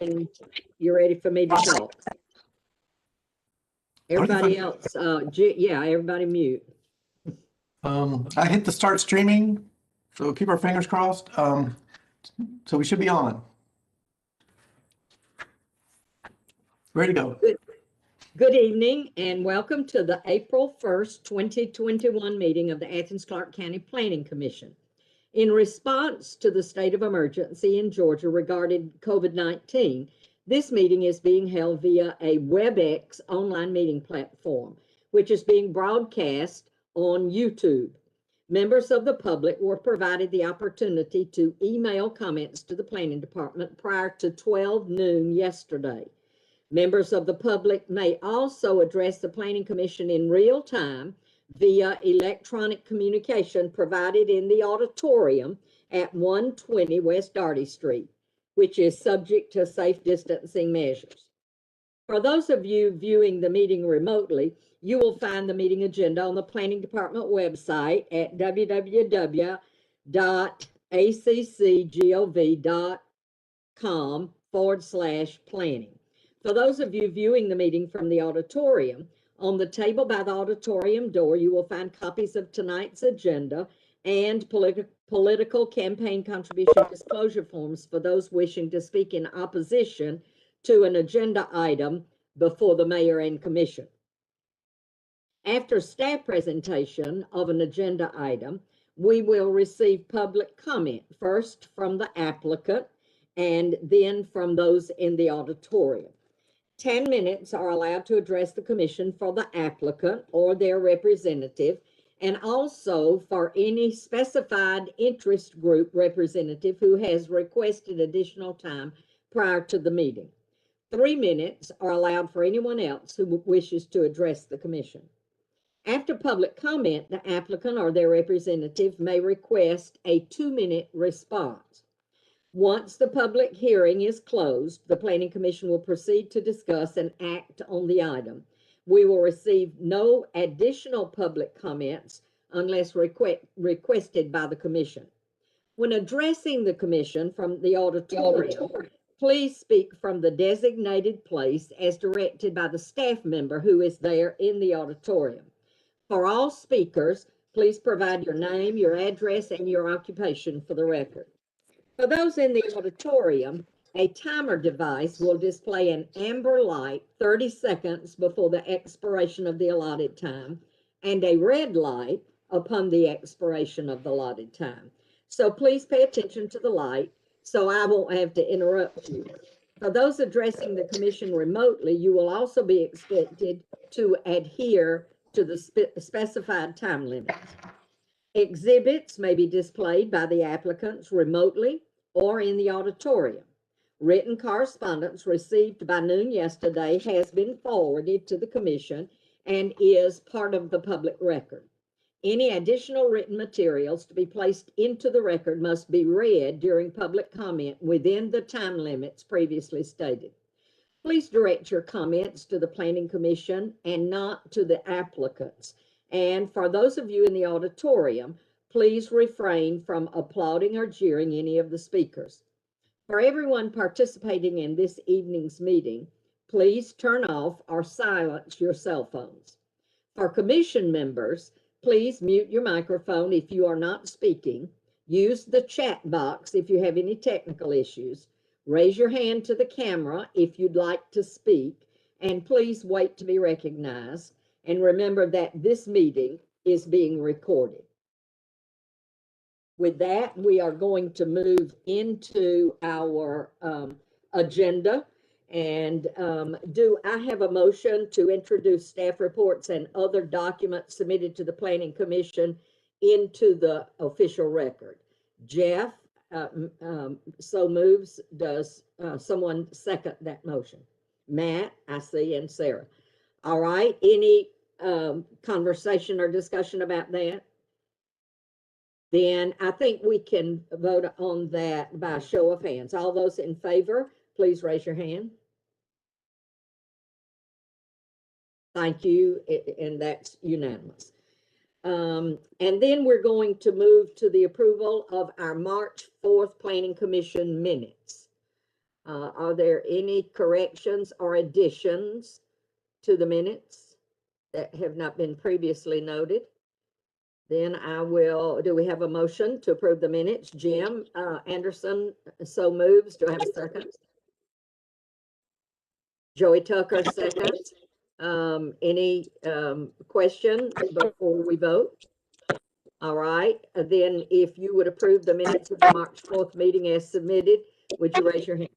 and you're ready for me to talk. Everybody else, yeah, everybody mute. I hit the start streaming, so keep our fingers crossed. So we should be on. Ready to go. Good evening and welcome to the April 1st, 2021 meeting of the Athens-Clarke County Planning Commission. In response to the state of emergency in Georgia regarding COVID-19, this meeting is being held via a WebEx online meeting platform, which is being broadcast on YouTube. Members of the public were provided the opportunity to email comments to the planning department prior to 12 noon yesterday. Members of the public may also address the Planning Commission in real time via electronic communication provided in the auditorium at 120 West Darty Street, which is subject to safe distancing measures. For those of you viewing the meeting remotely, you will find the meeting agenda on the Planning Department website at www.accgov.com/planning. For those of you viewing the meeting from the auditorium, on the table by the auditorium door, you will find copies of tonight's agenda and political campaign contribution disclosure forms for those wishing to speak in opposition to an agenda item before the mayor and commission. After staff presentation of an agenda item, we will receive public comment, first from the applicant and then from those in the auditorium. 10 minutes are allowed to address the commission for the applicant or their representative, and also for any specified interest group representative who has requested additional time prior to the meeting. 3 minutes are allowed for anyone else who wishes to address the commission. After public comment, the applicant or their representative may request a 2-minute response. Once the public hearing is closed, the Planning Commission will proceed to discuss and act on the item. We will receive no additional public comments unless requested by the Commission. When addressing the Commission from the auditorium, please speak from the designated place as directed by the staff member who is there in the auditorium. For all speakers, please provide your name, your address, and your occupation for the record. For those in the auditorium, a timer device will display an amber light 30 seconds before the expiration of the allotted time and a red light upon the expiration of the allotted time. So please pay attention to the light so I won't have to interrupt you. For those addressing the commission remotely, you will also be expected to adhere to the specified time limits. Exhibits may be displayed by the applicants remotely or in the auditorium. Written correspondence received by noon yesterday has been forwarded to the commission and is part of the public record. Any additional written materials to be placed into the record must be read during public comment within the time limits previously stated. Please direct your comments to the Planning Commission and not to the applicants. And for those of you in the auditorium, please refrain from applauding or jeering any of the speakers. For everyone participating in this evening's meeting, please turn off or silence your cell phones. For commission members, please mute your microphone if you are not speaking. Use the chat box if you have any technical issues. Raise your hand to the camera if you'd like to speak, and please wait to be recognized. And remember that this meeting is being recorded. With that, we are going to move into our agenda. And do I have a motion to introduce staff reports and other documents submitted to the Planning Commission into the official record? Jeff so moves. Does someone second that motion? Matt, I see, and Sarah. All right, any conversation or discussion about that? Then I think we can vote on that by show of hands. All those in favor, please raise your hand. Thank you, and that's unanimous. And then we're going to move to the approval of our March 4th Planning Commission minutes. Are there any corrections or additions to the minutes that have not been previously noted? Then do we have a motion to approve the minutes? Jim Anderson so moves. Do I have a second? Joey Tucker, second. Any question before we vote? All right, then if you would approve the minutes of the March 4th meeting as submitted, would you raise your hand?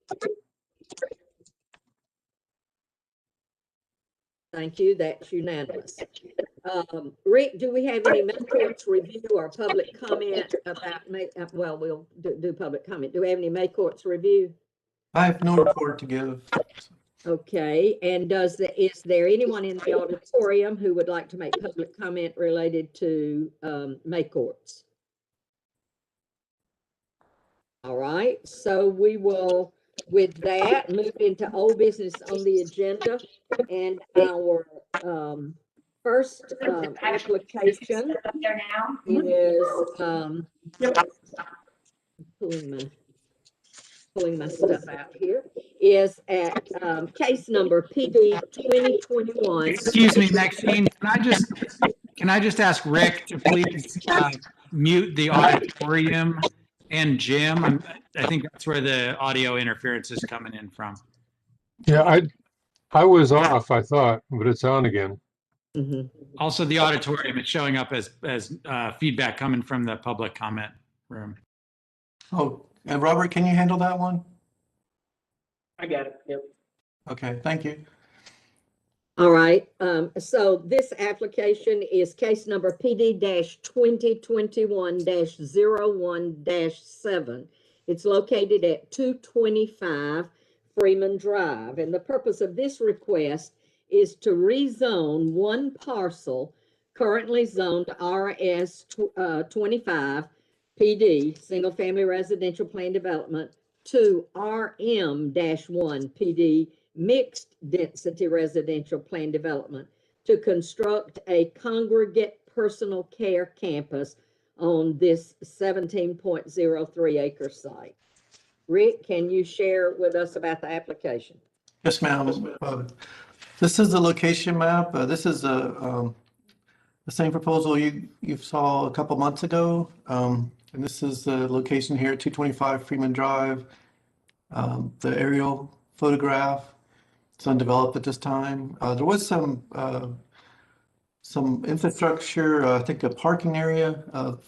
Thank you, that's unanimous. Rick, do we have any May-Courts review or public comment about, well, we'll do public comment. Do we have any May-Courts review? I have no report to give. Okay, and is there anyone in the auditorium who would like to make public comment related to May-Courts? All right, so we will, with that, move into old business on the agenda, and our first application is pulling my stuff out here, is at case number PD 2021. Excuse me, Maxine, can I just ask Rick to please mute the auditorium and Jim? I think that's where the audio interference is coming in from. Yeah, I was off, I thought, but it's on again. Mm-hmm. Also, the auditorium, it's showing up as feedback coming from the public comment room. Oh, and Robert, can you handle that one? I got it. Yep. Okay, thank you. All right, so this application is case number PD-2021-01-7. It's located at 225 Freeman Drive, and the purpose of this request is to rezone one parcel currently zoned RS 25 PD, Single Family Residential Plan Development, to RM-1 PD, Mixed Density Residential Plan Development, to construct a congregate personal care campus on this 17.03 acre site. Rick, can you share with us about the application? Yes, ma'am. This is the location map. This is the same proposal you saw a couple months ago. And this is the location here at 225 Freeman Drive. The aerial photograph. It's undeveloped at this time. There was some infrastructure, I think a parking area,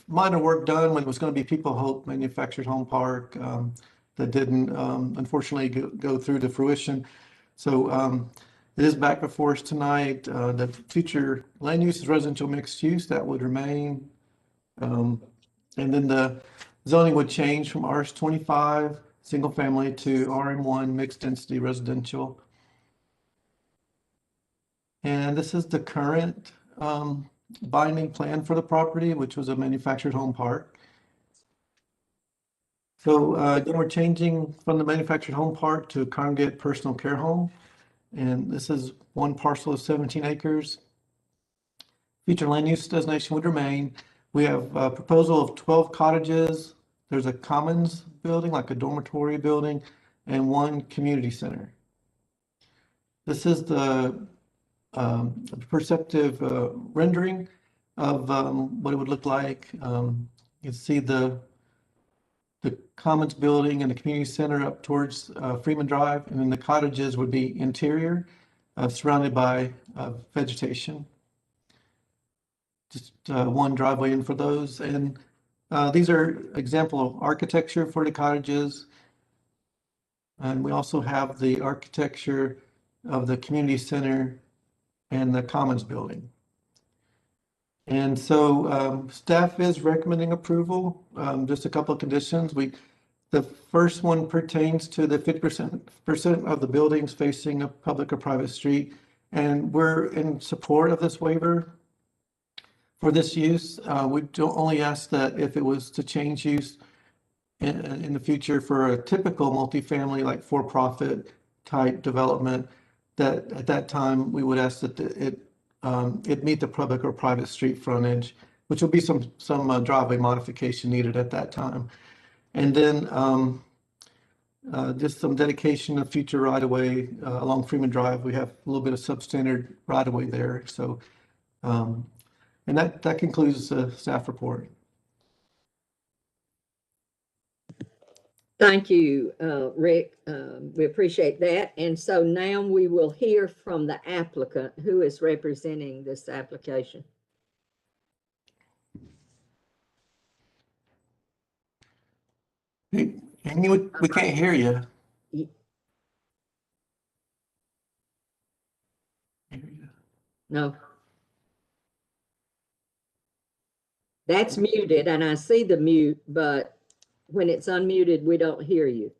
minor work done when it was going to be People Hope Manufactured Home Park that didn't unfortunately go through to fruition. So it is back before us tonight. The future land use is residential mixed use, that would remain. And then the zoning would change from RS25 single family to RM1 mixed density residential. And this is the current binding plan for the property, which was a manufactured home park. So again, we're changing from the manufactured home park to a congregate personal care home. And this is one parcel of 17 acres. Future land use designation would remain. We have a proposal of 12 cottages. There's a commons building, like a dormitory building, and one community center. This is the perceptive rendering of what it would look like. You can see the Commons building and the community center up towards Freeman Drive, and then the cottages would be interior, surrounded by vegetation. Just one driveway in for those, and these are example of architecture for the cottages. And we also have the architecture of the community center and the Commons building. And so staff is recommending approval, just a couple of conditions. The first one pertains to the 50% of the buildings facing a public or private street. And we're in support of this waiver for this use. We don't only ask that if it was to change use in the future for a typical multifamily, like for-profit type development, that at that time we would ask that it meet the public or private street frontage, which will be some driveway modification needed at that time. And then just some dedication of future right-of-way along Freeman Drive. We have a little bit of substandard right-of-way there. So, and that concludes the staff report. Thank you, Rick. We appreciate that. And so now we will hear from the applicant who is representing this application. Hey, Amy, we can't hear you. No. That's muted, and I see the mute, but when it's unmuted, we don't hear you.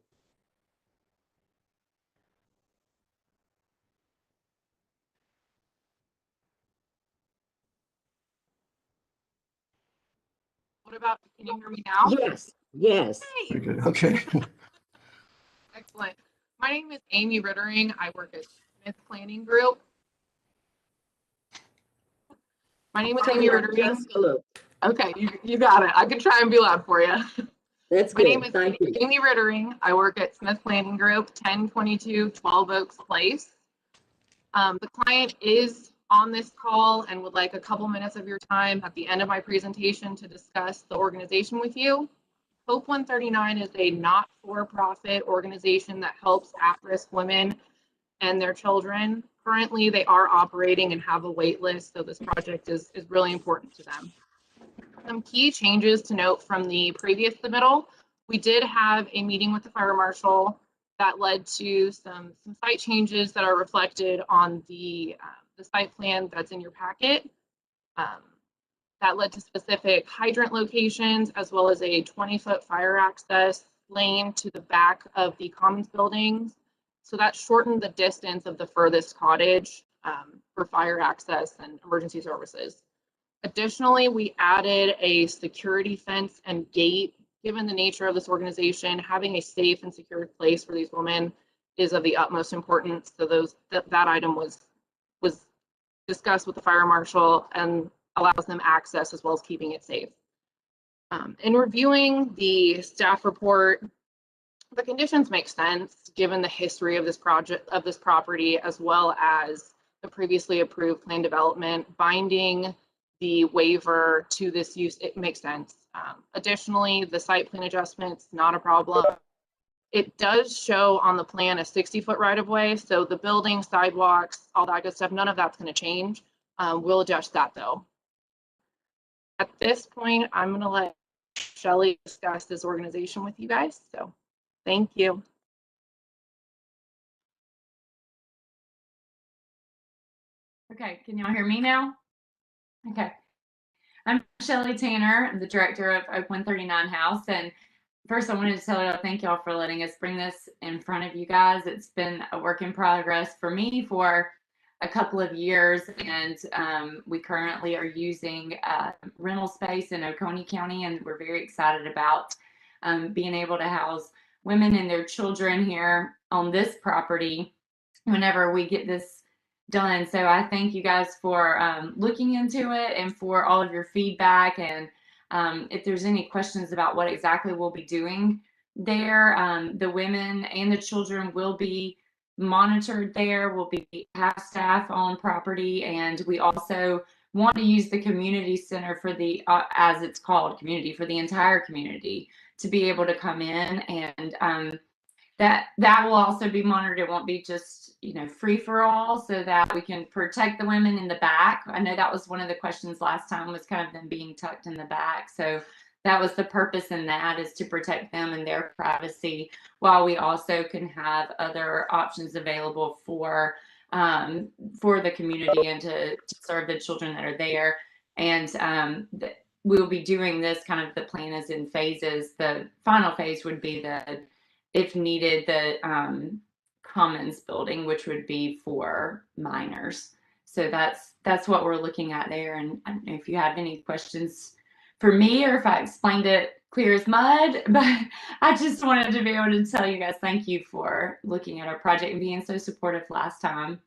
What about, can you hear me now? Yes, yes. Hey, Okay. excellent. My name is Amy Rittering. I work at Smith Planning Group. My name is Amy Rittering. Just a little. Okay, you got it. I can try and be loud for you. That's My name good. is Thank you. Amy Rittering. I work at Smith Planning Group, 1022 12 Oaks Place. The client is on this call and would like a couple minutes of your time at the end of my presentation to discuss the organization with you. Hope 139 is a not-for-profit organization that helps at-risk women and their children. Currently, they are operating and have a wait list, so this project is really important to them. Some key changes to note from the previous submittal. We did have a meeting with the fire marshal that led to some site changes that are reflected on the site plan that's in your packet. That led to specific hydrant locations, as well as a 20-foot fire access lane to the back of the commons buildings. So that shortened the distance of the furthest cottage for fire access and emergency services. Additionally, we added a security fence and gate. Given the nature of this organization, having a safe and secure place for these women is of the utmost importance. So that item was discussed with the fire marshal and allows them access as well as keeping it safe. In reviewing the staff report, the conditions make sense given the history of this project, of this property, as well as the previously approved plan development. Binding the waiver to this use, it makes sense. Additionally, the site plan adjustments, not a problem. It does show on the plan a 60-foot right-of-way, so the building, sidewalks, all that good stuff, none of that's going to change. We'll adjust that though. At this point, I'm going to let Shelley discuss this organization with you guys. So thank you. Okay, can y'all hear me now? Okay. I'm Shelley Tanner. I'm the director of Oak 139 House. And first, I wanted to tell y'all thank y'all for letting us bring this in front of you guys. It's been a work in progress for me for a couple of years, and we currently are using rental space in Oconee County, and we're very excited about being able to house women and their children here on this property whenever we get this done. So I thank you guys for looking into it and for all of your feedback. And if there's any questions about what exactly we'll be doing there, the women and the children will be monitored there. We'll have staff on property, and we also want to use the community center for the as it's called, community, for the entire community to be able to come in, and that will also be monitored. It won't be just, you know, free for all, so that we can protect the women in the back. I know that was one of the questions last time, was kind of them being tucked in the back. So that was the purpose in that, is to protect them and their privacy, while we also can have other options available for the community and to serve the children that are there. And we'll be doing this kind of, the plan is in phases. The final phase would be if needed, the commons building, which would be for minors. So that's what we're looking at there. And I don't know if you have any questions for me, or if I explained it clear as mud, but I just wanted to be able to tell you guys thank you for looking at our project and being so supportive last time.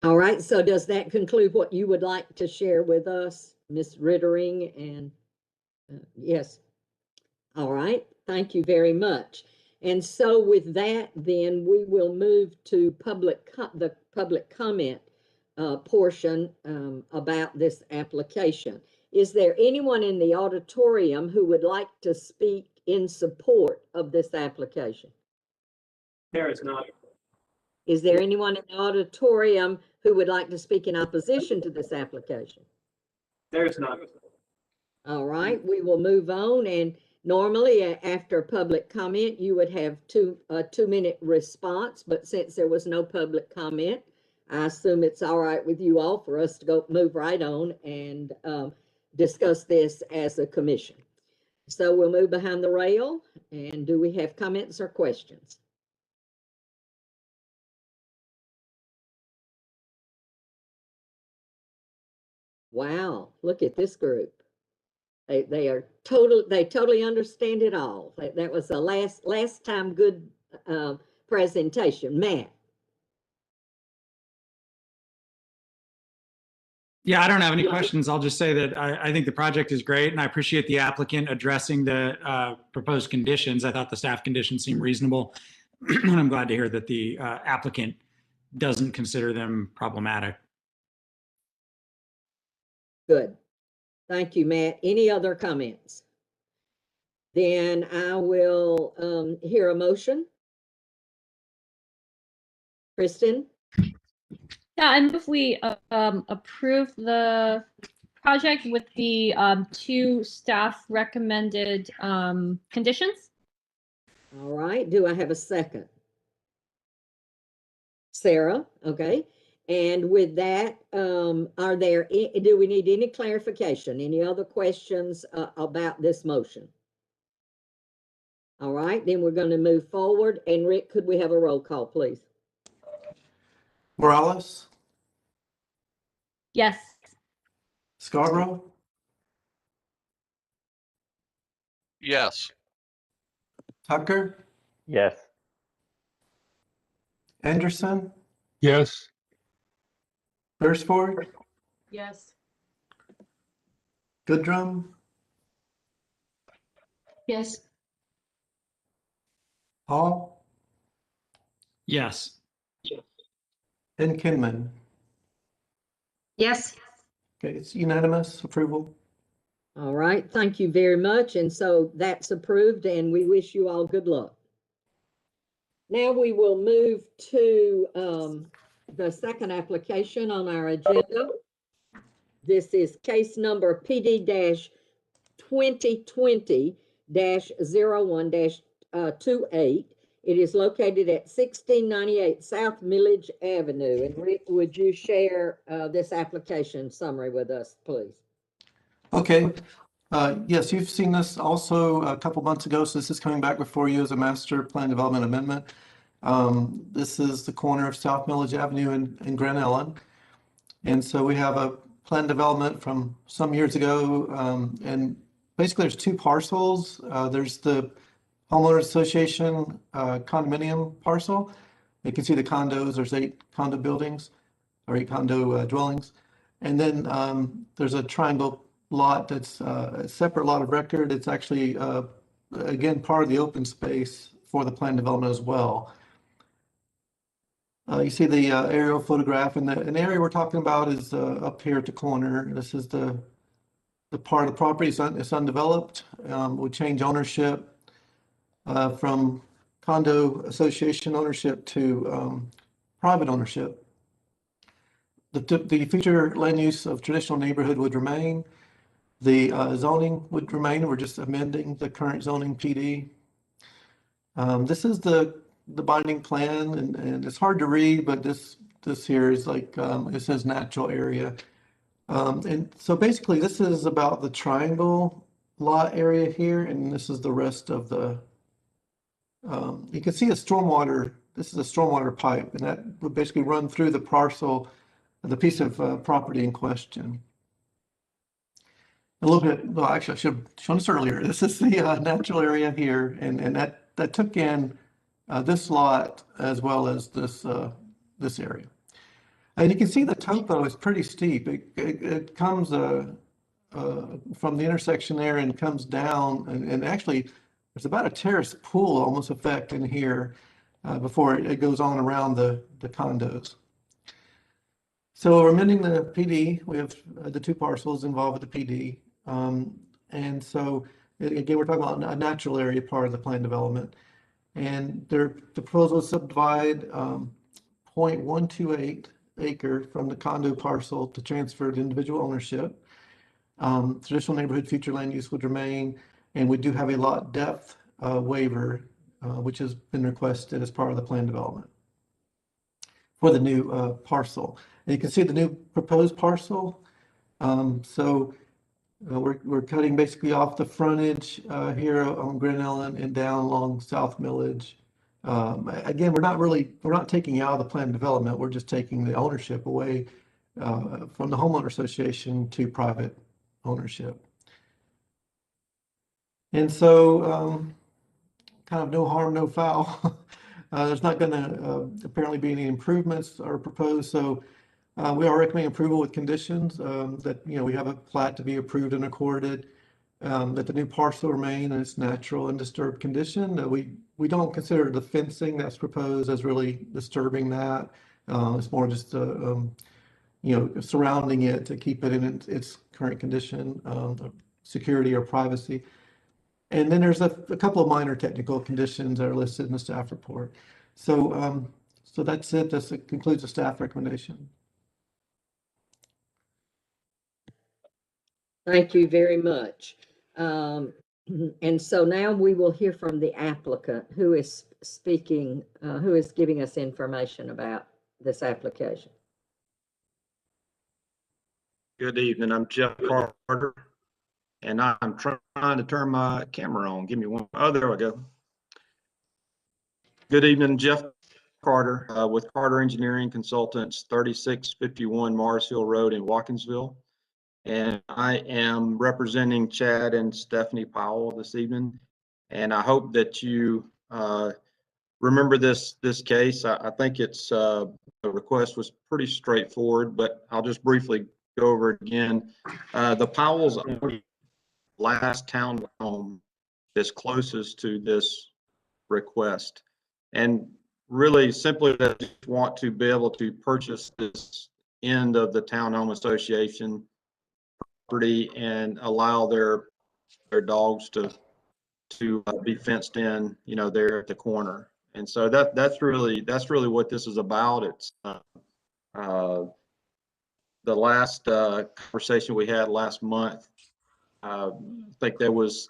All right, so does that conclude what you would like to share with us, Ms. Rittering? And yes. All right, Thank you very much. And so with that, then we will move to the public comment portion about this application. Is there anyone in the auditorium who would like to speak in support of this application? There is not. Is there anyone in the auditorium who would like to speak in opposition to this application? There is not. All right, we will move on. And normally after public comment, you would have a 2-minute response, but since there was no public comment, I assume it's all right with you all for us to move right on and discuss this as a commission. So we'll move behind the rail. And do we have comments or questions? Wow, look at this group. They totally understand it all. That was the last time good presentation. Matt. Yeah, I don't have any questions. I'll just say that I think the project is great, and I appreciate the applicant addressing the proposed conditions. I thought the staff conditions seemed reasonable, and I'm glad to hear that the applicant doesn't consider them problematic. Good. Thank you, Matt. Any other comments? Then I will hear a motion. Kristen? Yeah, and if we approve the project with the 2 staff recommended conditions. All right, do I have a second? Sarah, okay. And with that, do we need any clarification? Any other questions about this motion? All right, then we're going to move forward. And Rick, could we have a roll call, please? Morales, Yes. Scarborough, Yes. Tucker, Yes. Anderson, Yes. Beresford, Yes. Goodrum, Yes. Hall, Yes. and Kinman. Yes. Okay, it's unanimous approval. All right, thank you very much. And so that's approved, and we wish you all good luck. Now we will move to the second application on our agenda. This is case number PD-2020-01-28. It is located at 1698 South Millage Avenue. And Rick, would you share this application summary with us, please? Okay. Yes, you've seen this also a couple months ago, so this is coming back before you as a master plan development amendment. This is the corner of South Millage Avenue in Grand Ellen. And so we have a plan development from some years ago, and basically there's 2 parcels. There's the homeowners association condominium parcel. You can see the condos. There's 8 condo buildings or 8 condo dwellings. And then there's a triangle lot that's a separate lot of record. It's actually, again, part of the open space for the plan development as well. You see the aerial photograph, and the area we're talking about is up here at the corner. This is the part of the property. It's undeveloped. We change ownership from condo association ownership to private ownership. The future land use of traditional neighborhood would remain. The zoning would remain. We're just amending the current zoning PD. This is the binding plan, and it's hard to read, but this here is like, it says natural area. And so basically this is about the triangle lot area here, and this is the rest of the, you can see a stormwater, this is a stormwater pipe, and that would basically run through the parcel, the piece of property in question. A little bit, well, actually I should have shown this earlier. This is the natural area here, and that took in this lot as well as this area. And you can see the topo is pretty steep. It comes from the intersection there and comes down, and actually there's about a terrace pool almost effect in here before it goes on around the condos. So we're amending the PD. We have the 2 parcels involved with the PD. And so again, we're talking about a natural area part of the plan development. And the proposal is subdivide 0.128 acre from the condo parcel to transfer to individual ownership. Traditional neighborhood future land use would remain, and we do have a lot depth waiver, which has been requested as part of the plan development for the new parcel. And you can see the new proposed parcel. We're cutting basically off the frontage here on Grand Ellen and down along South Millage. Again, we're not taking out of the plan development. We're just taking the ownership away from the homeowner association to private ownership. And so kind of no harm, no foul. There's not going to apparently be any improvements are proposed. So we are recommending approval with conditions that, we have a plat to be approved and recorded, that the new parcel remain in its natural and disturbed condition. We don't consider the fencing that's proposed as really disturbing that. It's more just surrounding it to keep it in its current condition, security or privacy. And then there's a couple of minor technical conditions that are listed in the staff report. So that's it. This concludes the staff recommendation. Thank you very much. And so now we will hear from the applicant who is speaking, who is giving us information about this application. Good evening. I'm Jeff Carter, and I'm trying to turn my camera on. Give me one. Oh, there we go. Good evening, Jeff Carter with Carter Engineering Consultants, 3651 Mars Hill Road in Watkinsville. And I am representing Chad and Stephanie Powell this evening. And I hope that you remember this case. I think it's the request was pretty straightforward, but I'll just briefly go over it again. The Powell's last town home is closest to this request. And really simply they just want to be able to purchase this end of the townhome association property and allow their dogs to be fenced in, there at the corner. And so that's really what this is about. It's the last conversation we had last month. I think there was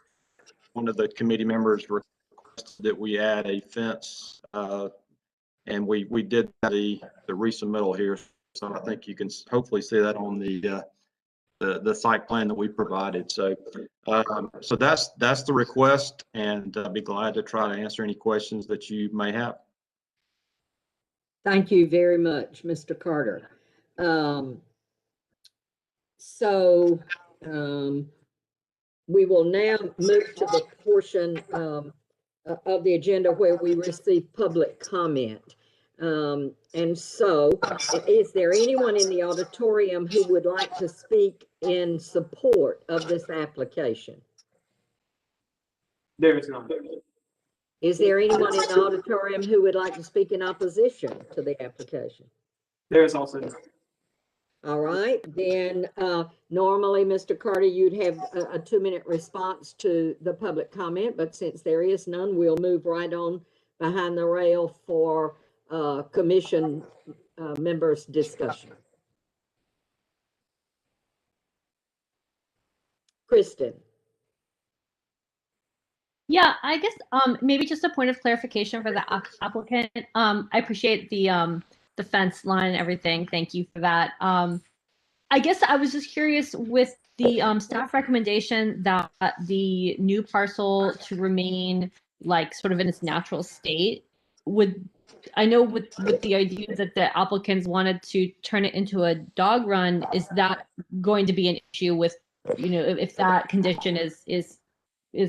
one of the committee members requested that we add a fence, and we did the resubmittal here. So I think you can hopefully see that on the site plan that we provided. So so that's the request, and I'll be glad to try to answer any questions that you may have. Thank you very much, Mr. Carter. We will now move to the portion of the agenda where we receive public comment. And so, is there anyone in the auditorium who would like to speak in support of this application? There is none. Is there anyone in the auditorium who would like to speak in opposition to the application? There is also none. All right, then normally, Mr. Carter, you'd have a 2-minute response to the public comment, but since there is none, we'll move right on behind the rail for commission members' discussion. Kristen. Yeah, I guess maybe just a point of clarification for the applicant. I appreciate the fence line and everything. Thank you for that. I guess I was just curious with the staff recommendation that the new parcel to remain like sort of in its natural state. I know with the idea that the applicants wanted to turn it into a dog run, is that going to be an issue with, if that condition is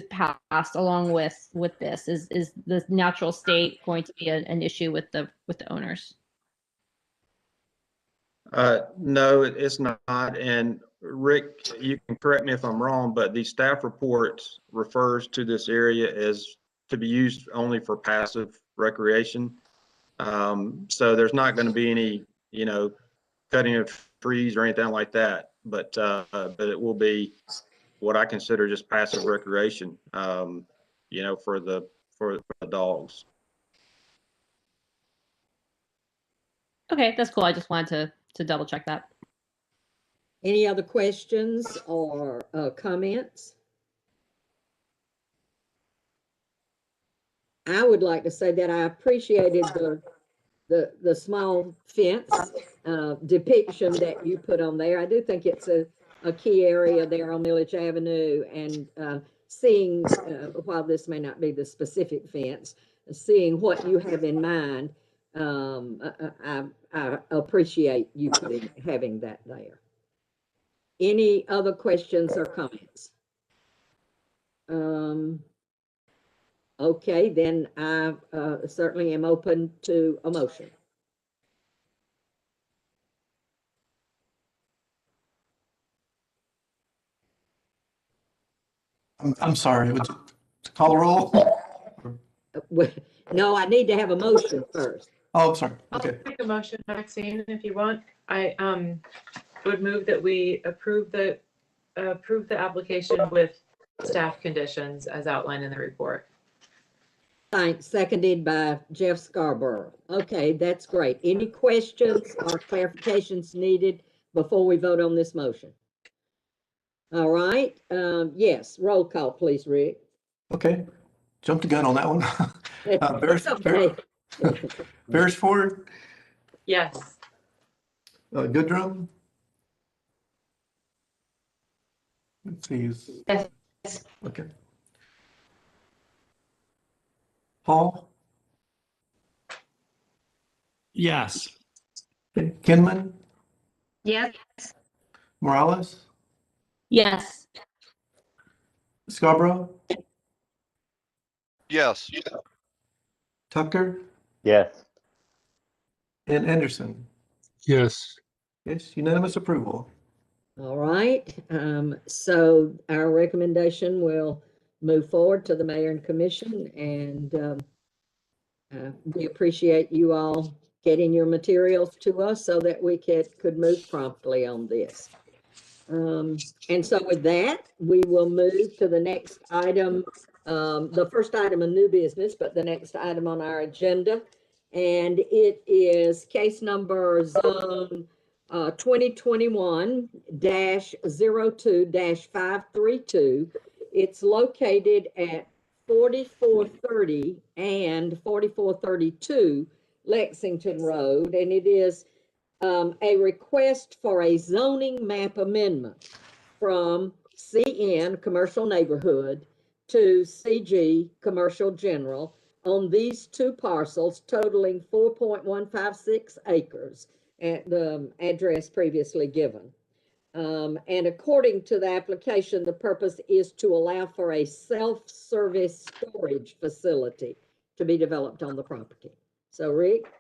passed along with this? Is the natural state going to be an issue with the owners? No, it's not. And Rick, you can correct me if I'm wrong, but the staff report refers to this area as to be used only for passive recreation. So there's not going to be any, cutting of trees or anything like that, but it will be what I consider just passive recreation, for the dogs. Okay, that's cool. I just wanted to double check that. Any other questions or comments? I would like to say that I appreciated the small fence depiction that you put on there. I do think it's a key area there on Milledge Avenue, and seeing, while this may not be the specific fence, seeing what you have in mind, I appreciate you having that there. Any other questions or comments? Okay, then I certainly am open to a motion. I'm sorry, would you call a roll? No, I need to have a motion first. Oh, I'm sorry. I'll Okay. make a motion, Maxine, if you want. I would move that we approve the application with staff conditions as outlined in the report. Thanks. Seconded by Jeff Scarborough. Okay, that's great. Any questions or clarifications needed before we vote on this motion? All right. Yes, roll call, please, Rick. Okay. Jumped the gun on that one. Okay. Beresford, Yes. Goodrum. Let's see. Yes. Okay. Hall, Yes. Kinman, Yes. Morales, Yes. Scarborough, Yes. Tucker, Yes. and Anderson. Yes. Yes, unanimous approval. All right. So our recommendation will move forward to the mayor and commission, and we appreciate you all getting your materials to us so that we could move promptly on this. And so with that, we will move to the next item, the first item of new business, but the next item on our agenda. And it is case number zone 2021-02-532. It's located at 4430 and 4432 Lexington Road, and it is a request for a zoning map amendment from CN Commercial Neighborhood to CG Commercial General on these two parcels totaling 4.156 acres at the address previously given. And according to the application, the purpose is to allow for a self-service storage facility to be developed on the property. So, Rick?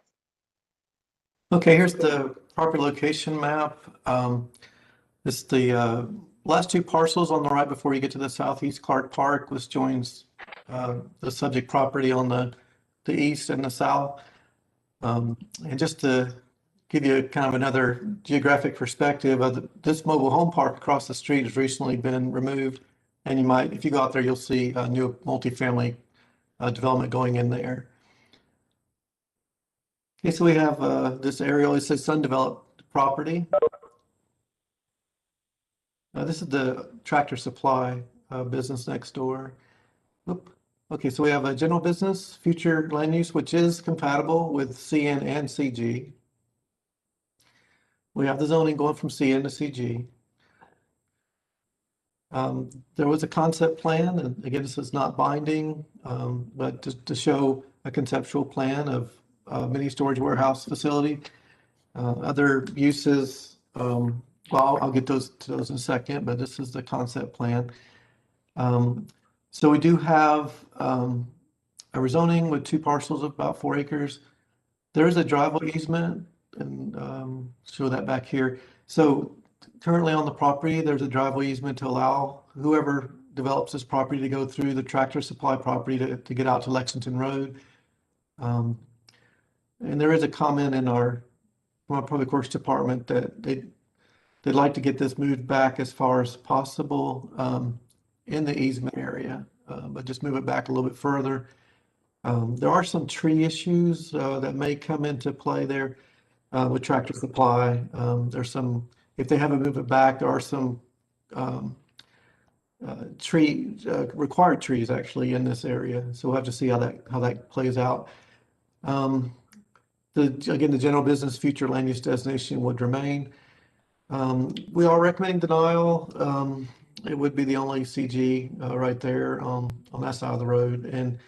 Okay, here's the property location map. It's the last two parcels on the right before you get to the southeast Clarke Park, which joins the subject property on the east and the south. And just to give you kind of another geographic perspective of this mobile home park across the street has recently been removed. And you might, if you go out there, you'll see a new multifamily development going in there. Okay, so we have this aerial, it says undeveloped property. This is the Tractor Supply business next door. Oop. Okay, so we have a general business, future land use, which is compatible with CN and CG. We have the zoning going from CN to CG. There was a concept plan, and again, this is not binding, but to show a conceptual plan of mini storage warehouse facility. Other uses, well, I'll get to those in a second, but this is the concept plan. So we do have a rezoning with two parcels of about 4 acres. There is a driveway easement, and show that back here. So currently on the property, there's a driveway easement to allow whoever develops this property to go through the Tractor Supply property to get out to Lexington Road. And there is a comment in from our Public Works Department that they'd like to get this moved back as far as possible in the easement area, but just move it back a little bit further. There are some tree issues that may come into play there with Tractor Supply. There's some, if they haven't moved it back, there are some required trees actually in this area. So we'll have to see how that plays out. Again, the general business future land use designation would remain. We are recommending denial. It would be the only CG right there on that side of the road. And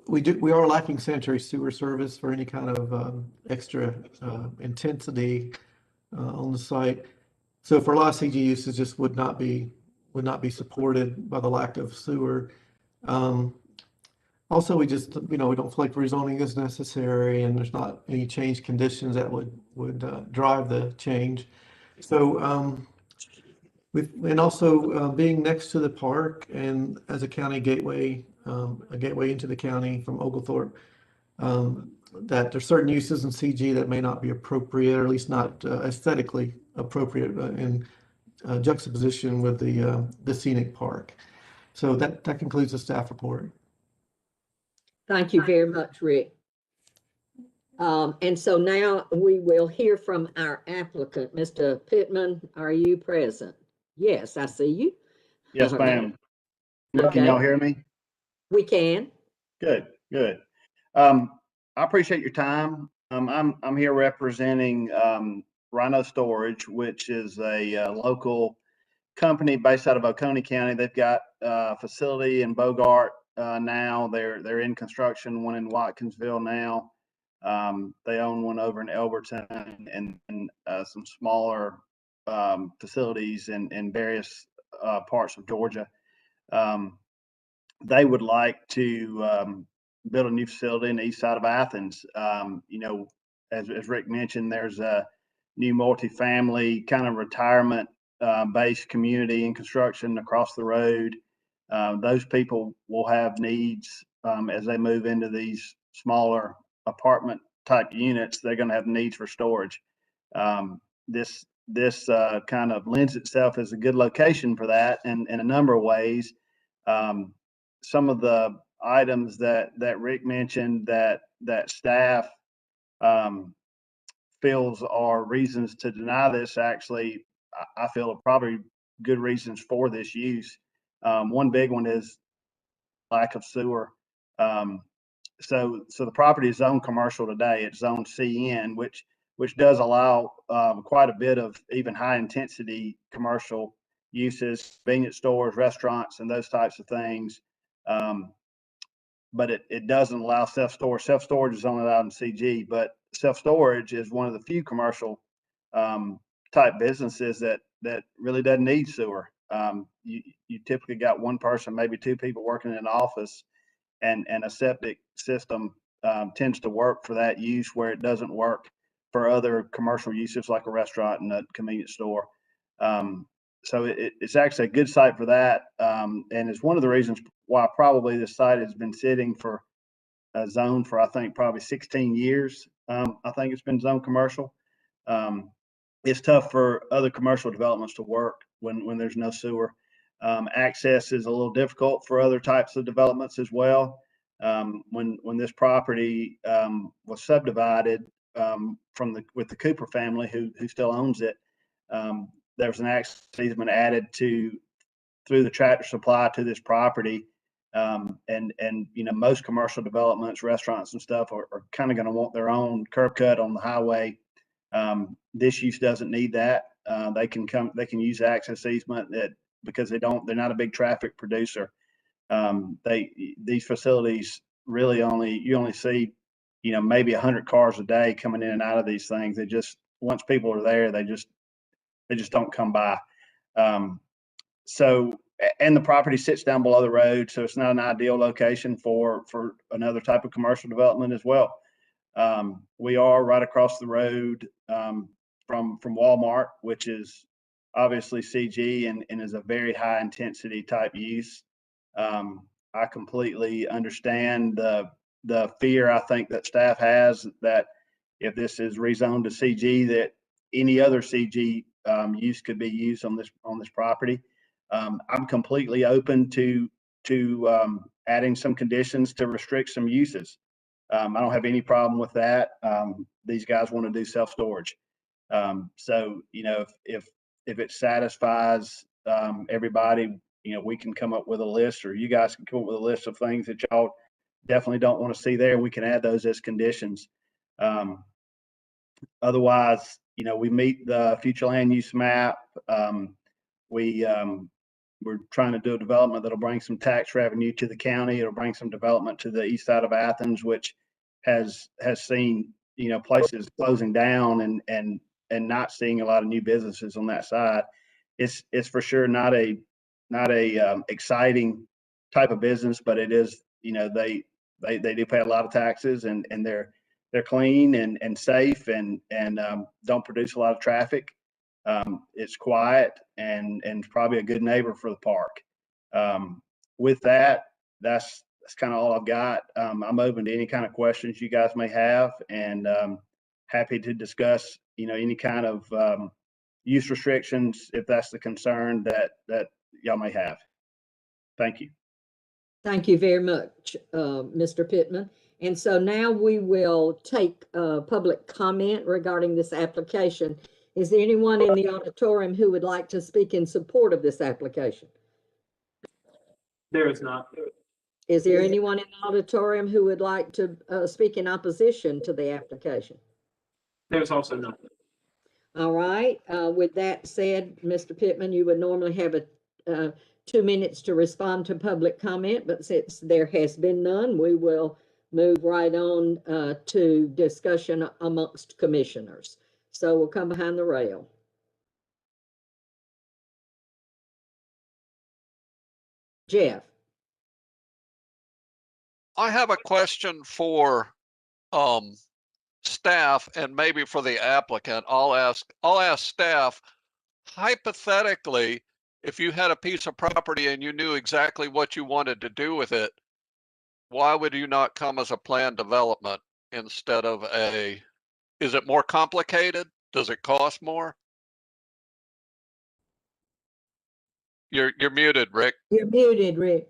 we are lacking sanitary sewer service for any kind of extra intensity on the site. So for a lot of CG uses, just would not be supported by the lack of sewer. Also, we just, we don't feel like rezoning is necessary, and there's not any change conditions that would drive the change. So and also being next to the park and as a county gateway, a gateway into the county from Oglethorpe, that there's certain uses in CG that may not be appropriate, or at least not aesthetically appropriate in juxtaposition with the scenic park. So that concludes the staff report. Thank you very much, Rick. And so now we will hear from our applicant. Mr. Pittman, are you present? Yes, I see you. Yes, ma'am. Can y'all hear me? We can. Good, good. I appreciate your time. I'm here representing Rhino Storage, which is a local company based out of Oconee County. They've got a facility in Bogart now. They're in construction, one in Watkinsville now. They own one over in Elberton and some smaller facilities in various parts of Georgia. They would like to build a new facility in the east side of Athens. As Rick mentioned, there's a new multifamily kind of retirement based community in construction across the road. Those people will have needs as they move into these smaller apartment type units. They're going to have needs for storage. This kind of lends itself as a good location for that in a number of ways. Some of the items that Rick mentioned that staff feels are reasons to deny this, actually, I feel are probably good reasons for this use. One big one is lack of sewer. So the property is zoned commercial today. It's zoned CN, which does allow quite a bit of even high intensity commercial uses, convenience stores, restaurants, and those types of things. But it doesn't allow self-storage. Self-storage is only allowed in CG, but self-storage is one of the few commercial type businesses that really doesn't need sewer. You typically got one person, maybe two people working in an office, and a septic system tends to work for that use where it doesn't work for other commercial uses like a restaurant and a convenience store. So it's actually a good site for that. And it's one of the reasons why probably this site has been sitting for a zone for, I think, probably 16 years. I think it's been zoned commercial. It's tough for other commercial developments to work when there's no sewer. Access is a little difficult for other types of developments as well. When this property was subdivided with the Cooper family, who still owns it, there was an access easement added through the Tractor Supply to this property. And most commercial developments, restaurants and stuff are kind of going to want their own curb cut on the highway. This use doesn't need that. They can use access easement because they're not a big traffic producer. These facilities really you only see, maybe 100 cars a day coming in and out of these things. Once people are there, they just don't come by. And the property sits down below the road, so it's not an ideal location for another type of commercial development as well. We are right across the road from Walmart, which is obviously CG and is a very high intensity type use. I completely understand the fear I think that staff has that if this is rezoned to CG, that any other CG use could be used on this property. I'm completely open to adding some conditions to restrict some uses. I don't have any problem with that. These guys want to do self-storage. So, if it satisfies everybody, we can come up with a list, or you guys can come up with a list of things that y'all definitely don't want to see there. We can add those as conditions. Otherwise, we meet the future land use map. We're trying to do a development that'll bring some tax revenue to the county. It'll bring some development to the east side of Athens, which has seen, places closing down and not seeing a lot of new businesses on that side. It's for sure not a exciting type of business, but it is, they do pay a lot of taxes and they're clean and safe and don't produce a lot of traffic. It's quiet and probably a good neighbor for the park. With that, that's kind of all I've got. I'm open to any kind of questions you guys may have, and happy to discuss, any kind of use restrictions if that's the concern that y'all may have. Thank you. Thank you very much, Mr. Pittman. And so now we will take public comment regarding this application. Is there anyone in the auditorium who would like to speak in support of this application? There is not. Is there anyone in the auditorium who would like to speak in opposition to the application? There's also none. All right. With that said, Mr. Pittman, you would normally have 2 minutes to respond to public comment, but since there has been none, we will move right on to discussion amongst commissioners. So we'll come behind the rail. Jeff. I have a question for staff and maybe for the applicant. I'll ask staff, hypothetically, if you had a piece of property and you knew exactly what you wanted to do with it, why would you not come as a planned development instead of is it more complicated? Does it cost more? You're muted, Rick. You're muted, Rick.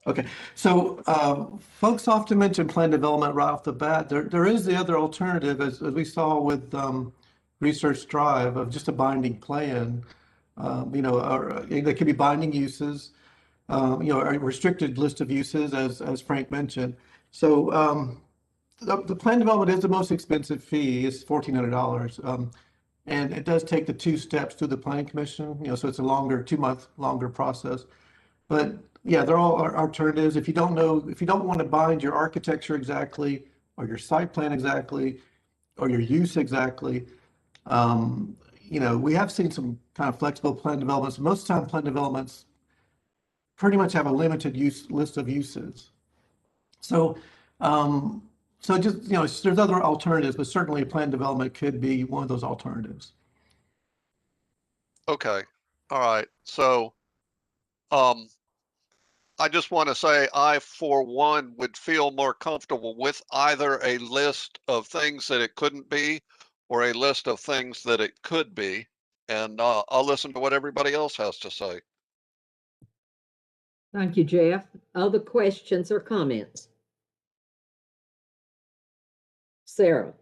Okay, so folks often mention planned development right off the bat. There is the other alternative, as we saw with Research Drive, of just a binding plan. Or there could be binding uses, a restricted list of uses, as Frank mentioned. So the planned development is the most expensive fee. It's $1,400, and it does take the 2 steps through the planning commission. So it's a 2-month longer process. But yeah, they're all alternatives. If you don't want to bind your architecture exactly, or your site plan exactly, or your use exactly, we have seen some kind of flexible plan developments. Most of the time, plan developments pretty much have a limited list of uses. So, just, there's other alternatives, but certainly a plan development could be one of those alternatives. Okay, all right. So, I just want to say I, for one, would feel more comfortable with either a list of things that it couldn't be or a list of things that it could be. And I'll listen to what everybody else has to say. Thank you, Jeff. Other questions or comments? Sarah.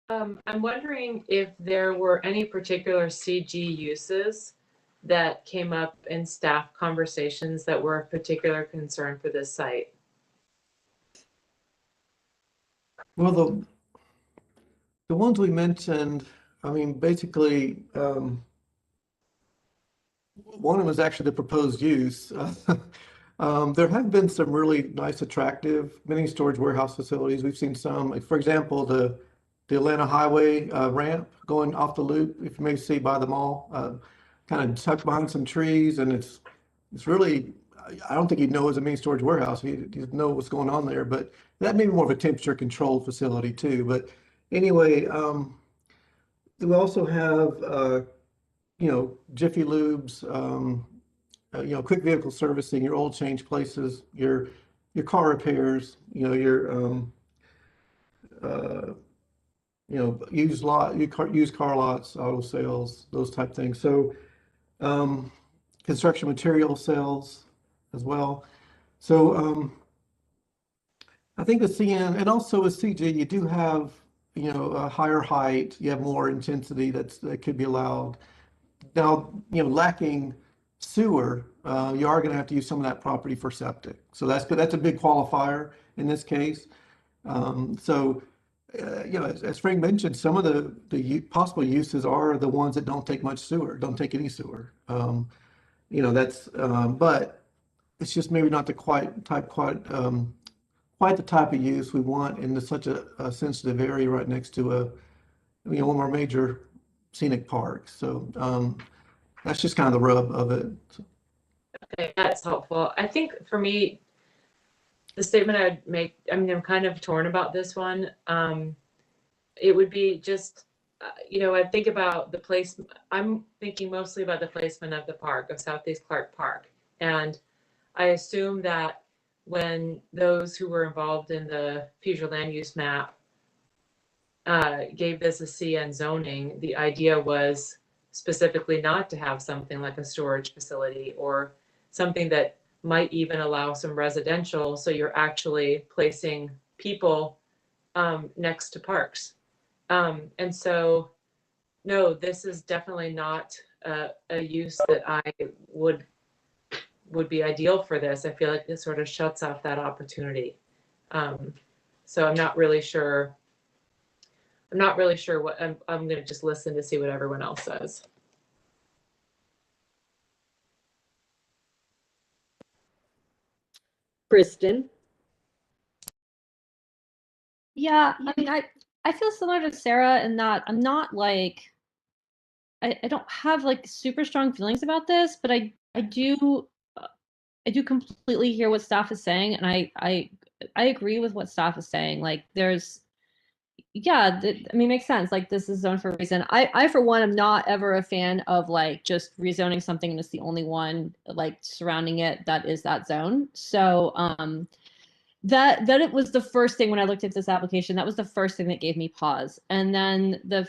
I'm wondering if there were any particular CG uses that came up in staff conversations that were of particular concern for this site. Well, the ones we mentioned, basically, one of them is actually the proposed use. There have been some really nice, attractive mini storage warehouse facilities. We've seen some, for example, the Atlanta Highway ramp going off the loop, if you may see by the mall, kind of tucked behind some trees, and it's really, I don't think you'd know it was a mini storage warehouse. You'd know what's going on there, but that may be more of a temperature controlled facility too. But anyway, we also have, Jiffy Lubes, quick vehicle servicing, your oil change places, your car repairs, uh, used car lots, auto sales, those type things. So, construction material sales as well. So, I think with CN and also with CG, you do have, a higher height, you have more intensity that could be allowed. Now, lacking sewer, you are going to have to use some of that property for septic. So that's a big qualifier in this case. As Frank mentioned, some of the possible uses are the ones that don't take much sewer, don't take any sewer. But it's just maybe not quite the type of use we want in such a sensitive area right next to one of our major scenic parks. So that's just kind of the rub of it. Okay, that's helpful. I think for me, the statement I'd make, I'm kind of torn about this one. It would be just, I think about the place, I'm thinking mostly about the placement of the park, of Southeast Clarke Park. And I assume that when those who were involved in the future land use map gave this a CN zoning, the idea was specifically not to have something like a storage facility or something that might even allow some residential. So you're actually placing people next to parks. And so, no, this is definitely not a use that I would be ideal for this. I feel like this sort of shuts off that opportunity. So I'm not really sure. I'm not really sure what I'm going to just listen to see what everyone else says. Kristen? Yeah, I mean, I feel similar to Sarah in that I'm not like I don't have like super strong feelings about this, but I do completely hear what staff is saying, and I agree with what staff is saying. Like there's I mean, it makes sense. Like this is zoned for a reason. I for one am not ever a fan of like just rezoning something and it's the only one like surrounding it that is that zone. So that it was the first thing when I looked at this application. That was the first thing that gave me pause. And then the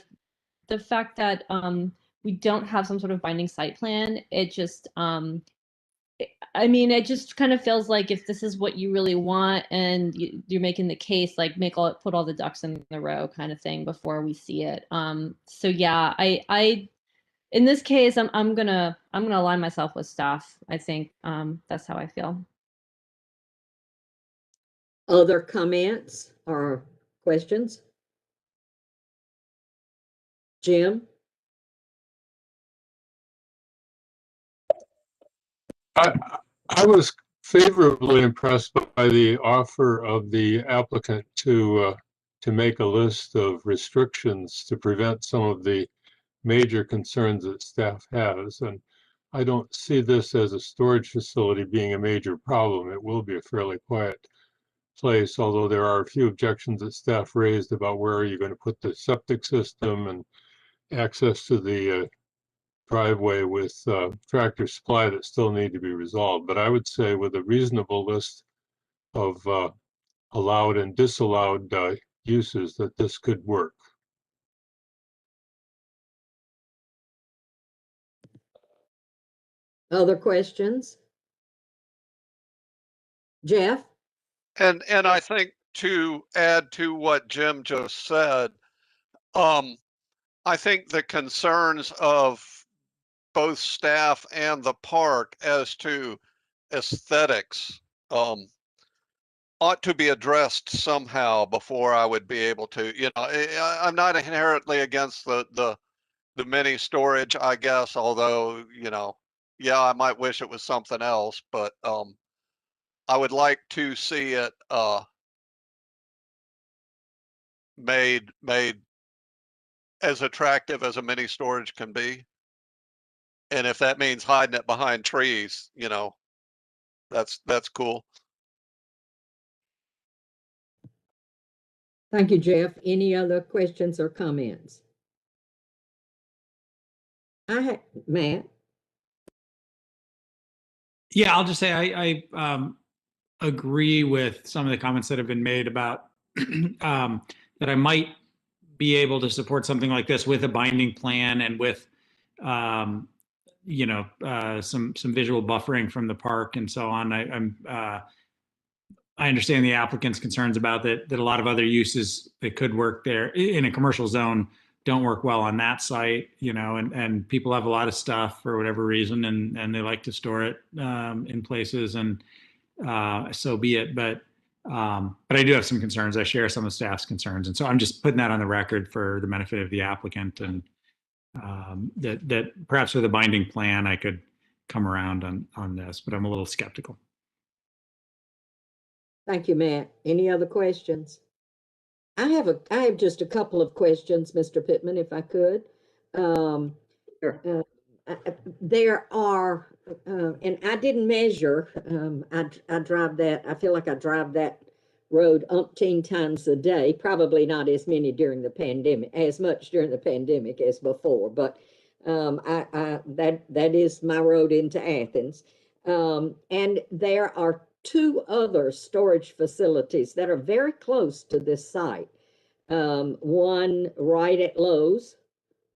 fact that we don't have some sort of binding site plan, it just I mean, it just kind of feels like if this is what you really want and you're making the case, like put all the ducks in the row kind of thing before we see it. So yeah, I in this case, I'm gonna align myself with staff. I think that's how I feel. Other comments or questions? Jim? I was favorably impressed by the offer of the applicant to make a list of restrictions to prevent some of the major concerns that staff has. And I don't see this as a storage facility being a major problem. It will be a fairly quiet place, although there are a few objections that staff raised about where are you going to put the septic system and access to the driveway with Tractor Supply that still need to be resolved. But I would say with a reasonable list of allowed and disallowed uses that this could work. Other questions? Jeff? And I think to add to what Jim just said, I think the concerns of both staff and the park as to aesthetics ought to be addressed somehow before I would be able to, I'm not inherently against the mini storage, I guess, although, yeah, I might wish it was something else, but I would like to see it made as attractive as a mini storage can be. And if that means hiding it behind trees, that's cool. Thank you, Jeff. Any other questions or comments? Matt? Yeah, I'll just say I agree with some of the comments that have been made about that I might be able to support something like this with a binding plan and with some visual buffering from the park and so on. I understand the applicant's concerns about that a lot of other uses that could work there in a commercial zone don't work well on that site, and people have a lot of stuff for whatever reason, and they like to store it in places, and so be it. But I do have some concerns. I share some of staff's concerns, and so I'm just putting that on the record for the benefit of the applicant, and that perhaps with a binding plan I could come around on this, but I'm a little skeptical. Thank you, Matt. Any other questions? I have just a couple of questions, Mr. Pittman, if I could. Sure. There are, and I didn't measure, I drive that, I feel like I drive that road umpteen times a day, probably not as many during the pandemic, as much during the pandemic as before, but that is my road into Athens. And there are two other storage facilities that are very close to this site. One right at Lowe's,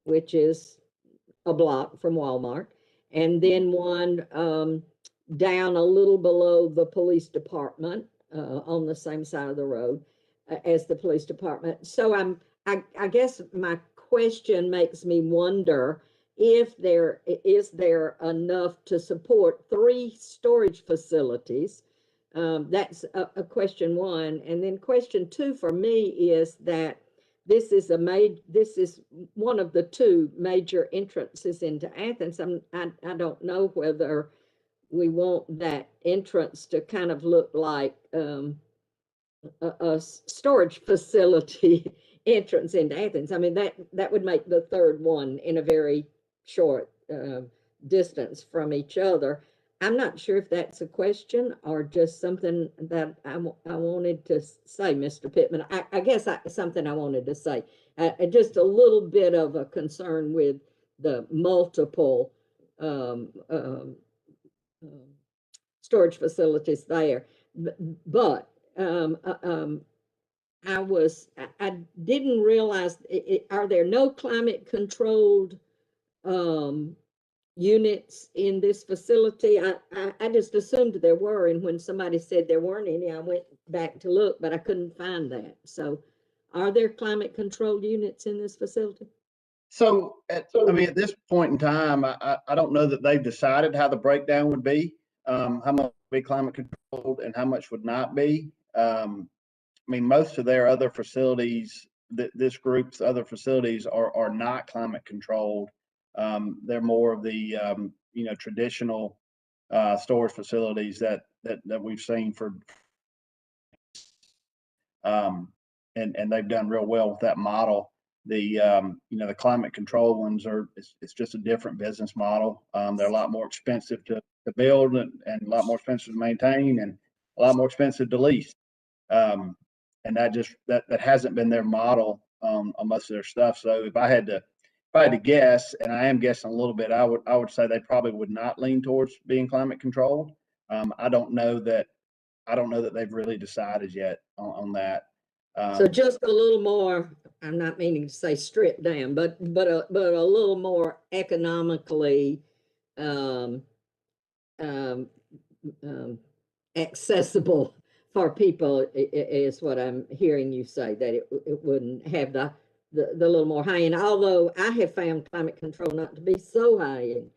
which is a block from Walmart, and then one down a little below the police department on the same side of the road as the police department. So I guess my question makes me wonder if there is enough to support 3 storage facilities. That's a question one. And then question 2 for me is that this is one of the 2 major entrances into Athens. I don't know whether we want that entrance to kind of look like a storage facility entrance into Athens. I mean, that would make the third one in a very short distance from each other. I'm not sure if that's a question or just something that I wanted to say, Mr. Pittman. I guess something I wanted to say. Just a little bit of a concern with the multiple storage facilities there. But I didn't realize, are there no climate controlled units in this facility? I just assumed there were, and when somebody said there weren't any, I went back to look, but I couldn't find that. So are there climate controlled units in this facility? So at this point in time, I don't know that they've decided how the breakdown would be, how much would be climate controlled and how much would not be. I mean, most of their other facilities, this group's other facilities are not climate controlled. They're more of the traditional storage facilities that we've seen for, and they've done real well with that model. The climate control ones it's just a different business model. They're a lot more expensive to build and a lot more expensive to maintain and a lot more expensive to lease. And that hasn't been their model on most of their stuff. So if I had to guess, and I am guessing a little bit, I would say they probably would not lean towards being climate controlled. I don't know that they've really decided yet on that. So just a little more, I'm not meaning to say stripped down, but a little more economically accessible for people is what I'm hearing you say, that it wouldn't have the little more high end, although I have found climate control not to be so high end.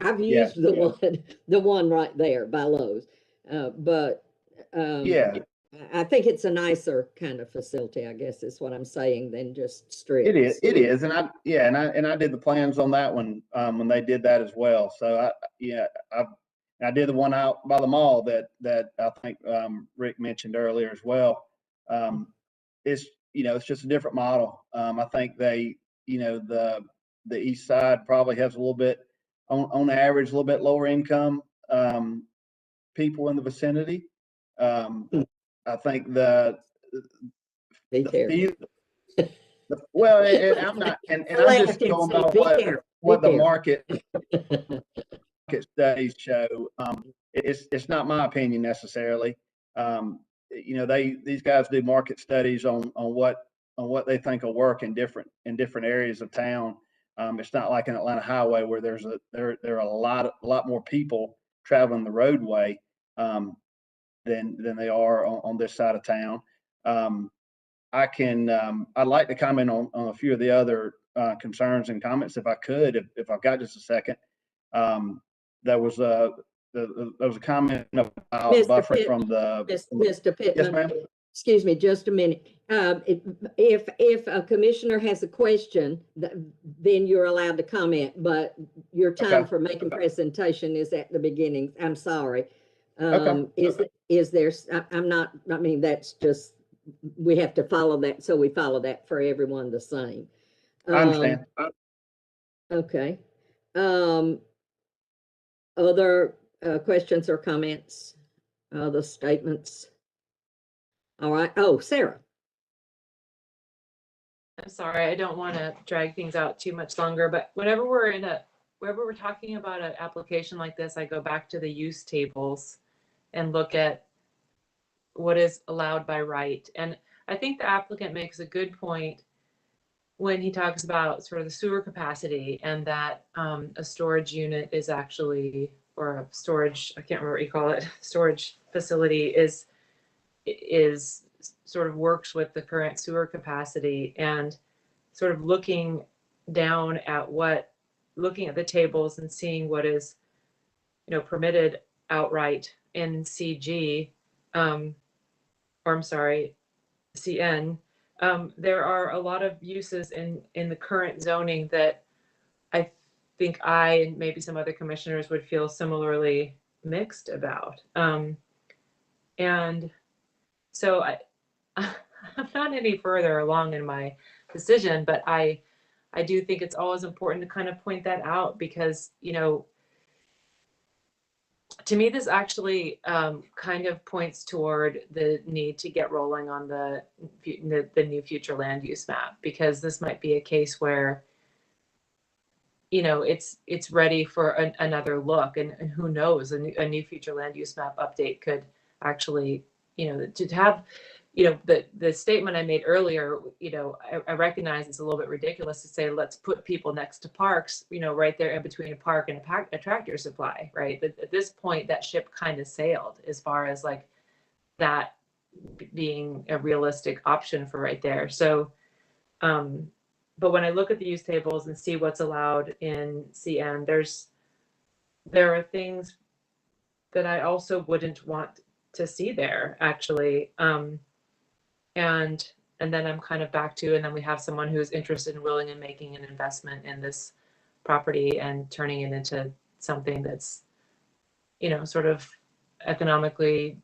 I've used the one right there by Lowe's, but I think it's a nicer kind of facility, I guess is what I'm saying, than just strips. It is, and I did the plans on that one when they did that as well. So I did the one out by the mall that I think Rick mentioned earlier as well. It's just a different model. I think the east side probably has a little bit on average a little bit lower income people in the vicinity. I think Be the careful. few, well, and I'm not, and I'm just going by what the market studies show. It's not my opinion necessarily. You know, these guys do market studies on what they think will work in different areas of town. It's not like an Atlanta highway where there are a lot more people traveling the roadway than they are on this side of town. I'd like to comment on a few of the other concerns and comments if I could, if I've got just a second. There was a comment about buffering from the Mr. Pittman. Yes, ma'am. Excuse me, just a minute. If a commissioner has a question, then you're allowed to comment, but your time for making presentation is at the beginning. I'm sorry. Is there, I'm not, I mean, that's just, we have to follow that. So we follow that for everyone the same. I understand. Okay. Other questions or comments? Other statements? All right. Oh, Sarah. I'm sorry, I don't want to drag things out too much longer, but whenever we're talking about an application like this, I go back to the use tables and look at what is allowed by right. And I think the applicant makes a good point when he talks about sort of the sewer capacity and that a storage unit is actually, or a storage, I can't remember what you call it, storage facility is sort of works with the current sewer capacity, and sort of looking down at looking at the tables and seeing what is, permitted outright in CG, or I'm sorry, CN. There are a lot of uses in the current zoning that I think I and maybe some other commissioners would feel similarly mixed about. And so I'm not any further along in my decision, but I do think it's always important to kind of point that out because, to me, this actually kind of points toward the need to get rolling on the new future land use map, because this might be a case where, it's ready for another look, and who knows, a new future land use map update could actually, to have, the statement I made earlier, I recognize it's a little bit ridiculous to say, let's put people next to parks, right there in between a park and a tractor supply, right? But at this point, that ship kind of sailed as far as like that being a realistic option for right there. So, but when I look at the use tables and see what's allowed in CN, there are things that I also wouldn't want to see there actually. And then I'm kind of back to, and then we have someone who's interested and willing in making an investment in this property and turning it into something that's, sort of economically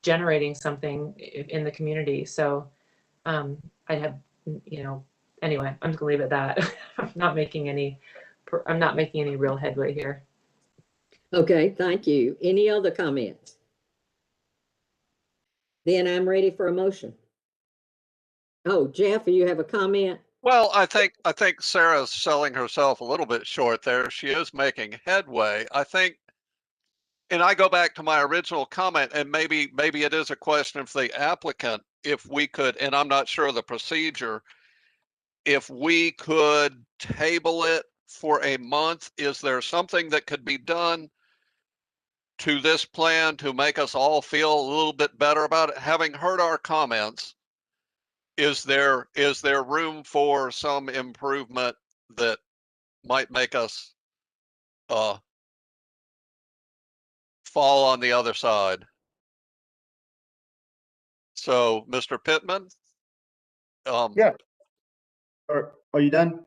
generating something in the community. So I have, anyway, I'm just gonna leave it at that. I'm not making any real headway here. Okay, thank you. Any other comments? Then I'm ready for a motion. Oh, Jeff, you have a comment? Well, I think Sarah's selling herself a little bit short there. She is making headway. I think, and I go back to my original comment, and maybe it is a question of the applicant, if we could, and I'm not sure of the procedure, if we could table it for a month. Is there something that could be done to this plan to make us all feel a little bit better about it? Having heard our comments, is there room for some improvement that might make us fall on the other side? So, Mr. Pittman? Yeah. Are you done?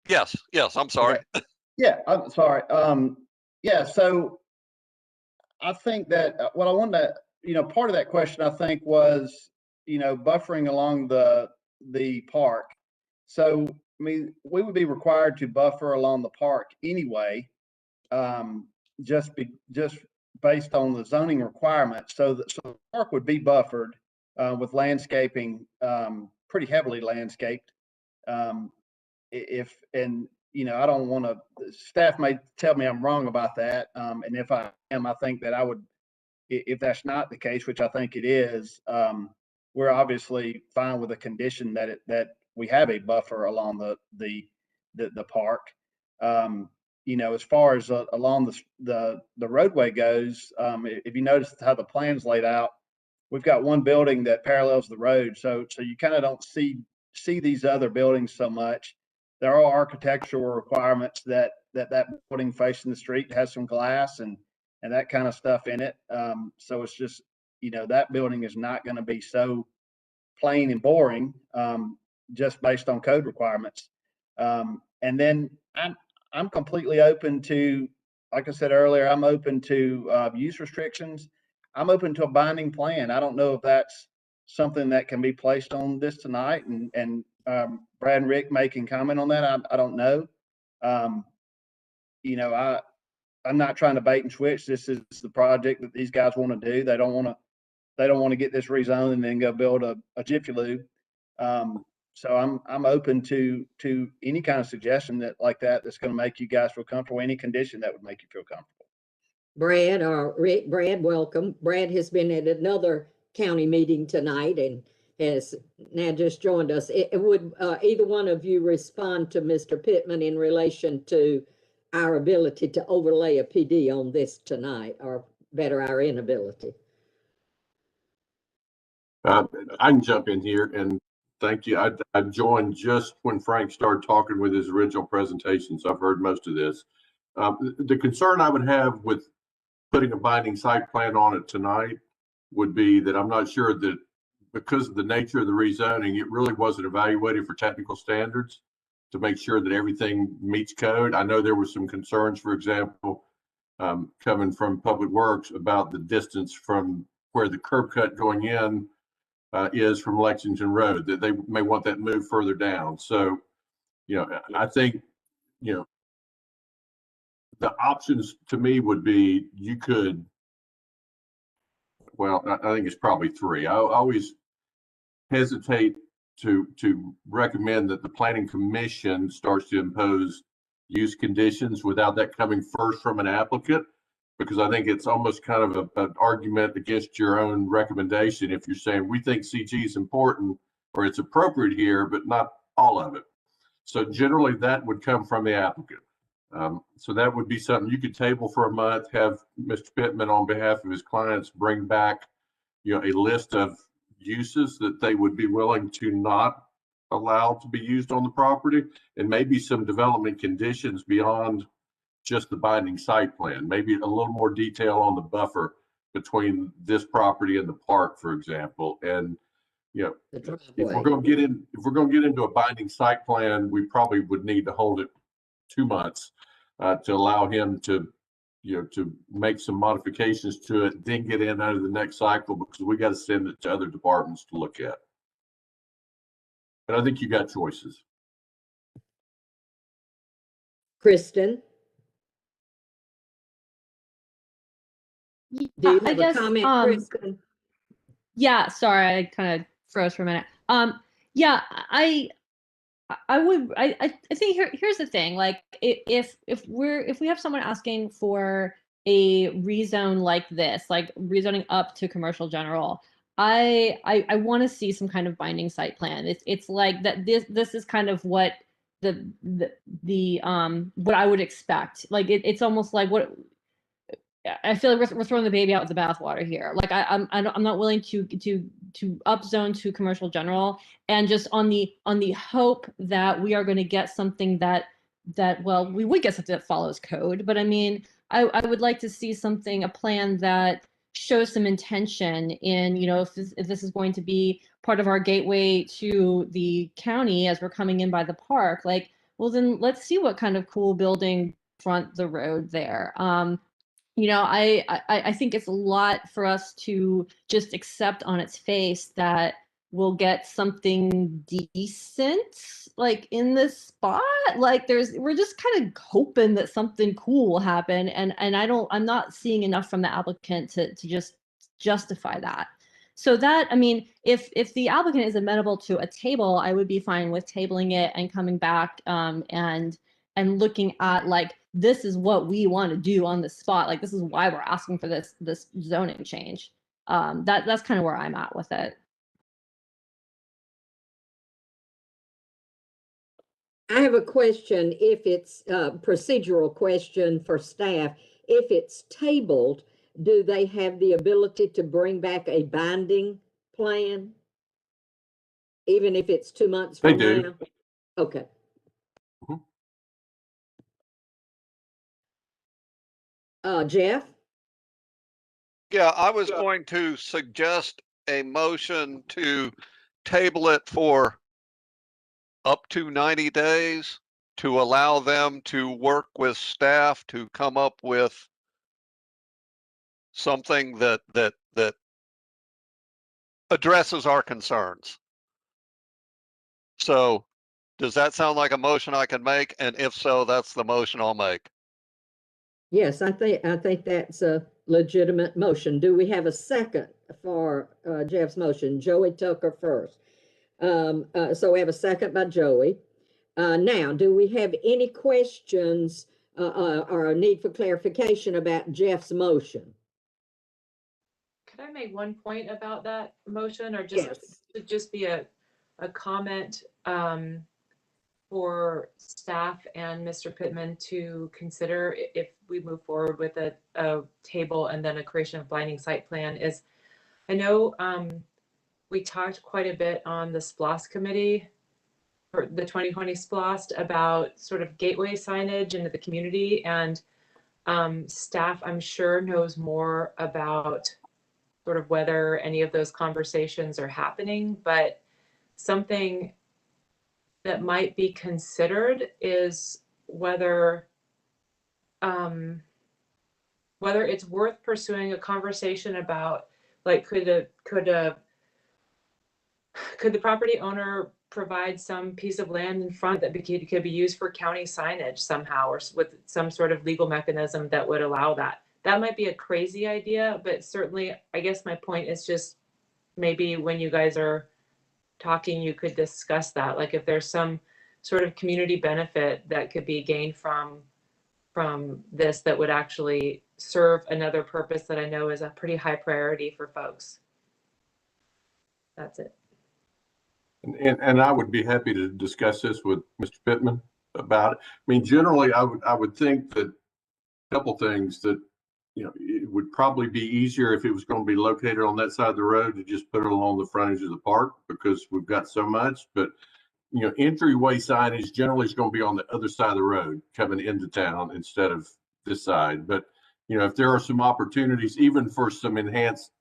Yes, I'm sorry. Okay. Yeah, I'm sorry. Yeah, so I think that what I wanted to, part of that question I think was, buffering along the park. So, I mean, we would be required to buffer along the park anyway, just based on the zoning requirements. So the park would be buffered with landscaping, pretty heavily landscaped. And I don't want to, staff may tell me I'm wrong about that. And if I am, I think that I would, if that's not the case, which I think it is, we're obviously fine with a condition that we have a buffer along the park. As far as along the roadway goes, if you notice how the plan's laid out, we've got one building that parallels the road, so you kind of don't see these other buildings so much. There are architectural requirements that building facing the street has some glass and that kind of stuff in it. So it's just, that building is not going to be so plain and boring, just based on code requirements. And then I'm completely open to, like I said earlier, I'm open to use restrictions. I'm open to a binding plan. I don't know if that's something that can be placed on this tonight, and Brad and Rick making comment on that. I don't know. I'm not trying to bait and switch. This is the project that these guys want to do. They don't want to get this rezoned and then go build a Jiffy Lube. So I'm open to any kind of suggestion that's going to make you guys feel comfortable. Any condition that would make you feel comfortable. Brad or Rick, Brad, welcome. Brad has been at another county meeting tonight and has now just joined us. Would either one of you respond to Mr. Pittman in relation to our ability to overlay a PD on this tonight, or better, our inability? I can jump in here, and thank you. I joined just when Frank started talking with his original presentation, so I've heard most of this. The concern I would have with putting a binding site plan on it tonight would be that I'm not sure that, because of the nature of the rezoning, it really wasn't evaluated for technical standards to make sure that everything meets code. I know there were some concerns, for example, coming from Public Works about the distance from where the curb cut going in is from Lexington Road, that they may want that moved further down. So, I think, the options to me would be, you could, well, I think it's probably three. I always hesitate to recommend that the Planning Commission starts to impose use conditions without that coming first from an applicant, because I think it's almost kind of an argument against your own recommendation if you're saying we think CG is important or it's appropriate here, but not all of it. So generally that would come from the applicant. So that would be something you could table for a month, have Mr. Pittman on behalf of his clients bring back, a list of uses that they would be willing to not allow to be used on the property, and maybe some development conditions beyond just the binding site plan, maybe a little more detail on the buffer between this property and the park, for example. And if we're going to get into a binding site plan, we probably would need to hold it 2 months to allow him to to make some modifications to it, then get in under the next cycle, because we got to send it to other departments to look at. But I think you got choices. Kristen? Do you have a comment, Kristen? Yeah, sorry, I kind of froze for a minute. Yeah, I think here's the thing. Like, if we have someone asking for a rezone like this, like rezoning up to commercial general, I want to see some kind of binding site plan. It's like that. This is kind of what what I would expect. Like it's almost like what I feel like we're throwing the baby out with the bathwater here. Like I'm not willing to upzone to commercial general, and just on the hope that we are going to get something that well, we would get something that follows code. But I mean, I would like to see a plan that shows some intention in, if this is going to be part of our gateway to the county as we're coming in by the park. Like, well, then let's see what kind of cool building front the road there. I think it's a lot for us to just accept on its face that we'll get something decent like in this spot. Like we're just kind of hoping that something cool will happen, and I'm not seeing enough from the applicant to just justify that. So that, I mean, if the applicant is amenable to a table, I would be fine with tabling it and coming back and looking at like, this is what we want to do on the spot. Like, this is why we're asking for this zoning change. That's kind of where I'm at with it. I have a question, if it's a procedural question for staff. If it's tabled, do they have the ability to bring back a binding plan? Even if it's 2 months They from do. now? Okay. Jeff? Yeah, I was going to suggest a motion to table it for up to 90 days to allow them to work with staff to come up with something that addresses our concerns. So does that sound like a motion I can make? And if so, that's the motion I'll make. Yes, I think that's a legitimate motion. Do we have a second for Jeff's motion? Joey Tucker first. So we have a second by Joey. Now, do we have any questions or a need for clarification about Jeff's motion? Could I make one point about that motion, or Yes. just be a comment for staff and Mr. Pittman to consider if we move forward with a table and then a creation of binding site plan? Is, I know we talked quite a bit on the SPLOST committee, or the 2020 SPLOST, about sort of gateway signage into the community, and staff, I'm sure, knows more about sort of whether any of those conversations are happening, but something that might be considered is whether it's worth pursuing a conversation about, like, could the property owner provide some piece of land in front that could be used for county signage somehow, or with some sort of legal mechanism that would allow that. That might be a crazy idea, but certainly, I guess my point is just maybe when you guys are talking, you could discuss that. Like, if there's some sort of community benefit that could be gained from this that would actually serve another purpose that I know is a pretty high priority for folks. That's it. And I would be happy to discuss this with Mr. Pittman about it. I mean, generally, I would think that a couple things that, you know, it would probably be easier if it was going to be located on that side of the road to just put it along the frontage of the park, because we've got so much. But, you know, entryway signage generally is going to be on the other side of the road coming into town instead of this side. But, you know, if there are some opportunities, even for some enhanced,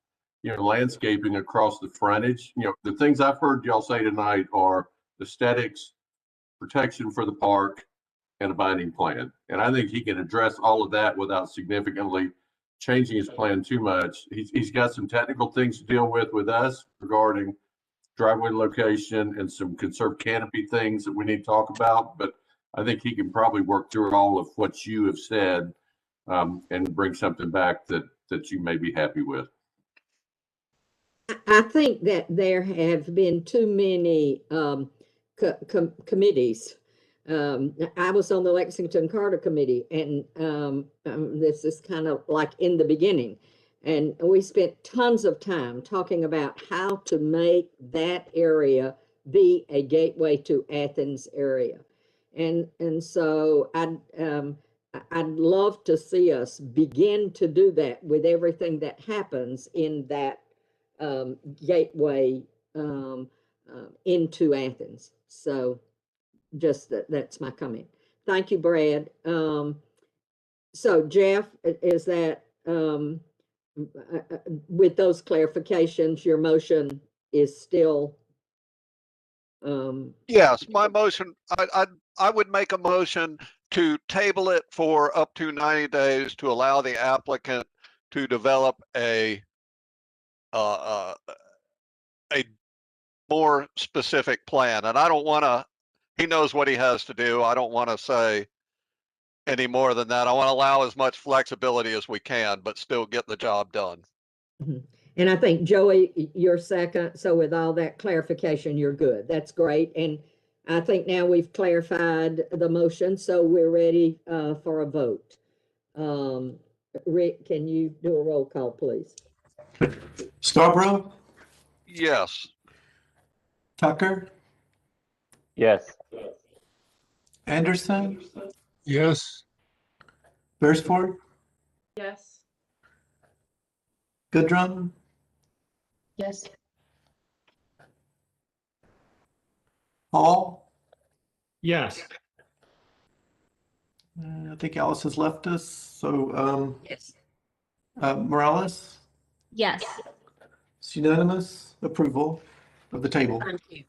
you know, landscaping across the frontage, you know, the things I've heard y'all say tonight are aesthetics, protection for the park, and a binding plan. And I think he can address all of that without significantly changing his plan too much. He's got some technical things to deal with us regarding driveway location and some conserved canopy things that we need to talk about. But I think he can probably work through all of what you have said and bring something back that you may be happy with. I think that there have been too many committees. I was on the Lexington Carter Committee, and this is kind of like in the beginning. And we spent tons of time talking about how to make that area be a gateway to Athens area. And so I'd love to see us begin to do that with everything that happens in that gateway into Athens. So just that's my comment. Thank you, Brad. So Jeff, is that with those clarifications, your motion is still Yes, my motion, I would make a motion to table it for up to 90 days to allow the applicant to develop a more specific plan. And I don't want to, he knows what he has to do. I don't want to say any more than that. I want to allow as much flexibility as we can, but still get the job done. And I think Joey, you're second. So with all that clarification, you're good. That's great. And I think now we've clarified the motion, so we're ready for a vote. Rick, can you do a roll call, please? Scarborough, Yes. Tucker, Yes. Anderson, Yes. Beresford, Yes. Goodrum, Yes. Hall. Yes. I think Alice has left us. So Yes. Morales, Yes. it's unanimous approval of the table. Thank you.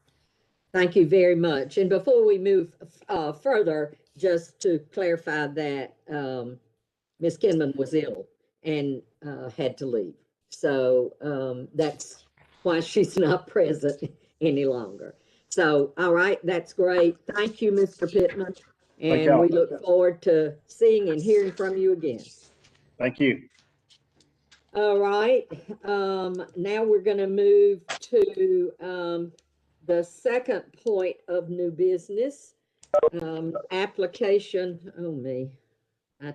Thank you very much. And before we move further, just to clarify that Ms. Kinman was ill and had to leave. So that's why she's not present any longer. So, all right, that's great. Thank you, Mr. Pittman. Thank And y'all. we look forward to seeing and hearing from you again. Thank you. All right, now we're gonna move to the second point of new business. Application, oh me, I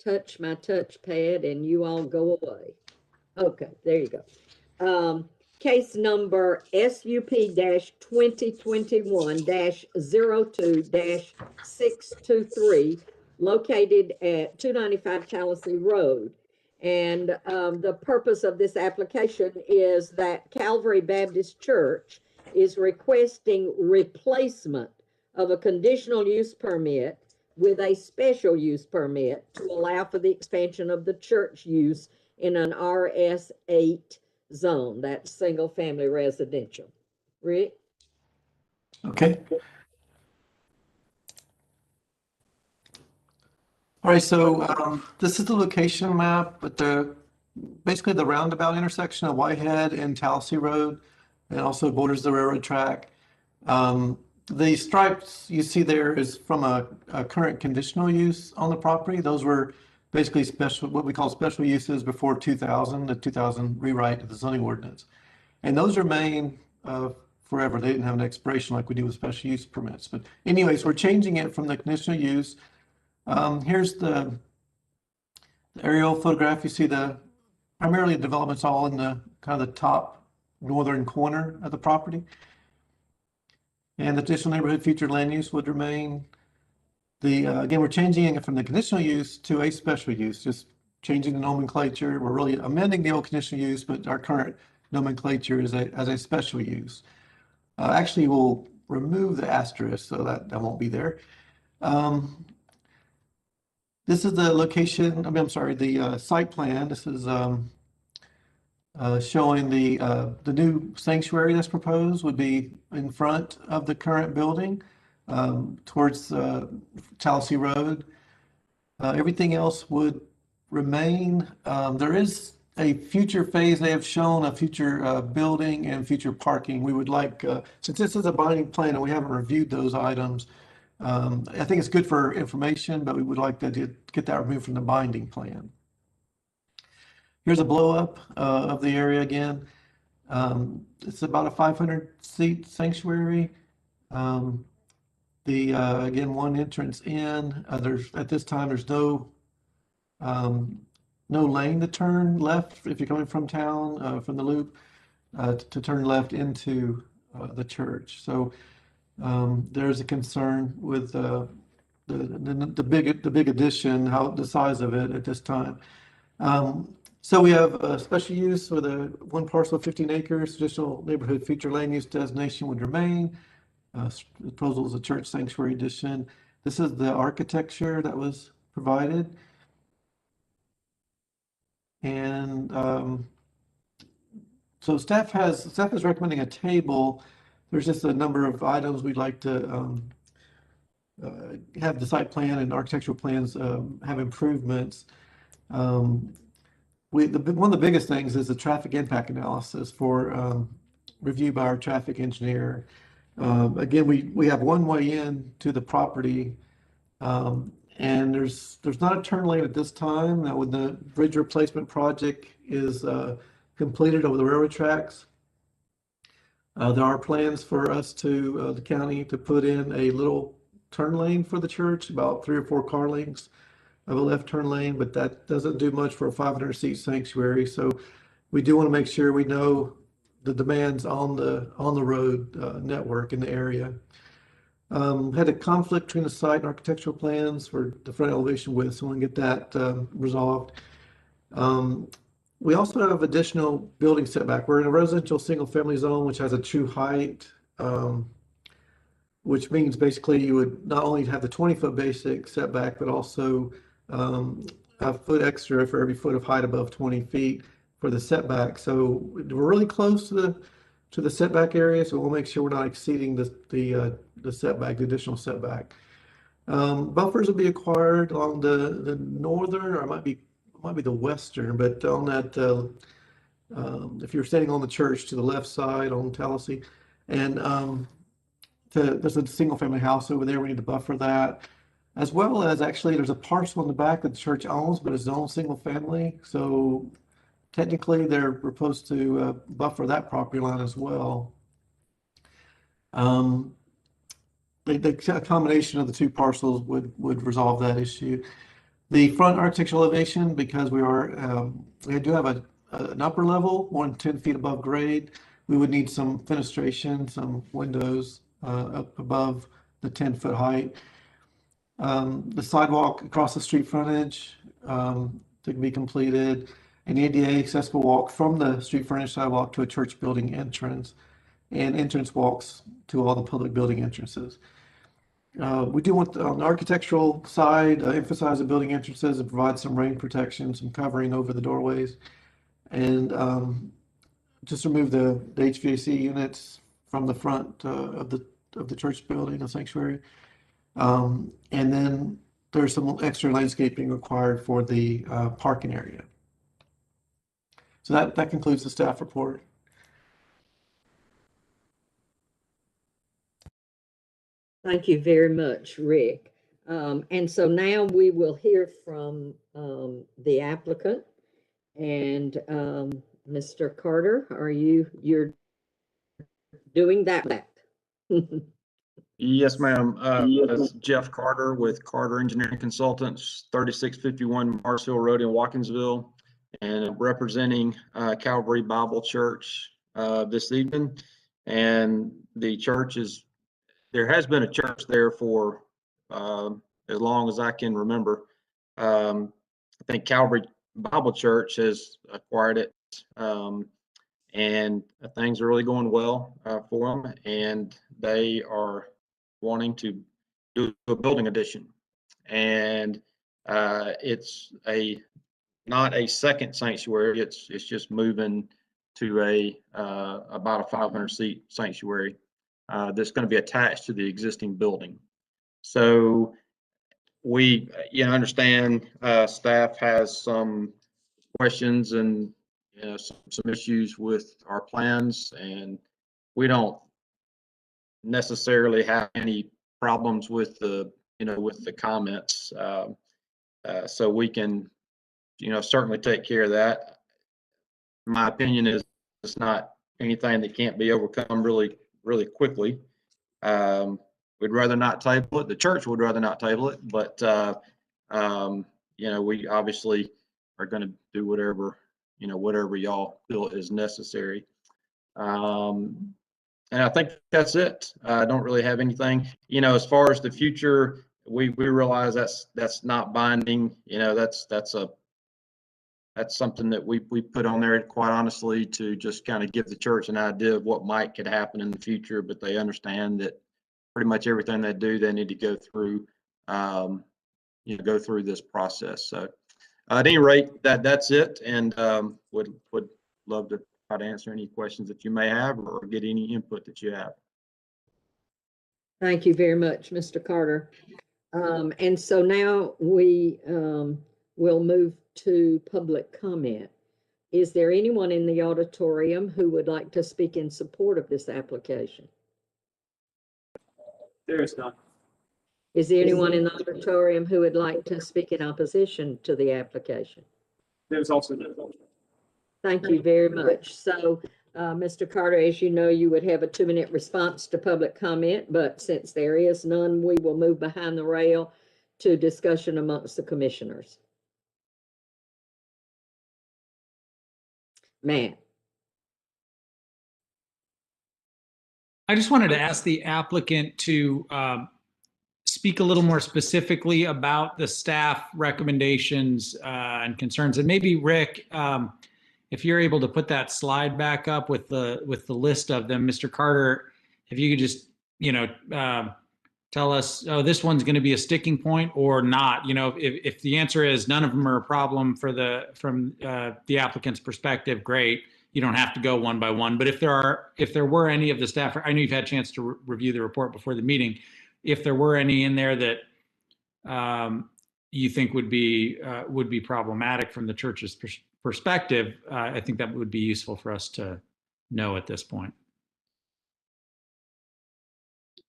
touch my touchpad and you all go away. Okay, there you go. Case number SUP-2021-02-623, located at 295 Tallahassee Road. And the purpose of this application is that Calvary Baptist Church is requesting replacement of a conditional use permit with a special use permit to allow for the expansion of the church use in an RS8 zone, that's single family residential. Rick? Okay. All right, so this is the location map at basically the roundabout intersection of Whitehead and Tallahassee Road, and also borders the railroad track. The stripes you see there is from a current conditional use on the property. Those were basically special, what we call special uses before 2000, the 2000 rewrite of the zoning ordinance. And those remain forever. They didn't have an expiration like we do with special use permits. But anyways, we're changing it from the conditional use. Here's the aerial photograph. You see primarily the development's all in the kind of the top northern corner of the property. And the additional neighborhood featured land use would remain. Again, we're changing it from the conditional use to a special use, just changing the nomenclature. We're really amending the old conditional use, but our current nomenclature is as a special use. Actually, we'll remove the asterisk so that won't be there. This is the location, I'm sorry, the site plan. This is showing the new sanctuary that's proposed would be in front of the current building towards Tallahassee Road. Everything else would remain. There is a future phase. They have shown a future building and future parking. We would like, since this is a binding plan and we haven't reviewed those items, I think it's good for information, but we would like to get that removed from the binding plan. Here's a blow up of the area again. It's about a 500-seat sanctuary. Again, one entrance in. At this time, there's no lane to turn left if you're coming from town, from the loop, to turn left into the church. So there's a concern with the big addition, the size of it at this time. So we have a special use with one parcel of 15 acres. Additional neighborhood feature land use designation would remain. The proposal is a church sanctuary addition. This is the architecture that was provided. And so staff is recommending a table. There's just a number of items we'd like to have the site plan and architectural plans have improvements. One of the biggest things is the traffic impact analysis for review by our traffic engineer. Again, we have one way in to the property, and there's not a turn lane at this time. Now, when the bridge replacement project is completed over the railroad tracks. There are plans for us to, the county, to put in a little turn lane for the church, about 3 or 4 car lengths of a left turn lane, but that doesn't do much for a 500-seat sanctuary. So we do want to make sure we know the demands on the road network in the area. Had a conflict between the site and architectural plans for the front elevation width, so I want to get that resolved. We also have additional building setback. We're in a residential single-family zone, which has a true height, which means basically you would not only have the 20-foot basic setback, but also a foot extra for every foot of height above 20 feet for the setback. So we're really close to the setback area, so we'll make sure we're not exceeding the setback, the additional setback. Buffers will be acquired along the northern, or it might be the western, but on that, if you're standing on the church to the left side on Tallahassee, and there's a single family house over there, we need to buffer that, as well as actually there's a parcel in the back that the church owns, but it's its own single family. So technically they're proposed to buffer that property line as well. The combination of the 2 parcels would resolve that issue. The front architectural elevation, because we do have an upper level, 10 feet above grade, we would need some fenestration, some windows up above the 10-foot height. The sidewalk across the street frontage to be completed, an ADA accessible walk from the street frontage sidewalk to a church building entrance, and entrance walks to all the public building entrances. We do want, on the architectural side, emphasize the building entrances and provide some rain protection, some covering over the doorways, and just remove the HVAC units from the front of the church building, the sanctuary. And then there's some extra landscaping required for the parking area. So that concludes the staff report. Thank you very much, Rick. And so now we will hear from the applicant. And Mr. Carter, you're doing that? Yes, ma'am. That's Jeff Carter with Carter Engineering Consultants, 3651 Mars Hill Road in Watkinsville, and I'm representing Calvary Bible Church this evening. And the church there has been a church there for as long as I can remember. I think Calvary Bible Church has acquired it, and things are really going well for them, and they are wanting to do a building addition. And it's not a second sanctuary, it's just moving to about a 500-seat sanctuary that's going to be attached to the existing building. So we understand staff has some questions and some issues with our plans, and we don't necessarily have any problems with the comments. So we can certainly take care of that. My opinion is it's not anything that can't be overcome really quickly. We'd rather not table it. The church would rather not table it, but we obviously are going to do whatever y'all feel is necessary. And I think that's it. I don't really have anything. As far as the future, we realize that's not binding. That's something that we put on there, quite honestly, to just kind of give the church an idea of what could happen in the future. But they understand that pretty much everything they do, they need to go through this process. So at any rate, that's it, and would love to try to answer any questions that you may have or get any input that you have. Thank you very much, Mr. Carter. And so now we will move to public comment. Is there anyone in the auditorium who would like to speak in support of this application? There is none. Is there anyone in the auditorium who would like to speak in opposition to the application? There's also none. Thank you very much. So, Mr. Carter, as you know, you would have a 2-minute response to public comment, but since there is none, we will move behind the rail to discussion amongst the commissioners. Matt. I just wanted to ask the applicant to speak a little more specifically about the staff recommendations and concerns. And maybe Rick, if you're able to put that slide back up with the list of them, Mr. Carter, if you could just, tell us, oh, this one's going to be a sticking point or not. If the answer is none of them are a problem from the applicant's perspective, great. You don't have to go one by one. But if there were any of the staff, I know you've had a chance to review the report before the meeting. If there were any in there that you think would be problematic from the church's perspective, I think that would be useful for us to know at this point.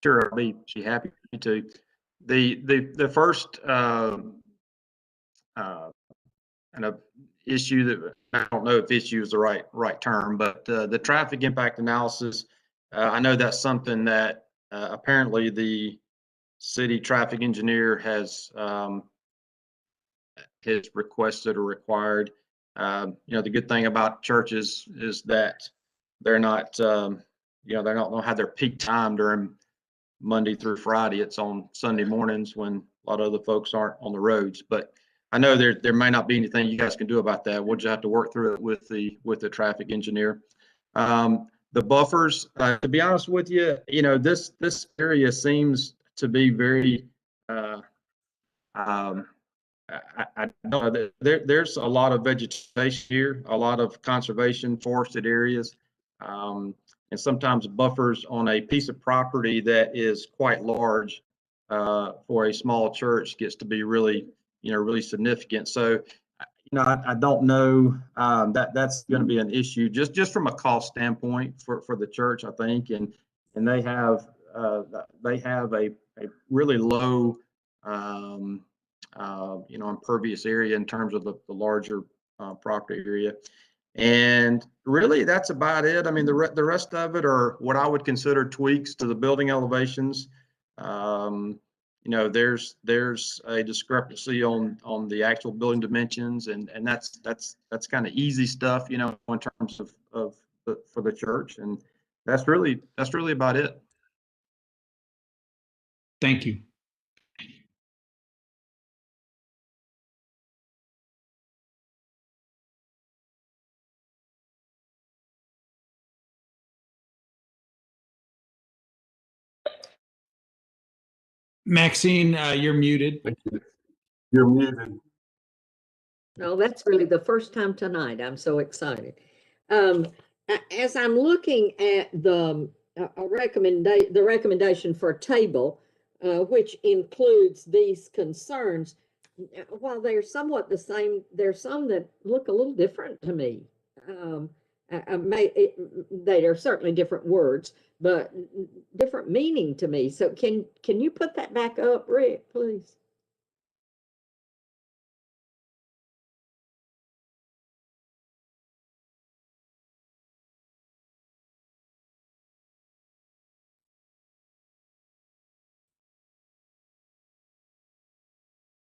Sure, I'll be happy to. The first kind of issue that I don't know if issue is the right term, but the traffic impact analysis. I know that's something that apparently the city traffic engineer has requested or required. The good thing about churches is that they're not, they don't have their peak time during Monday through Friday. It's on Sunday mornings when a lot of other folks aren't on the roads. But I know there may not be anything you guys can do about that. We'll just have to work through it with the traffic engineer. The buffers, to be honest with you, this area seems to be very, I don't know, there's a lot of vegetation here, a lot of conservation forested areas. And sometimes buffers on a piece of property that is quite large for a small church gets to be really significant. So, I don't know that's going to be an issue just from a cost standpoint for the church, I think, and they have a really low impervious area in terms of the larger property area. And really, that's about it. I mean, the rest of it are what I would consider tweaks to the building elevations. There's a discrepancy on the actual building dimensions, and that's kind of easy stuff, in terms of for the church, and that's really about it. Thank you. Maxine, you're muted. Thank you. You're muted. No, that's really the first time tonight. I'm so excited. As I'm looking at the recommendation for a table, which includes these concerns, while they're somewhat the same, there's some that look a little different to me. They are certainly different words, but different meaning to me. So can you put that back up, Rick, please?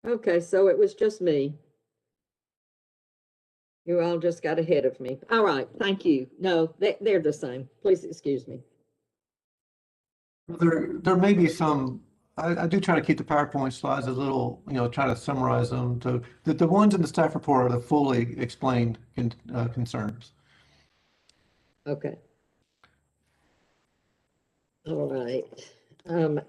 Okay, so it was just me. You all just got ahead of me. All right, thank you. No, they're the same. Please excuse me. There may be some, I do try to keep the PowerPoint slides a little, try to summarize them. The ones in the staff report are the fully explained concerns. Okay. All right. So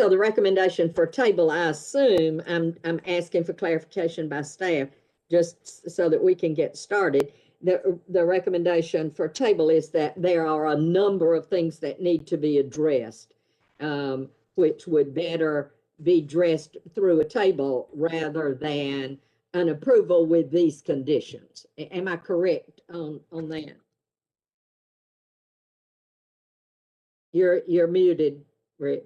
the recommendation for table, I assume, I'm asking for clarification by staff, just so that we can get started. The recommendation for table is that there are a number of things that need to be addressed, which would better be addressed through a table rather than an approval with these conditions. Am I correct on that? You're muted, Rick.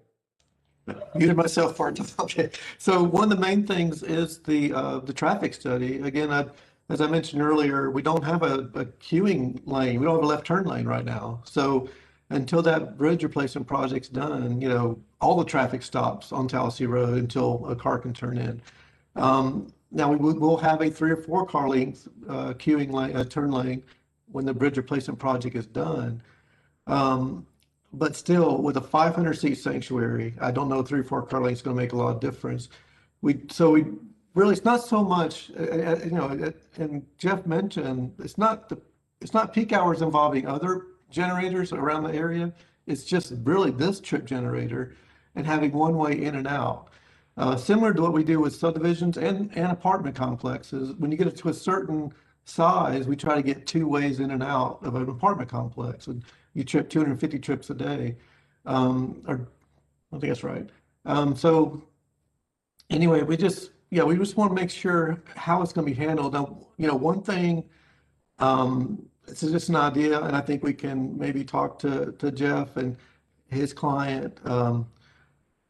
Muted myself for it. Okay. So one of the main things is the traffic study. Again, I as I mentioned earlier, we don't have a queuing lane. We don't have a left turn lane right now. So until that bridge replacement project's done, you know, all the traffic stops on Tallahassee Road until a car can turn in. Now we'll have a 3 or 4 car length queuing lane, turn lane when the bridge replacement project is done. But still, with a 500 seat sanctuary, I don't know 3 or 4 car lengths is going to make a lot of difference. We really, it's not so much, you know, and Jeff mentioned it's not peak hours involving other generators around the area. It's just really this trip generator and having one way in and out. Similar to what we do with subdivisions and apartment complexes. When you get it to a certain size, we try to get 2 ways in and out of an apartment complex. And you trip 250 trips a day, or I think that's right. So anyway, we just want to make sure how it's going to be handled. Now, you know, one thing, this is just an idea, and I think we can maybe talk to Jeff and his client.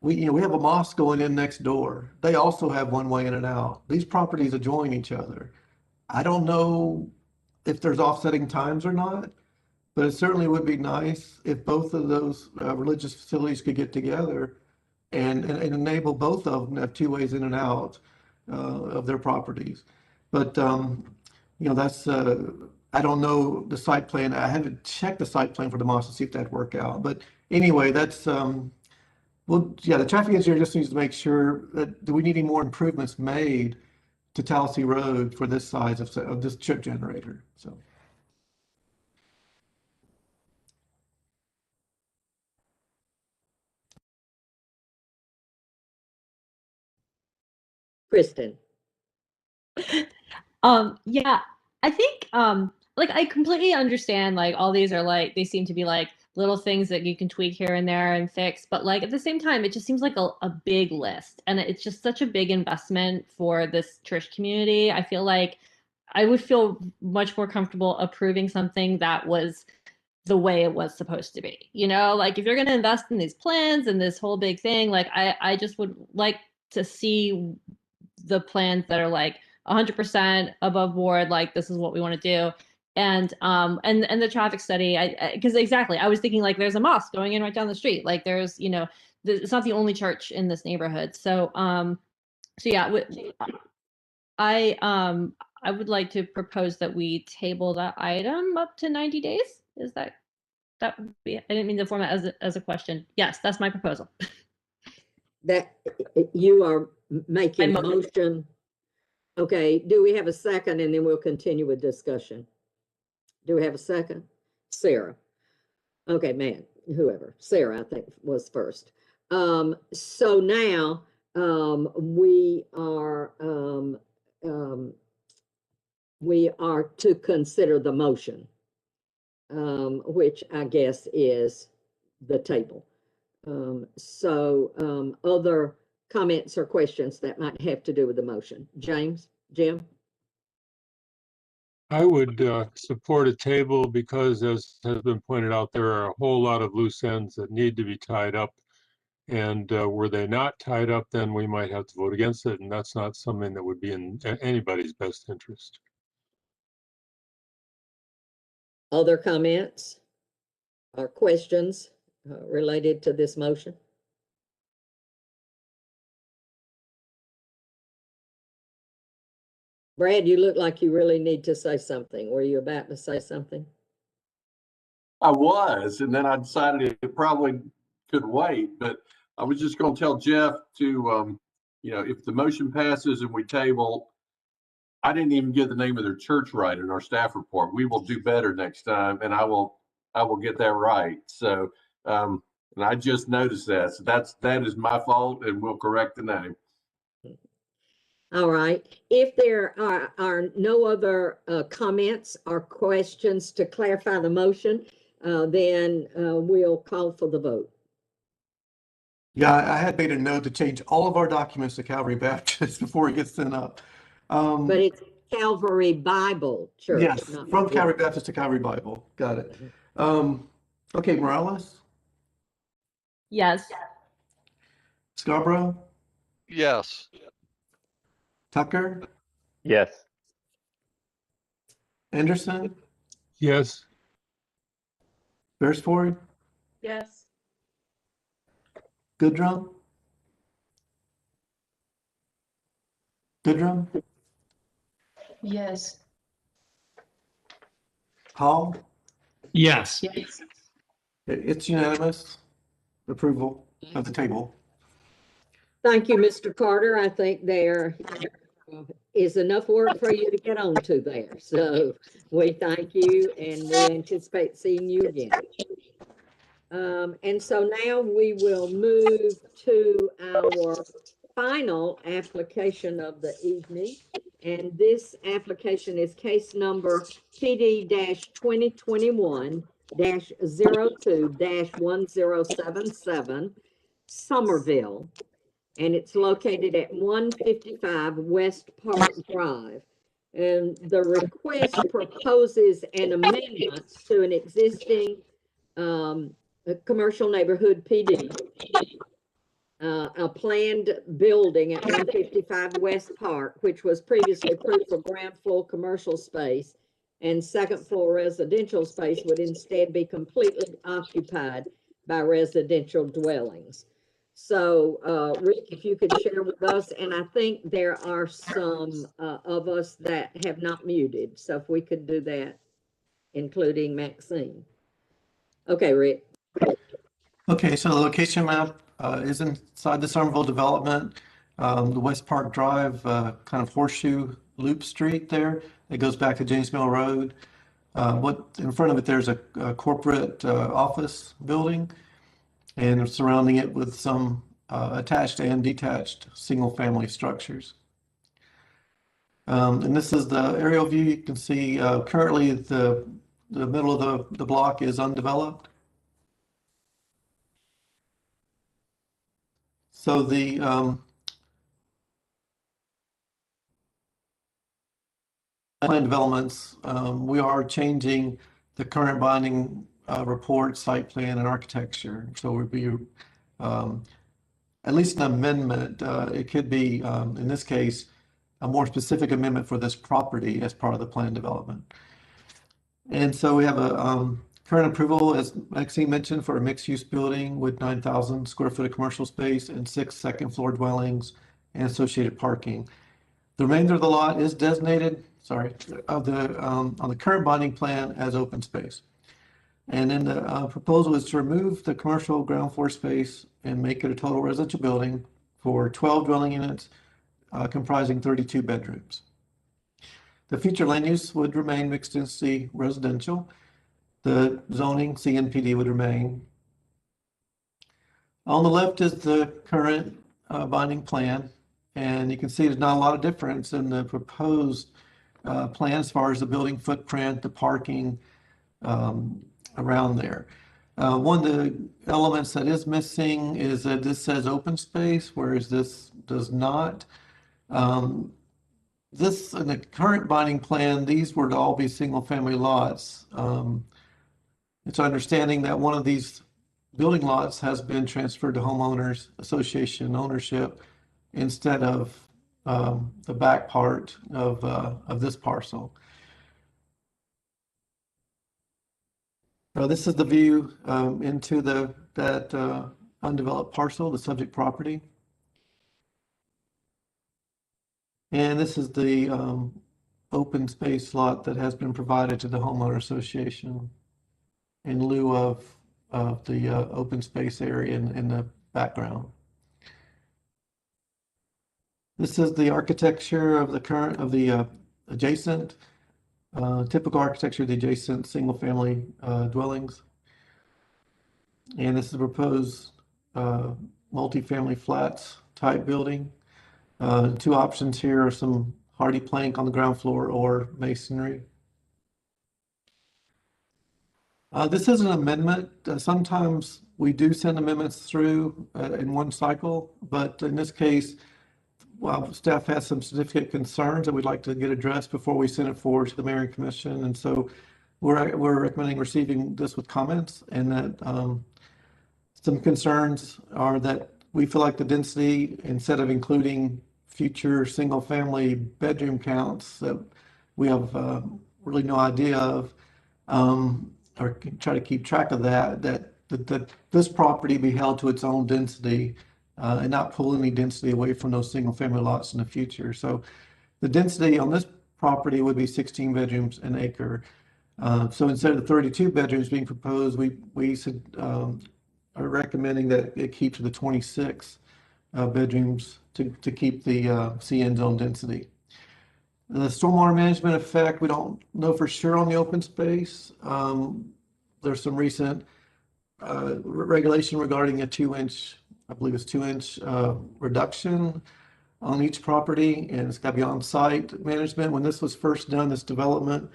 We have a mosque going in next door. They also have one way in and out. These properties adjoin each other. I don't know if there's offsetting times or not, but it certainly would be nice if both of those religious facilities could get together and enable both of them to have 2 ways in and out of their properties. But you know, that's I don't know the site plan. I haven't checked the site plan for the mosque to see if that'd work out. But anyway, that's well, yeah, the traffic engineer just needs to make sure that do we need any more improvements made to Tallahassee Road for this size of this trip generator. So. Kristen. Yeah, I think like I completely understand like all these are like they seem to be like little things that you can tweak here and there and fix, but like at the same time it just seems like a big list and it's just such a big investment for this church community. I feel like I would feel much more comfortable approving something that was the way it was supposed to be. You know, like if you're going to invest in these plans and this whole big thing, like I just would like to see the plans that are like 100% above board, like this is what we want to do. And the traffic study, because exactly, I was thinking like there's a mosque going in right down the street. Like there's, you know, it's not the only church in this neighborhood. So so yeah, I would like to propose that we table that item up to 90 days. Is that would be, I didn't mean to form it as a question. Yes, that's my proposal. That you are making a motion. Okay, do we have a second? And then we'll continue with discussion. Do we have a second? Sarah. Okay, man, whoever. Sarah, I think, was first. So now we are to consider the motion, which I guess is the table. Other comments or questions that might have to do with the motion? Jim? I would support a table because, as has been pointed out, there are a whole lot of loose ends that need to be tied up. And were they not tied up, then we might have to vote against it. And that's not something that would be in anybody's best interest. Other comments or questions related to this motion? Brad, you look like you really need to say something. Were you about to say something? I was, and then I decided it probably could wait, but I was just going to tell Jeff to, you know, if the motion passes and we table, I didn't even get the name of their church right in our staff report. We will do better next time, and I will get that right. So, and I just noticed that. So that is my fault, and we'll correct the name. All right. If there are no other comments or questions to clarify the motion, then we'll call for the vote. Yeah, I had made a note to change all of our documents to Calvary Baptist before it gets sent up. But it's Calvary Bible Church. Yes, from Calvary Baptist to Calvary Bible. Got it. Okay, Morales? Yes. Scarborough? Yes. Tucker? Yes. Anderson, Yes. Beresford, Yes. Goodrum, Yes. Hall. Yes. It's unanimous approval of the table. Thank you, Mr. Carter. I think there is enough work for you to get on to there. So we thank you and we anticipate seeing you again. And so now we will move to our final application of the evening. And this application is case number PD-2021-02-1077, Somerville. And it's located at 155 West Park Drive. And the request proposes an amendment to an existing a commercial neighborhood PD, a planned building at 155 West Park, which was previously approved for ground floor commercial space, and second floor residential space would instead be occupied by residential dwellings. So, Rick, if you could share with us, and I think there are some of us that have not muted, so if we could do that, including Maxine. Okay, Rick. Okay, so the location map is inside the Somerville development. The West Park Drive, kind of horseshoe loop street there. It goes back to James Mill Road. What in front of it, there's a corporate office building, and surrounding it with some attached and detached single-family structures. And this is the aerial view. You can see currently the middle of the block is undeveloped. So the plan developments, we are changing the current binding report, site plan, and architecture. So it would be at least an amendment. It could be, in this case, a more specific amendment for this property as part of the plan development. And so we have a current approval, as Maxine mentioned, for a mixed-use building with 9,000 square foot of commercial space and 6 second-floor dwellings and associated parking. The remainder of the lot is designated, on the current bonding plan as open space. And then the proposal is to remove the commercial ground floor space and make it a total residential building for 12 dwelling units comprising 32 bedrooms. The future land use would remain mixed density residential. The zoning CNPD would remain. On the left is the current binding plan, and you can see there's not a lot of difference in the proposed plan as far as the building footprint, the parking around there. One of the elements that is missing is that this says open space, whereas this does not. This, in the current binding plan, these were to all be single-family lots. It's our understanding that one of these building lots has been transferred to homeowners association ownership instead of the back part of this parcel. This is the view into that undeveloped parcel, the subject property. And this is the open space lot that has been provided to the homeowner association in lieu of the open space area in the background. This is the architecture of the adjacent, typical architecture of the adjacent single-family dwellings. And this is a proposed multifamily flats type building. Two options here are some hardy plank on the ground floor or masonry. This is an amendment. Sometimes we do send amendments through in one cycle, but in this case, staff has some significant concerns that we'd like to get addressed before we send it forward to the Mayor and Commission. And so we're recommending receiving this with comments, and that some concerns are that we feel like the density, instead of including future single-family bedroom counts, that we have really no idea of, or try to keep track of that this property be held to its own density, and not pull any density away from those single family lots in the future. So the density on this property would be 16 bedrooms an acre. So instead of the 32 bedrooms being proposed, we are recommending that it keep to the 26 bedrooms to keep the CN zone density. The stormwater management effect, we don't know for sure on the open space. There's some recent regulation regarding a 2-inch, I believe it's 2-inch reduction on each property, and it's got to be on-site management. When this was first done, this development,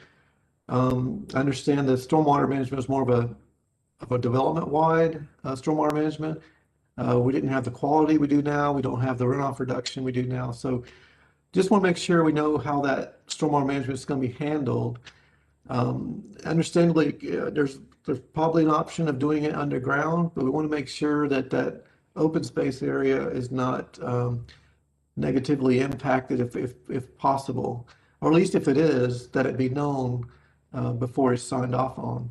I understand that stormwater management is more of a development-wide stormwater management. We didn't have the quality we do now. We don't have the runoff reduction we do now. So just want to make sure we know how that stormwater management is going to be handled. Understandably, there's probably an option of doing it underground, but we want to make sure that that open space area is not negatively impacted if possible, or at least if it is, that it be known before it's signed off on.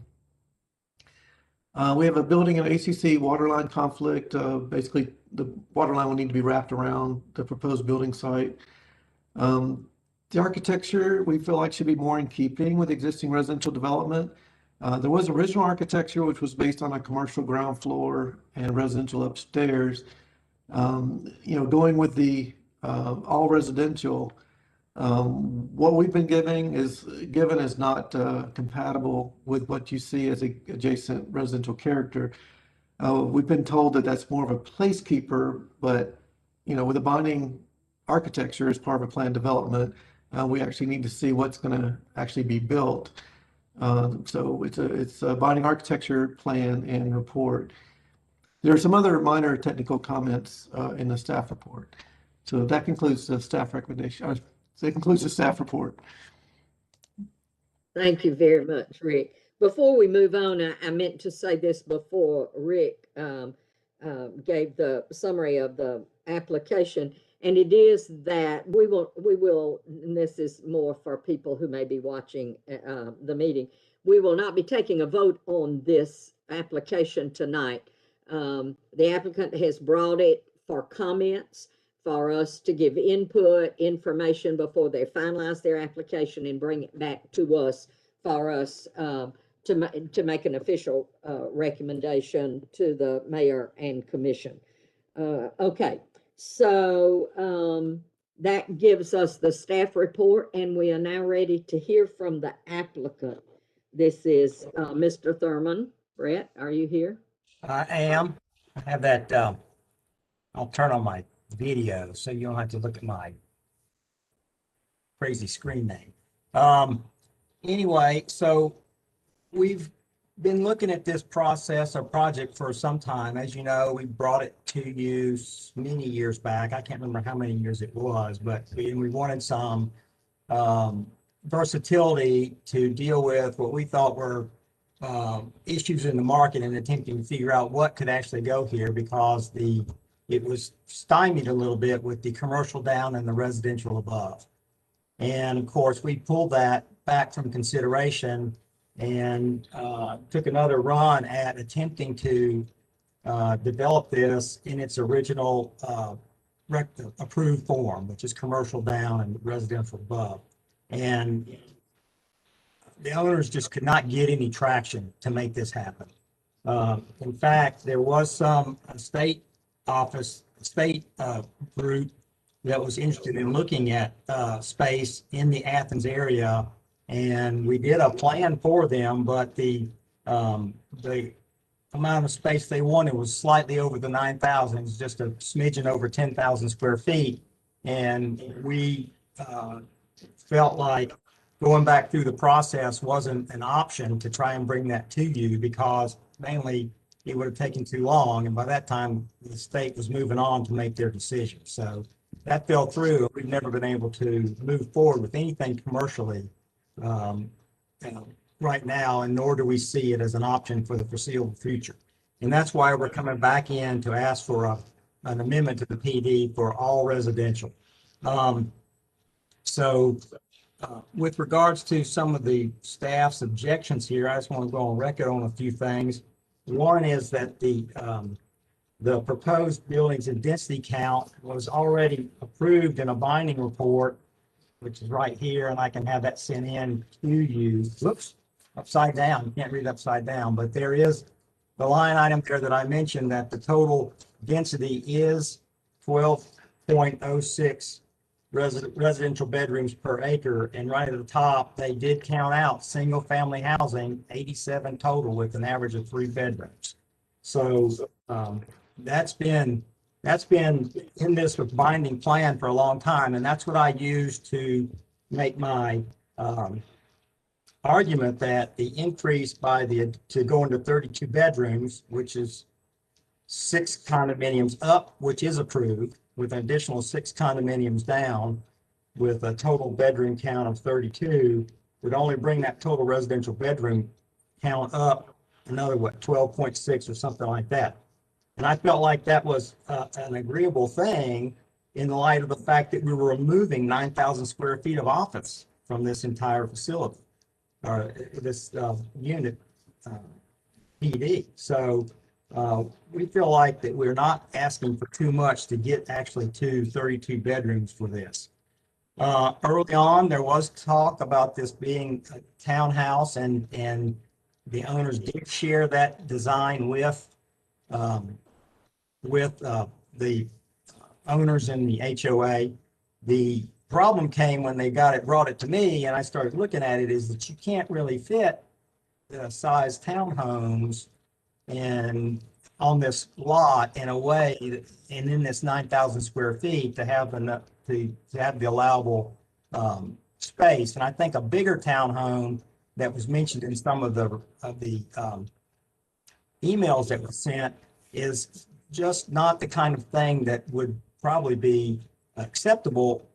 We have a building and ACC water line conflict. Basically, the water line will need to be wrapped around the proposed building site. The architecture, we feel like, should be more in keeping with existing residential development. There was original architecture, which was based on a commercial ground floor and residential upstairs. Going with the all residential, what we've been given is not compatible with what you see as a adjacent residential character. We've been told that that's more of a placekeeper, but with a binding architecture as part of a planned development, we actually need to see what's going to actually be built. So it's a binding architecture plan and report. There are some other minor technical comments in the staff report. So that concludes the staff recommendation. That concludes the staff report. Thank you very much, Rick. Before we move on, I meant to say this before Rick gave the summary of the application, and it is that we will, and this is more for people who may be watching the meeting, we will not be taking a vote on this application tonight. The applicant has brought it for comments, for us to give input, information before they finalize their application and bring it back to us for us to make an official recommendation to the mayor and commission. Okay, so that gives us the staff report, and we are now ready to hear from the applicant. This is Mr. Thurman. Brett, are you here? I am. I have that. I'll turn on my video so you don't have to look at my crazy screen name. Anyway, so we've been looking at this process or project for some time. As you know, we brought it to you many years back. I can't remember how many years it was, but we wanted some versatility to deal with what we thought were issues in the market and attempting to figure out what could actually go here, because it was stymied a little bit with the commercial down and the residential above. And of course, we pulled that back from consideration and took another run at attempting to develop this in its original approved form, which is commercial down and residential above. And the owners just could not get any traction to make this happen. In fact, there was some state group that was interested in looking at space in the Athens area, and we did a plan for them, but the amount of space they wanted was slightly over the 9,000. It was just a smidgen over 10,000 square feet, and we felt like going back through the process wasn't an option to try and bring that to you, because mainly it would have taken too long, and by that time the state was moving on to make their decision. So that fell through. We've never been able to move forward with anything commercially right now, and nor do we see it as an option for the foreseeable future. And that's why we're coming back in to ask for an amendment to the PD for all residential. So with regards to some of the staff's objections here, I just want to go on record on a few things. One is that the proposed buildings and density count was already approved in a binding report, which is right here, and I can have that sent in to you. Whoops, upside down. You can't read upside down, but there is the line item there that I mentioned that the total density is 12.06 residential bedrooms per acre. And right at the top, they did count out single family housing, 87 total with an average of 3 bedrooms. So that's been in this binding plan for a long time. And that's what I use to make my argument that the increase to go into 32 bedrooms, which is 6 condominiums up, which is approved, with an additional 6 condominiums down, with a total bedroom count of 32, would only bring that total residential bedroom count up another, 12.6 or something like that. And I felt like that was an agreeable thing in the light of the fact that we were removing 9,000 square feet of office from this entire facility, or this unit PD. So we feel like that we're not asking for too much to get actually to 32 bedrooms for this. Early on, there was talk about this being a townhouse, and the owners did share that design with the owners in the HOA. The problem came when they brought it to me, and I started looking at it, is that you can't really fit the size townhomes and on this lot in a way that, and in this 9,000 square feet to have enough to have the allowable space. And I think a bigger townhome that was mentioned in some of the emails that were sent is just not the kind of thing that would probably be acceptable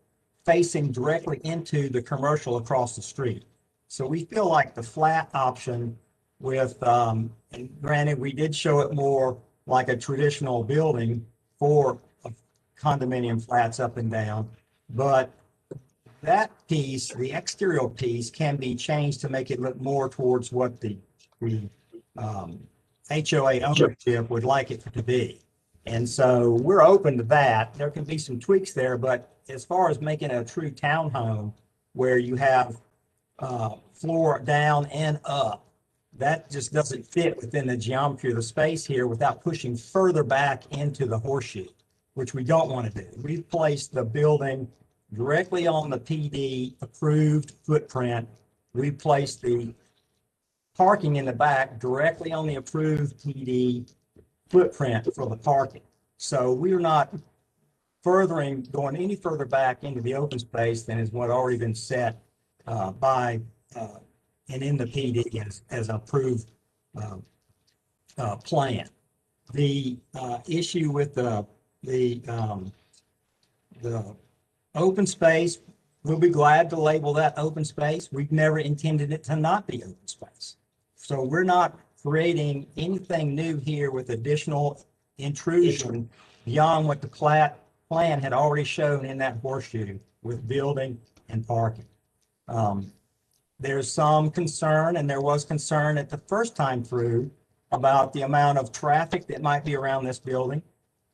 facing directly into the commercial across the street. So we feel like the flat option with, and granted, we did show it more like a traditional building for condominium flats up and down, but that piece, the exterior piece, can be changed to make it look more towards what the HOA ownership would like it to be. And so we're open to that. There can be some tweaks there, but as far as making a true townhome where you have floor down and up, that just doesn't fit within the geometry of the space here without pushing further back into the horseshoe, which we don't want to do. We've placed the building directly on the PD approved footprint. We placed the parking in the back directly on the approved PD footprint for the parking. So we're not going any further back into the open space than is what already been set by and in the PD as an approved plan. The issue with the open space, we'll be glad to label that open space. We've never intended it to not be open space. So we're not creating anything new here with additional intrusion beyond what the plan had already shown in that horseshoe with building and parking. There's some concern, and there was concern at the first time through, about the amount of traffic that might be around this building.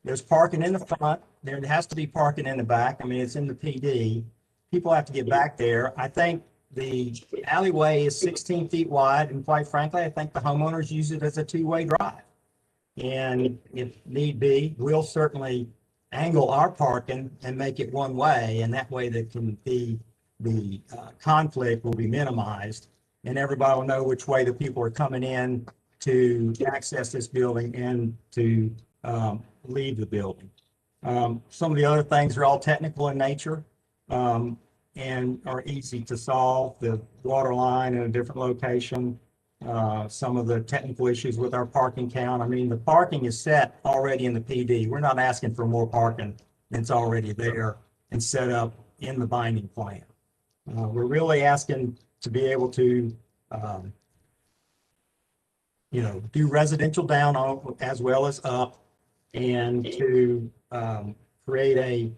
There's parking in the front. There has to be parking in the back. I mean, it's in the PD. People have to get back there. I think the alleyway is 16 feet wide, and quite frankly, I think the homeowners use it as a two-way drive. And if need be, we'll certainly angle our parking and make it one way, and that way that can be the conflict will be minimized, and everybody will know which way the people are coming in to access this building and to leave the building. Some of the other things are all technical in nature and are easy to solve. The water line in a different location, some of the technical issues with our parking count. I mean, the parking is set already in the PD. We're not asking for more parking that's already there and set up in the binding plan. We're really asking to be able to, do residential down as well as up, and to create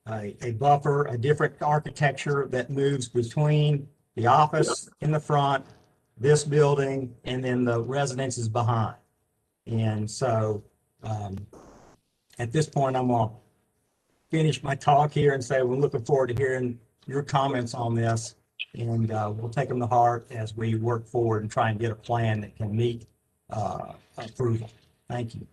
a buffer, a different architecture that moves between the office in the front, this building, and then the residences behind. And so at this point, I'm going to finish my talk here and say we're looking forward to hearing your comments on this. And we'll take them to heart as we work forward and try and get a plan that can meet approval. Thank you.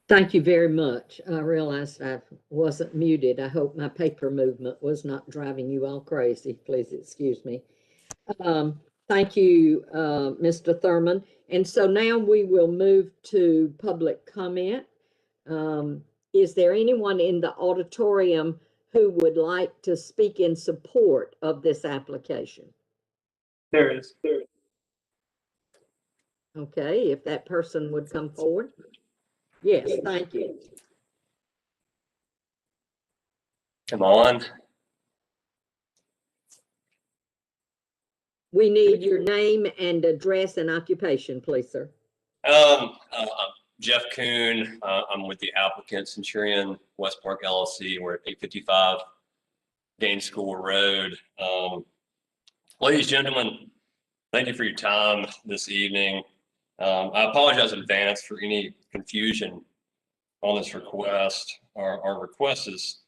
Thank you very much. I realized I wasn't muted. I hope my paper movement was not driving you all crazy. Please excuse me. Thank you, Mr. Thurman. And so now we will move to public comment. Is there anyone in the auditorium who would like to speak in support of this application? There is. Okay, if that person would come forward. Yes, thank you. Come on. We need your name and address and occupation, please, sir. I'm Jeff Kuhn. I'm with the applicant Centurion West Park LLC. We're at 855 Gaines School Road. Ladies and gentlemen, thank you for your time this evening. I apologize in advance for any confusion on this request. Our request is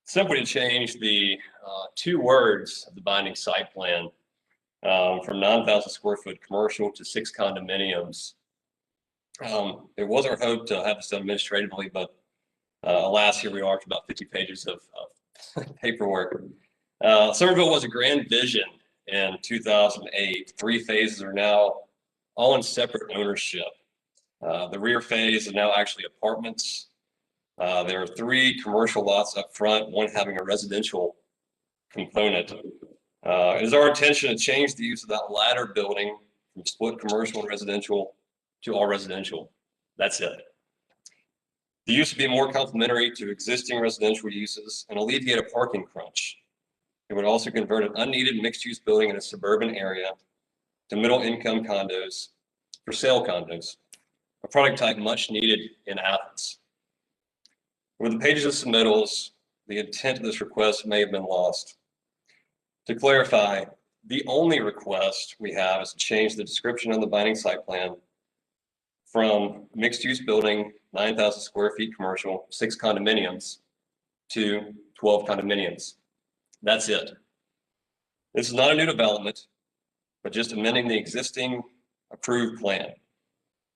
simply to change the 2 words of the binding site plan from 9,000 square foot commercial to 6 condominiums. It was our hope to have this done administratively, but alas, here we are to about 50 pages of paperwork. Somerville was a grand vision in 2008. 3 phases are now all in separate ownership. The rear phase is now actually apartments. There are 3 commercial lots up front, 1 having a residential component. It is our intention to change the use of that latter building from split commercial and residential to all residential. That's it. The use would be more complementary to existing residential uses and alleviate a parking crunch. It would also convert an unneeded mixed-use building in a suburban area to middle-income condos, for sale condos, a product type much needed in Athens. With the pages of submittals, the intent of this request may have been lost. To clarify, the only request we have is to change the description on the binding site plan from mixed-use building, 9,000 square feet commercial, 6 condominiums, to 12 condominiums. That's it. This is not a new development, but just amending the existing approved plan.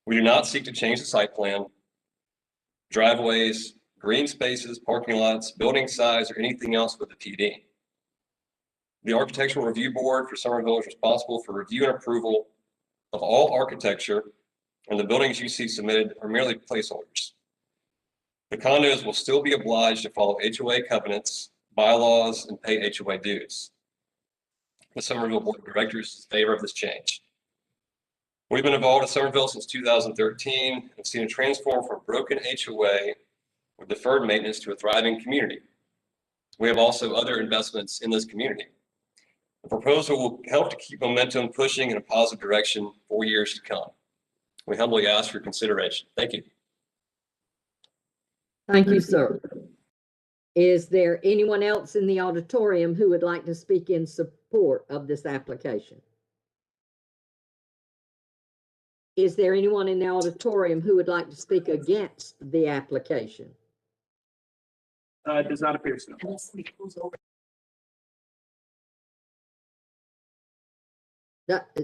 We do not seek to change the site plan, driveways, green spaces, parking lots, building size, or anything else with the PD. The Architectural Review Board for Somerville is responsible for review and approval of all architecture, and the buildings you see submitted are merely placeholders. The condos will still be obliged to follow HOA covenants, bylaws, and pay HOA dues. The Somerville Board of Directors is in favor of this change. We've been involved in Somerville since 2013 and seen it transform from a broken HOA with deferred maintenance to a thriving community. We have also other investments in this community. The proposal will help to keep momentum pushing in a positive direction for years to come. We humbly ask for consideration. Thank you. Thank you, sir. Is there anyone else in the auditorium who would like to speak in support of this application? Is there anyone in the auditorium who would like to speak against the application? It does not appear so.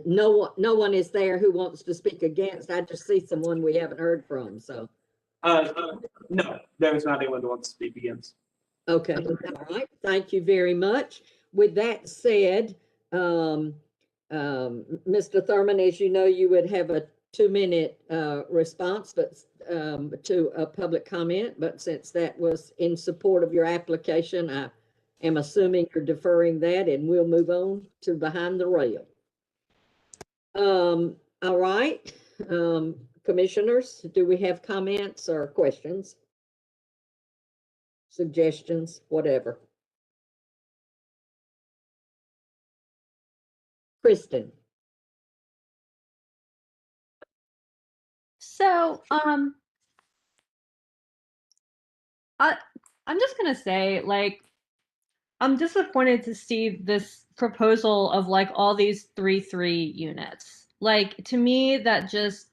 No one is there who wants to speak against. I just see someone we haven't heard from, so. No, there is not anyone who wants to speak against. Okay, all right. Thank you very much. With that said, Mr. Thurman, as you know, you would have a 2-minute response, but to a public comment. But since that was in support of your application, I am assuming you're deferring that, and we'll move on to behind the rail. All right, commissioners, do we have comments or questions? Suggestions, whatever. Kristen. So, I'm just gonna say, like, I'm disappointed to see this proposal of like all these 3-3 units. Like, to me, that just,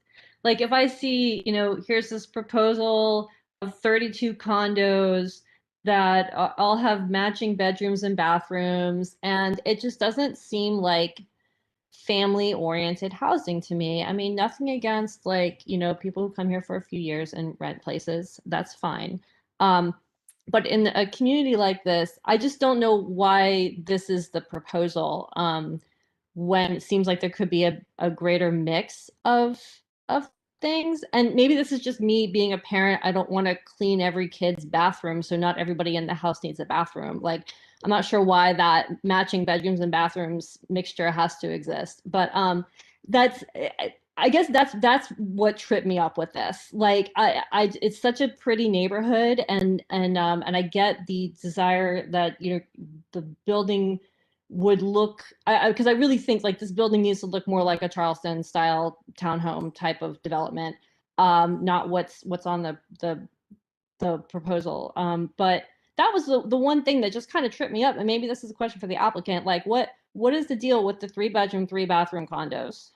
like, if I see, here's this proposal of 32 condos that all have matching bedrooms and bathrooms, and it just doesn't seem like family oriented housing to me. I mean, nothing against, like, people who come here for a few years and rent places. That's fine. But in a community like this, I just don't know why this is the proposal, when it seems like there could be a greater mix of things. And maybe this is just me being a parent. I don't want to clean every kid's bathroom, so not everybody in the house needs a bathroom. Like, I'm not sure why that matching bedrooms and bathrooms mixture has to exist. But that's, I guess that's what tripped me up with this. Like, it's such a pretty neighborhood, and I get the desire that the building would look, because I really think like this building needs to look more like a Charleston style townhome type of development, not what's on the proposal. But that was the one thing that just kind of tripped me up. And maybe this is a question for the applicant. Like, what is the deal with the 3-bedroom, 3-bathroom condos?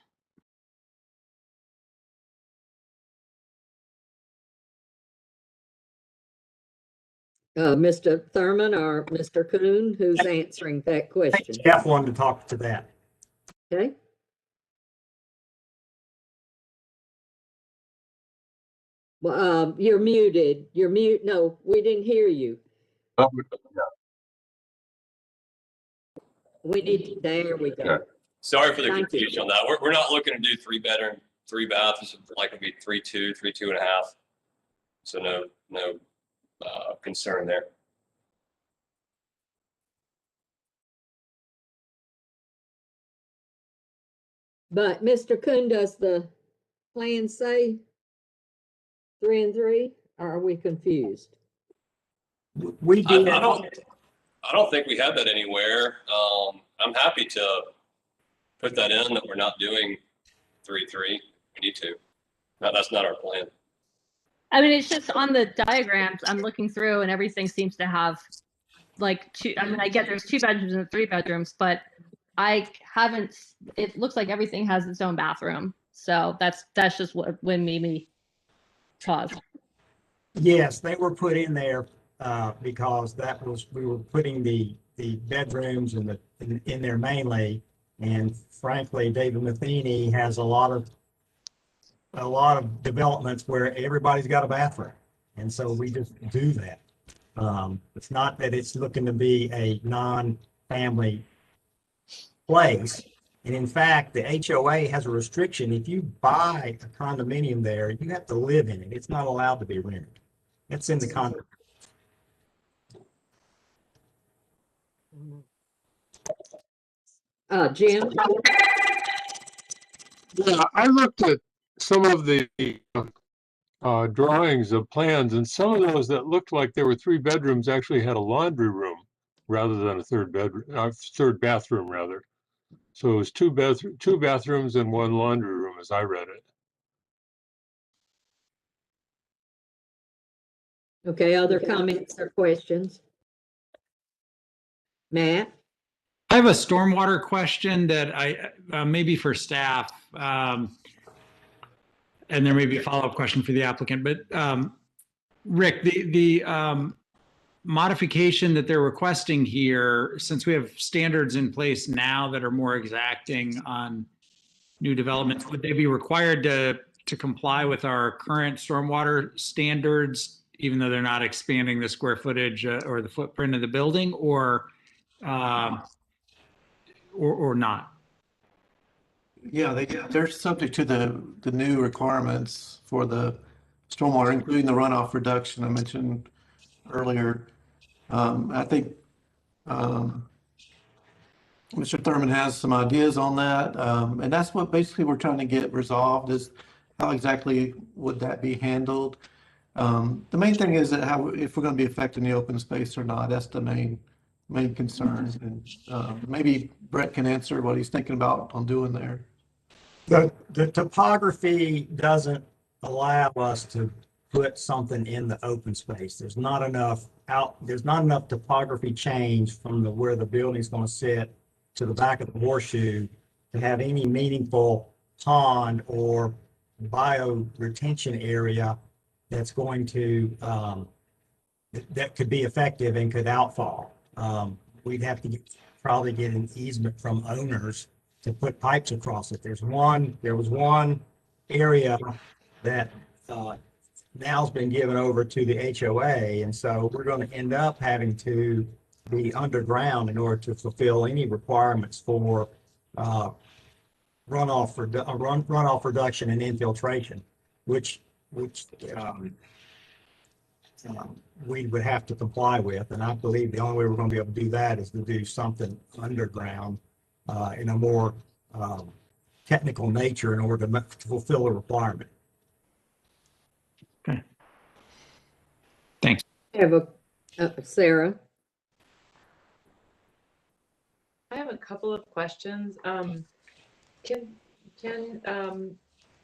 Mr. Thurman or Mr. Kuhn, who's answering that question? Jeff wanted to talk to that. Okay. Well, you're muted. You're mute. No, we didn't hear you. We need, there we go. Sorry for the Thank you. confusion on that. We're not looking to do 3-bedroom, 3-bath. It's like it'd be 3-2, 3.5. So no concern there. But Mr. Kuhn, does the plan say 3 and 3? Or are we confused? We did. I don't think we have that anywhere. I'm happy to put that in, that we're not doing 3-3. We need to. No, that's not our plan. I mean, it's just on the diagrams I'm looking through, and everything seems to have like two. I mean, I get there's 2 bedrooms and 3 bedrooms, but I haven't. It looks like everything has its own bathroom. So that's just what made me pause. Yes, they were put in there because we were putting the bedrooms in there mainly, and frankly, David Matheny has a lot of developments where everybody's got a bathroom, and so we just do that. It's not that it's looking to be a non-family place. And in fact, the HOA has a restriction. If you buy a condominium there, you have to live in it. It's not allowed to be rented. That's in the contract. Jim? Yeah, I looked at some of the drawings of plans, and some of those that looked like there were 3 bedrooms actually had a laundry room rather than a third bathroom rather. So it was 2 bathrooms and 1 laundry room as I read it. Okay, other comments or questions? Matt? I have a stormwater question that I maybe for staff, and there may be a follow-up question for the applicant. But Rick, the modification that they're requesting here, since we have standards in place now that are more exacting on new developments, would they be required to comply with our current stormwater standards, even though they're not expanding the square footage or the footprint of the building, or not? Yeah, they're subject to the new requirements for the stormwater, including the runoff reduction I mentioned earlier. I think Mr. Thurman has some ideas on that, and that's what basically we're trying to get resolved, is how exactly would that be handled. The main thing is that if we're going to be affecting the open space or not. That's the main concern. And maybe Brett can answer what he's thinking about on doing there. The topography doesn't allow us to put something in the open space. There's not enough there's not enough topography change from where the building's going to sit to the back of the horseshoe to have any meaningful pond or bio retention area that's going to, that could be effective and could outfall. We'd have to probably get an easement from owners to put pipes across it. There was one area that now's been given over to the HOA, and so we're going to end up having to be underground in order to fulfill any requirements for runoff reduction and infiltration, which we would have to comply with. And I believe the only way we're going to be able to do that is to do something underground in a more technical nature in order to fulfill a requirement. Okay. Thanks. I have Sarah. I have a couple of questions. Can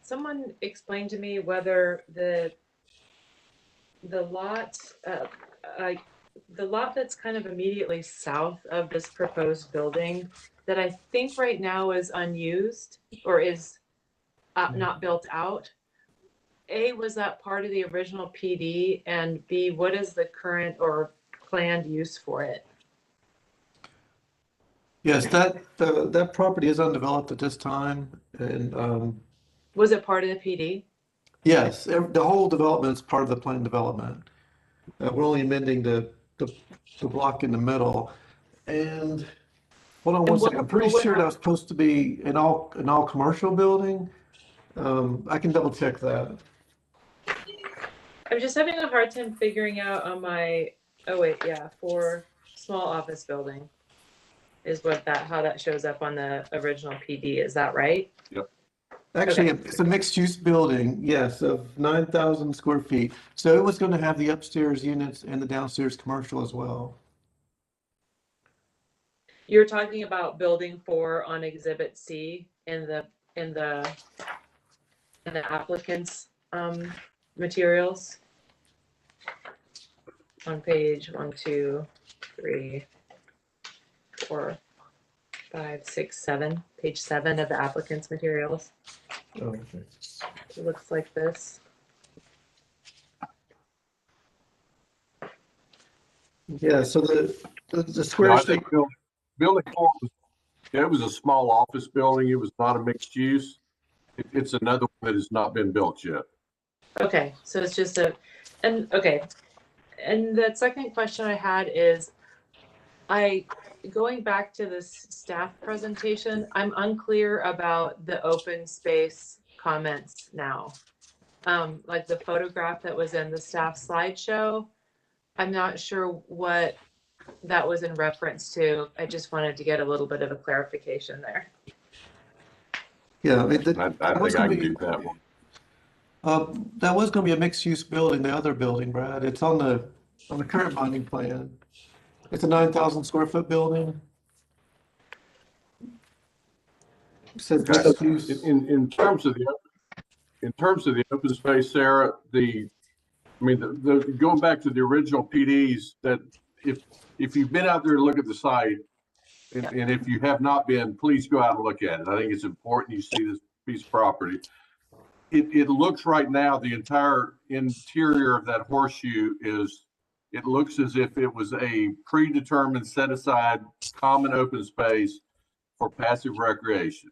someone explain to me whether the lot the lot that's kind of immediately south of this proposed building that I think right now is unused or is not built out, A, was that part of the original PD, and B, what is the current or planned use for it? Yes, that property is undeveloped at this time, and Was it part of the PD? yes, the whole development is part of the planned development. We're only amending the block in the middle. And hold on one second. I'm pretty sure that was supposed to be an all commercial building. I can double check that. I'm just having a hard time figuring out on my, oh wait, yeah, for small office building is how that shows up on the original PD. Is that right? Yep. Actually, Okay. it's a mixed-use building, yes, of 9,000 square feet. So it was going to have the upstairs units and the downstairs commercial as well. You're talking about building 4 on Exhibit C in the applicant's materials on page 1, 2, 3, 4, 5, 6, 7, page 7 of the applicant's materials. Oh, okay. It looks like this. Yeah, so the No, square I shape. think building 4 was, it was a small office building. It was not a mixed use. It's another one that has not been built yet. Okay, so it's just okay. And the second question I had is, going back to this staff presentation, I'm unclear about the open space comments now. Like the photograph that was in the staff slideshow, I'm not sure what that was in reference to. I just wanted to get a little bit of a clarification there. Yeah, I think I can do that one. That was going to be a mixed-use building, the other building, Brad. It's on the current bonding plan. It's a 9,000 square foot building. It says mixed use. In terms of the open space, Sarah, going back to the original PDs, that if you've been out there to look at the site, and if you have not been, please go out and look at it. I think it's important you see this piece of property. It looks right now, the entire interior of that horseshoe it looks as if it was a predetermined set aside common open space for passive recreation.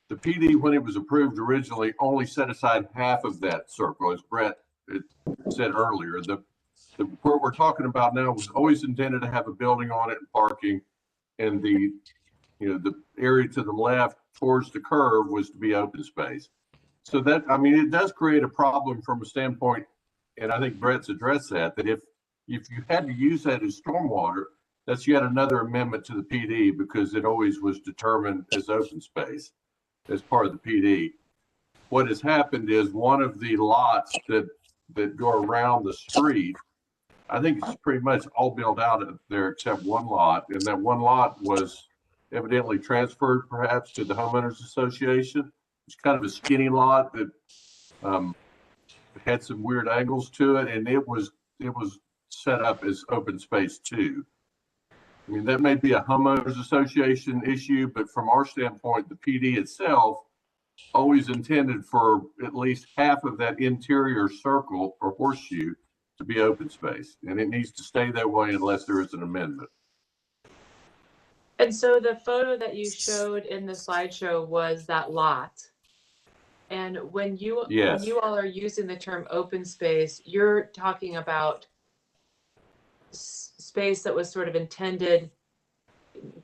The PD, when it was approved originally, only set aside half of that circle, as Brett said earlier. What we're talking about now was always intended to have a building on it and parking, and the area to the left towards the curve was to be open space. So that, it does create a problem from a standpoint, and I think Brett's addressed that if you had to use that as stormwater, that's yet another amendment to the PD, because it always was determined as open space as part of the PD. What has happened is one of the lots that go around the street, I think it's pretty much all built out of there except one lot, and that one lot was evidently transferred perhaps to the homeowners association. It's kind of a skinny lot that had some weird angles to it, and it was set up as open space too. I mean, that may be a homeowners association issue, but from our standpoint, the PD itself always intended for at least half of that interior circle or horseshoe to be open space, and it needs to stay that way unless there is an amendment. And so the photo that you showed in the slideshow was that lot. And when you all are using the term open space, you're talking about space that was sort of intended,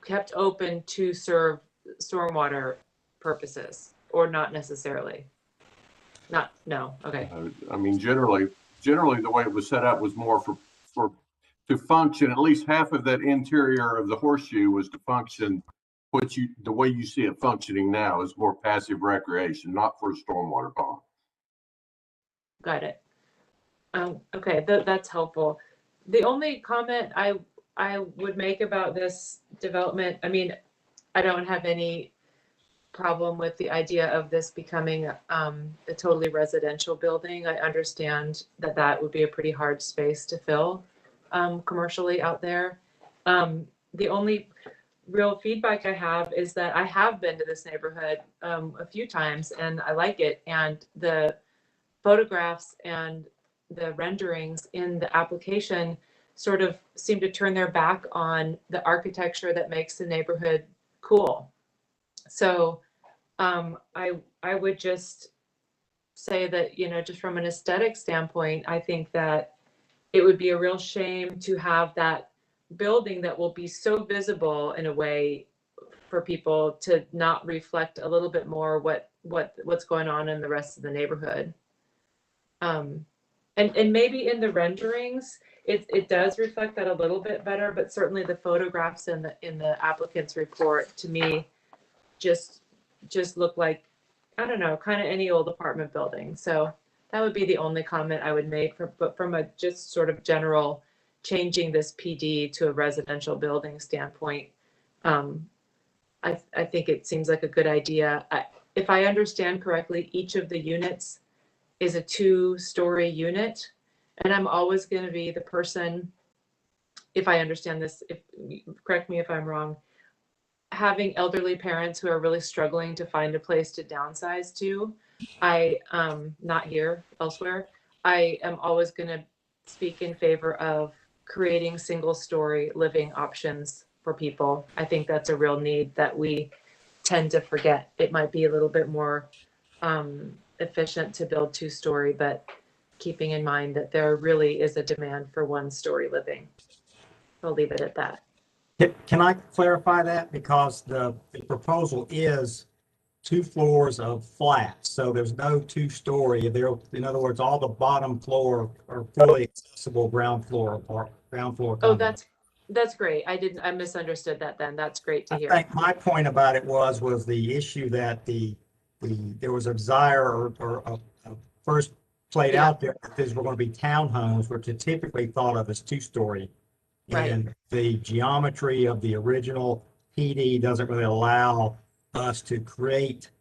kept open to serve stormwater purposes, or not necessarily? No, okay. I mean, generally the way it was set up was more for to function. At least half of that interior of the horseshoe was to function the way you see it functioning now is more passive recreation, not for a stormwater pond. Got it. Okay, that's helpful. The only comment I would make about this development, I mean, I don't have any problem with the idea of this becoming a totally residential building. I understand that would be a pretty hard space to fill commercially out there. The only real feedback I have is that I have been to this neighborhood a few times and I like it. And the photographs and the renderings in the application sort of seem to turn their back on the architecture that makes the neighborhood cool. So I would just say that, you know, just from an aesthetic standpoint, I think that it would be a real shame to have that building that will be so visible in a way for people to not reflect a little bit more what's going on in the rest of the neighborhood. And maybe in the renderings, it does reflect that a little bit better, but certainly the photographs in the applicant's report to me just look like, I don't know, kind of any old apartment building. So that would be the only comment I would make, but from a just sort of general changing this PD to a residential building standpoint, I think it seems like a good idea. If I understand correctly, each of the units is a 2-story unit, and I'm always going to be the person, if I understand this, correct me if I'm wrong, having elderly parents who are really struggling to find a place to downsize to. Not here, elsewhere. I am always going to speak in favor of creating single-story living options for people. I think that's a real need that we tend to forget. It might be a little bit more efficient to build 2-story, but keeping in mind that there really is a demand for 1-story living. I'll leave it at that. Can I clarify that? Because the proposal is 2 floors of flats, so there's no 2-story. There, in other words, all the bottom floor are fully accessible ground floor. Oh, that's great. I misunderstood that then. That's great to hear. I think my point about it was the issue that there was a desire or a first played out there that these were going to be townhomes, which are typically thought of as 2-story. Right. And the geometry of the original PD doesn't really allow us to create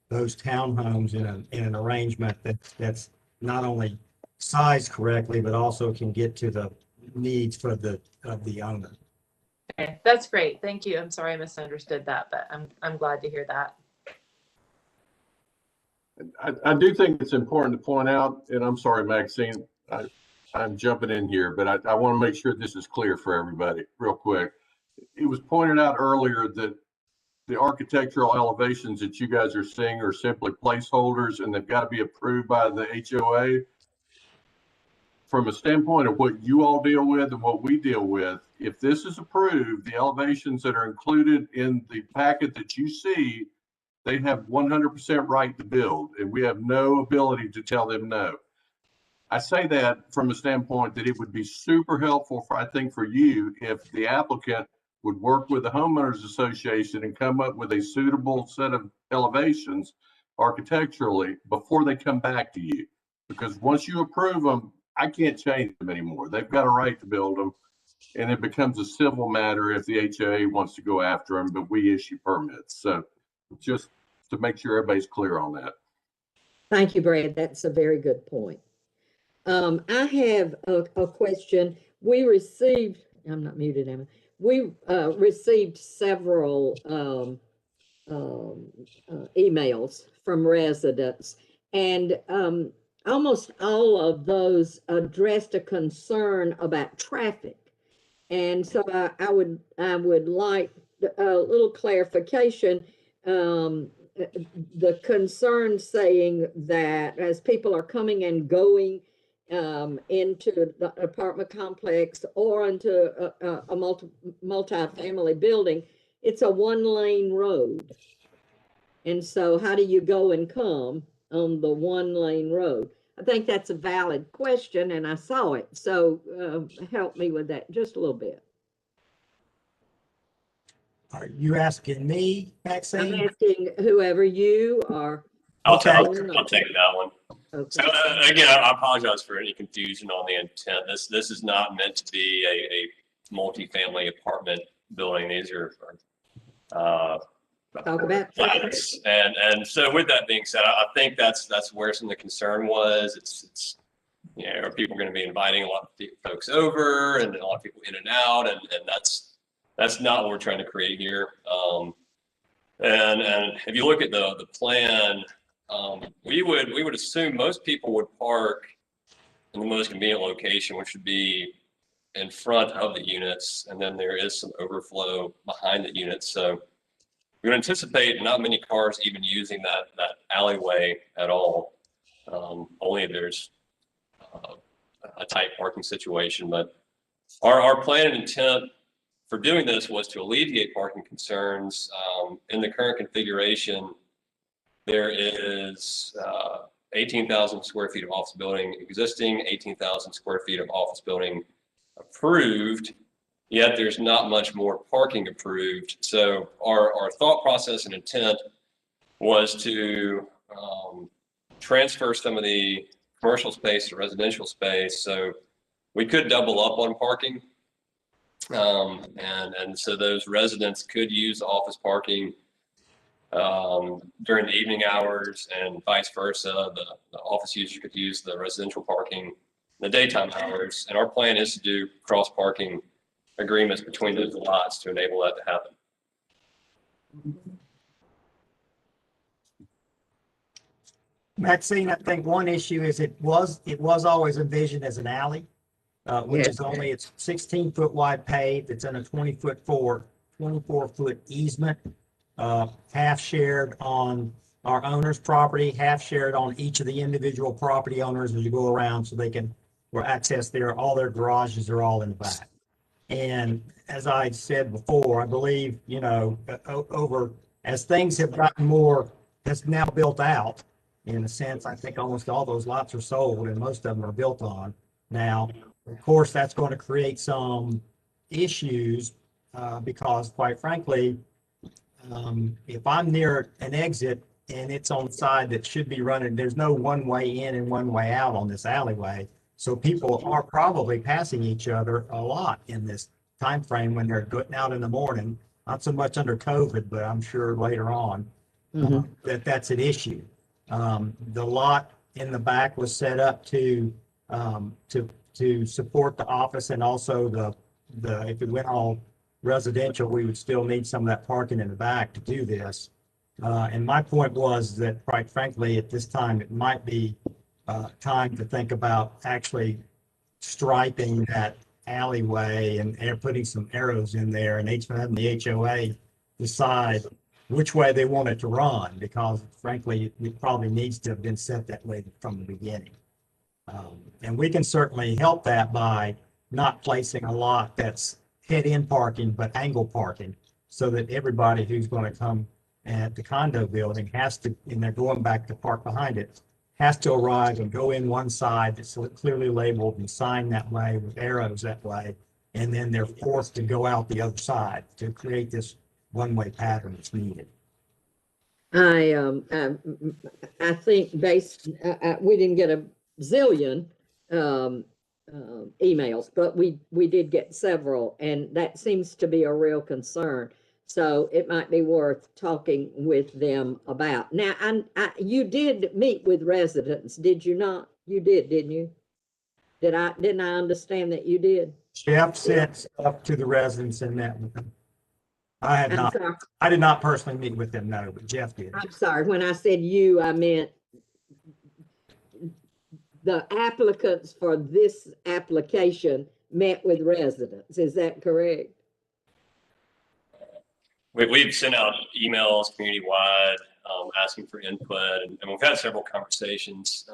those townhomes in an arrangement that's not only sized correctly, but also can get to the needs of the owner. Okay, that's great. Thank you. I'm sorry I misunderstood that, but I'm glad to hear that. I do think it's important to point out, and I'm sorry, Maxine, I'm jumping in here, but I want to make sure this is clear for everybody real quick. It was pointed out earlier that the architectural elevations that you guys are seeing are simply placeholders and they've got to be approved by the HOA. From a standpoint of what you all deal with and what we deal with, if this is approved, the elevations that are included in the packet that you see, they have 100% right to build, and we have no ability to tell them no. I say that from a standpoint that it would be super helpful I think for you if the applicant would work with the homeowners association and come up with a suitable set of elevations architecturally before they come back to you. Because once you approve them, I can't change them anymore. They've got a right to build them, and it becomes a civil matter if the HOA wants to go after them, but we issue permits. So just to make sure everybody's clear on that. Thank you, Brad. That's a very good point. I have a question. we received, I'm not muted, Emma. We received several emails from residents, and almost all of those addressed a concern about traffic. And so I would like a little clarification. The concern saying that as people are coming and going into the apartment complex or into a multi-family building, it's a one-lane road. And so how do you go and come on the one-lane road? I think that's a valid question, and I saw it. So help me with that just a little bit. Are you asking me, Maxine? I'm asking whoever you are. I'll take Okay. that one. Okay. So again, I apologize for any confusion on the intent. This is not meant to be a multifamily apartment building. These are Talk about flats. And so with that being said, I think that's where some of the concern was. It's you know, are people going to be inviting a lot of folks over and a lot of people in and out, and that's not what we're trying to create here. And if you look at the plan, we would assume most people would park in the most convenient location, which would be in front of the units, and then there is some overflow behind the units. So we would anticipate not many cars even using that alleyway at all. Only if there's a tight parking situation. But our plan and intent for doing this was to alleviate parking concerns. In the current configuration, there is 18,000 square feet of office building existing, 18,000 square feet of office building approved, yet there's not much more parking approved. So our thought process and intent was to transfer some of the commercial space to residential space. So we could double up on parking. And so those residents could use office parking during the evening hours, and vice versa. The office users could use the residential parking in the daytime hours. And our plan is to do cross parking agreements between those lots to enable that to happen. Maxine, I think one issue is it was always envisioned as an alley, which is only, it's 16-foot wide paved. It's in a 24-foot easement, half shared on our owner's property, half shared on each of the individual property owners as you go around, so they can access all their garages are all in the back. And as I said before, I believe, you know, over as things have gotten more, has now built out, in a sense, I think almost all those lots are sold and most of them are built on now. Of course, that's going to create some issues because, quite frankly, if I'm near an exit and it's on the side that should be running, there's no one way in and one way out on this alleyway. So people are probably passing each other a lot in this time frame when they're going out in the morning. Not so much under COVID, but I'm sure later on that's an issue. The lot in the back was set up to support the office, and also the if it went all residential, we would still need some of that parking in the back to do this. And my point was that, quite frankly, at this time, it might be time to think about actually striping that alleyway and putting some arrows in there, and having the HOA decide which way they want it to run, because frankly, it probably needs to have been set that way from the beginning. And we can certainly help that by not placing a lot that's head-in parking, but angle parking, so that everybody who's going to come at the condo building has to, and they're going back to park behind it, has to arrive and go in one side that's clearly labeled and signed that way with arrows that way, and then they're forced to go out the other side to create this one-way pattern that's needed. I think we didn't get a zillion emails, but we did get several, and that seems to be a real concern. So it might be worth talking with them about. Now, you did meet with residents, did you not? You did, didn't you? Didn't I understand that you did? Jeff sent stuff to the residents and met with them. I had I'm not, sorry. I did not personally meet with them, no, but Jeff did. I'm sorry. When I said you, I meant the applicants for this application met with residents. Is that correct? We've sent out emails community-wide asking for input, and we've had several conversations.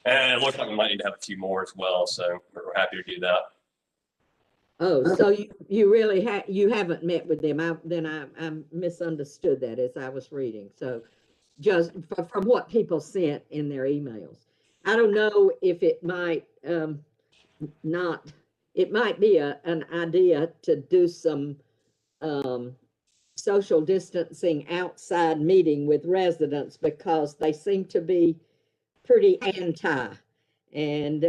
And it looks like we might need to have a few more as well, so we're happy to do that. Oh, so you really you haven't met with them. I misunderstood that as I was reading. So just from what people sent in their emails. I don't know if it might it might be an idea to do some social distancing outside meeting with residents, because they seem to be pretty anti. And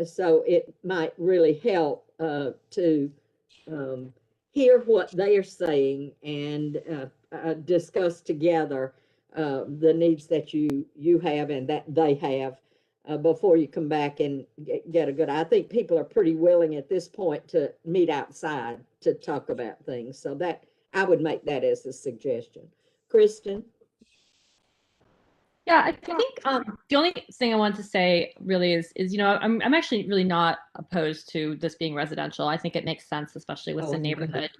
so it might really help to hear what they are saying and discuss together the needs that you have and that they have before you come back and get a good. I think people are pretty willing at this point to meet outside to talk about things. So that I would make that as a suggestion. Kristen? Yeah, I think the only thing I want to say really is I'm actually really not opposed to this being residential. I think it makes sense, especially with the neighborhood.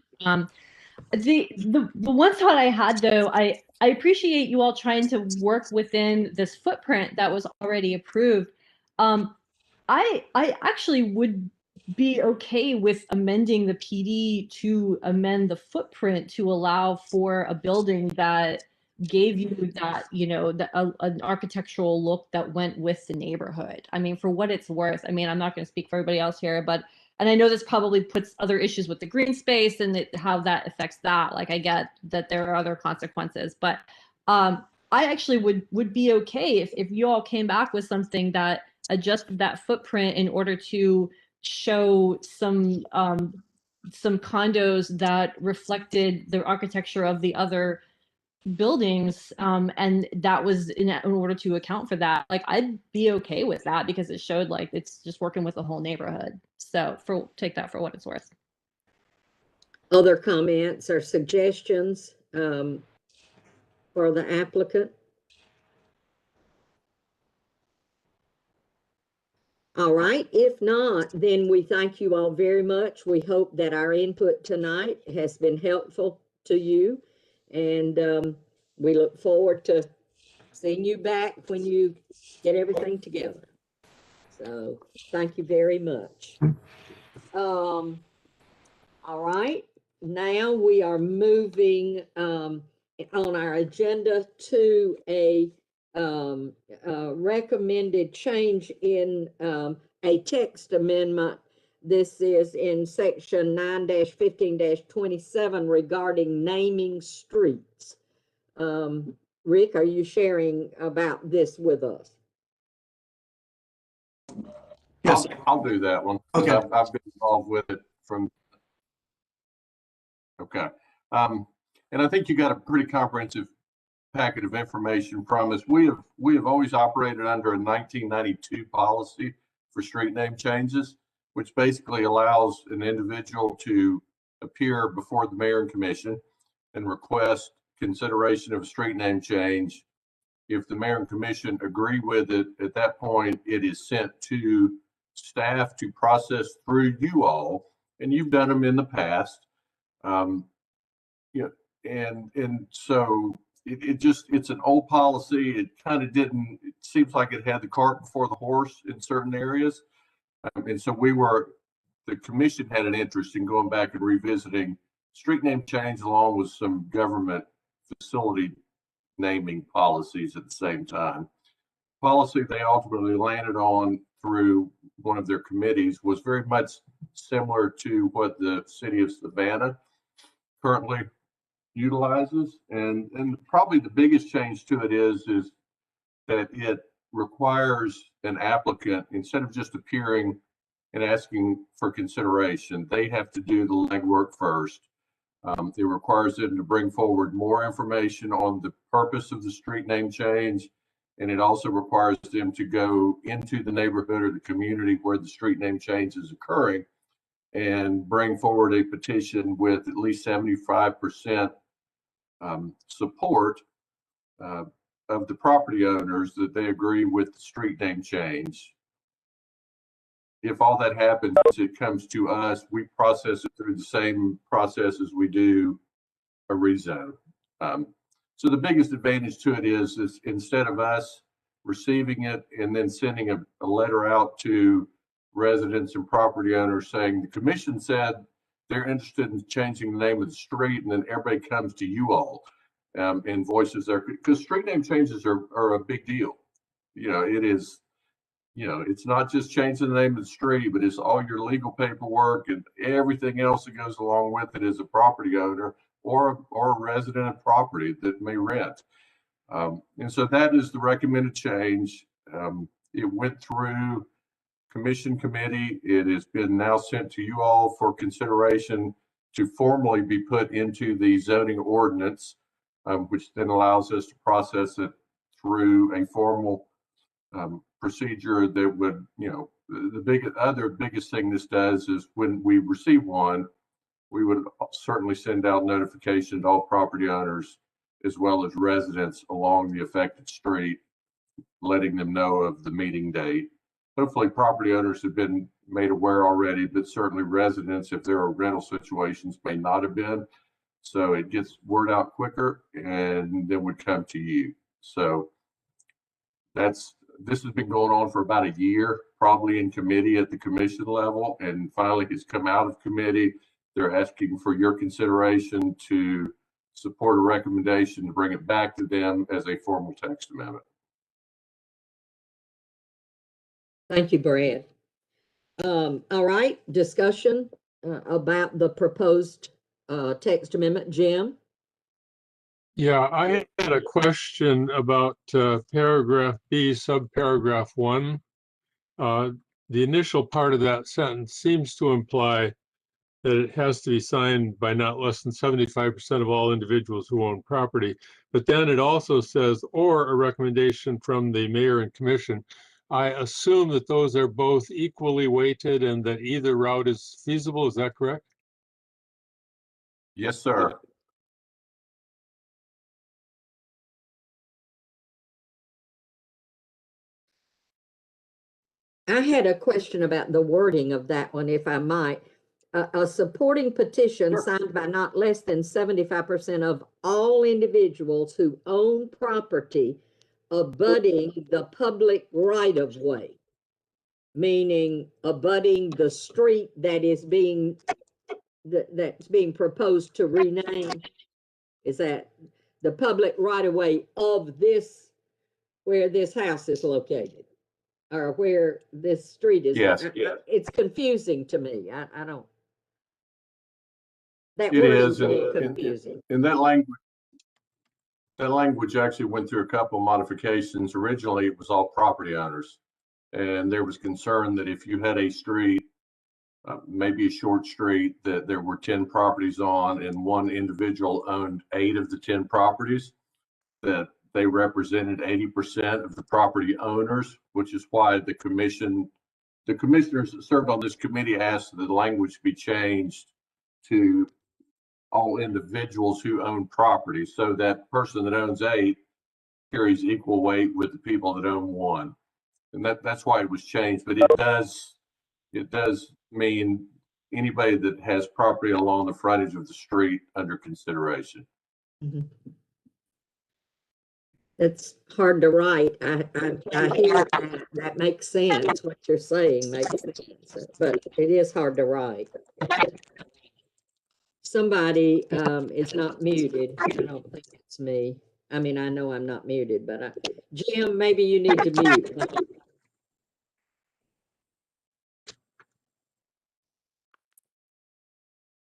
The one thought I had though, I appreciate you all trying to work within this footprint that was already approved. I actually would be okay with amending the PD to amend the footprint to allow for a building that gave you that, an architectural look that went with the neighborhood. I mean, for what it's worth, I mean, I'm not going to speak for everybody else here, and I know this probably puts other issues with the green space and how that affects that. Like, I get that there are other consequences, but I actually would be okay if you all came back with something that adjusted that footprint in order to show some condos that reflected the architecture of the other buildings, and that was in order to account for that. Like, I'd be okay with that because it showed like it's just working with the whole neighborhood. So take that for what it's worth. Other comments or suggestions for the applicant? All right, if not, then we thank you all very much. We hope that our input tonight has been helpful to you, and we look forward to seeing you back when you get everything together. So thank you very much. All right, now we are moving on our agenda to a recommended change in a text amendment. This is in section 9-15-27 regarding naming streets. Rick, are you sharing about this with us? Yes, I'll do that one. Okay. I've been involved with it from. Okay. And I think you got a pretty comprehensive packet of information from us. We have always operated under a 1992 policy for street name changes, which basically allows an individual to appear before the mayor and commission and request consideration of a street name change. If the mayor and commission agree with it, at that point, it is sent to staff to process through you all, and you've done them in the past. And so it's an old policy. It kind of didn't, it seems like it had the cart before the horse in certain areas. And so the commission had an interest in going back and revisiting street name change along with some government facility naming policies at the same time. Policy they ultimately landed on through one of their committees was very much similar to what the city of Savannah currently utilizes, and probably the biggest change to it is that it requires an applicant, instead of just appearing and asking for consideration, they have to do the legwork first. It requires them to bring forward more information on the purpose of the street name change, and it also requires them to go into the neighborhood or the community where the street name change is occurring and bring forward a petition with at least 75% support of the property owners that they agree with the street name change. If all that happens, it comes to us, we process it through the same process as we do a rezone. So the biggest advantage to it is instead of us receiving it and then sending a letter out to residents and property owners saying the commission said they're interested in changing the name of the street, and then everybody comes to you all and voices their, because street name changes are a big deal. You know, it is, you know, it's not just changing the name of the street, but it's all your legal paperwork and everything else that goes along with it as a property owner or a resident of property that may rent. And so that is the recommended change. It went through commission committee. It has been now sent to you all for consideration to formally be put into the zoning ordinance, which then allows us to process it through a formal procedure that would, you know, the biggest thing this does is when we receive one, we would certainly send out notification to all property owners as well as residents along the affected street, letting them know of the meeting date. Hopefully property owners have been made aware already, but certainly residents, if there are rental situations, may not have been. So it gets word out quicker and then would come to you. So this has been going on for about a year, probably in committee at the commission level, and finally it's come out of committee. They're asking for your consideration to support a recommendation to bring it back to them as a formal text amendment. Thank you, Brad. All right, discussion about the proposed text amendment. Jim? Yeah, I had a question about paragraph B, subparagraph 1. The initial part of that sentence seems to imply that it has to be signed by not less than 75% of all individuals who own property. But then it also says, or a recommendation from the mayor and commission. I assume that those are both equally weighted and that either route is feasible. Is that correct? Yes, sir. I had a question about the wording of that one, if I might. A supporting petition signed by not less than 75% of all individuals who own property abutting the public right-of-way, meaning abutting the street that is that's being proposed to rename. Is that the public right-of-way of this, where this house is located? Or where this street is. Yes. It's confusing to me. I don't. That It word is, a little confusing. and that language actually went through a couple of modifications. Originally, it was all property owners, and there was concern that if you had a street, maybe a short street, that there were 10 properties on, and one individual owned 8 of the 10 properties, that they represented 80% of the property owners, which is why the commissioners that served on this committee asked that the language be changed to all individuals who own property. So that person that owns 8 carries equal weight with the people that own 1. And that's why it was changed. But it does mean anybody that has property along the frontage of the street under consideration. Mm-hmm. It's hard to write. I hear that makes sense. What you're saying makes sense, but it is hard to write. Somebody is not muted. I don't think it's me. I mean, I know I'm not muted, but Jim, maybe you need to mute.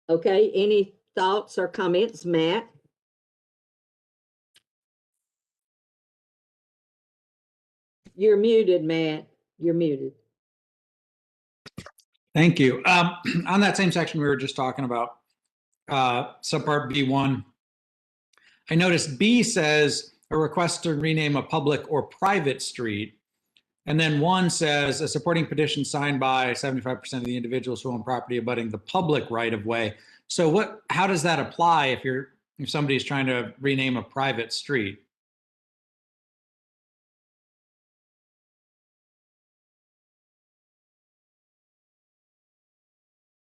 Okay, any thoughts or comments, Matt? You're muted, Matt. You're muted. Thank you. On that same section we were just talking about, subpart B1, I noticed B says a request to rename a public or private street. And then 1 says a supporting petition signed by 75% of the individuals who own property abutting the public right of way. So how does that apply if somebody's trying to rename a private street?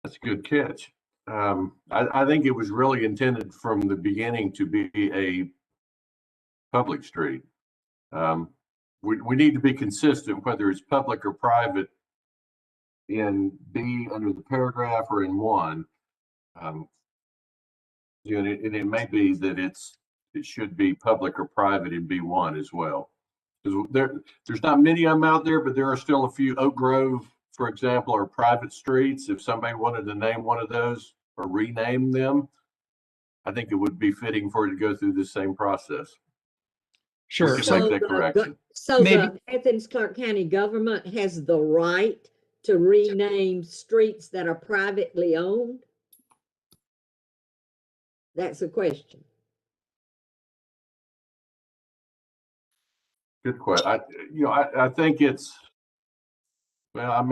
That's a good catch. I think it was really intended from the beginning to be a public street. We need to be consistent, whether it's public or private, in B under the paragraph or in 1. You know, and it may be that it should be public or private in B1 as well. Because there's not many of them out there, but there are still a few. Oak Grove, for example, are private streets. If somebody wanted to name one of those or rename them, I think it would be fitting for it to go through the same process. Sure. We can make that correction. So the Athens-Clarke County government has the right to rename streets that are privately owned? That's a question. Good question. I think it's, well,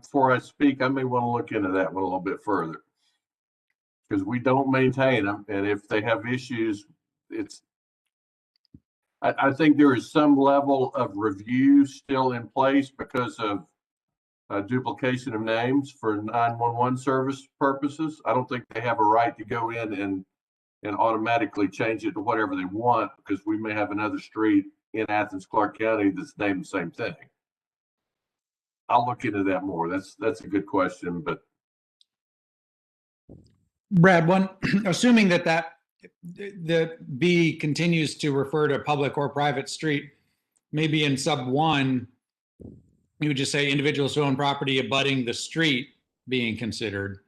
before I speak, I may want to look into that one a little bit further. Because we don't maintain them, and if they have issues, I think there is some level of review still in place because of duplication of names for 911 service purposes. I don't think they have a right to go in and automatically change it to whatever they want, because we may have another street in Athens-Clarke County that's named the same thing. I'll look into that more. That's a good question, but Brad, assuming that the B continues to refer to public or private street, maybe in sub 1, you would just say individuals who own property abutting the street being considered,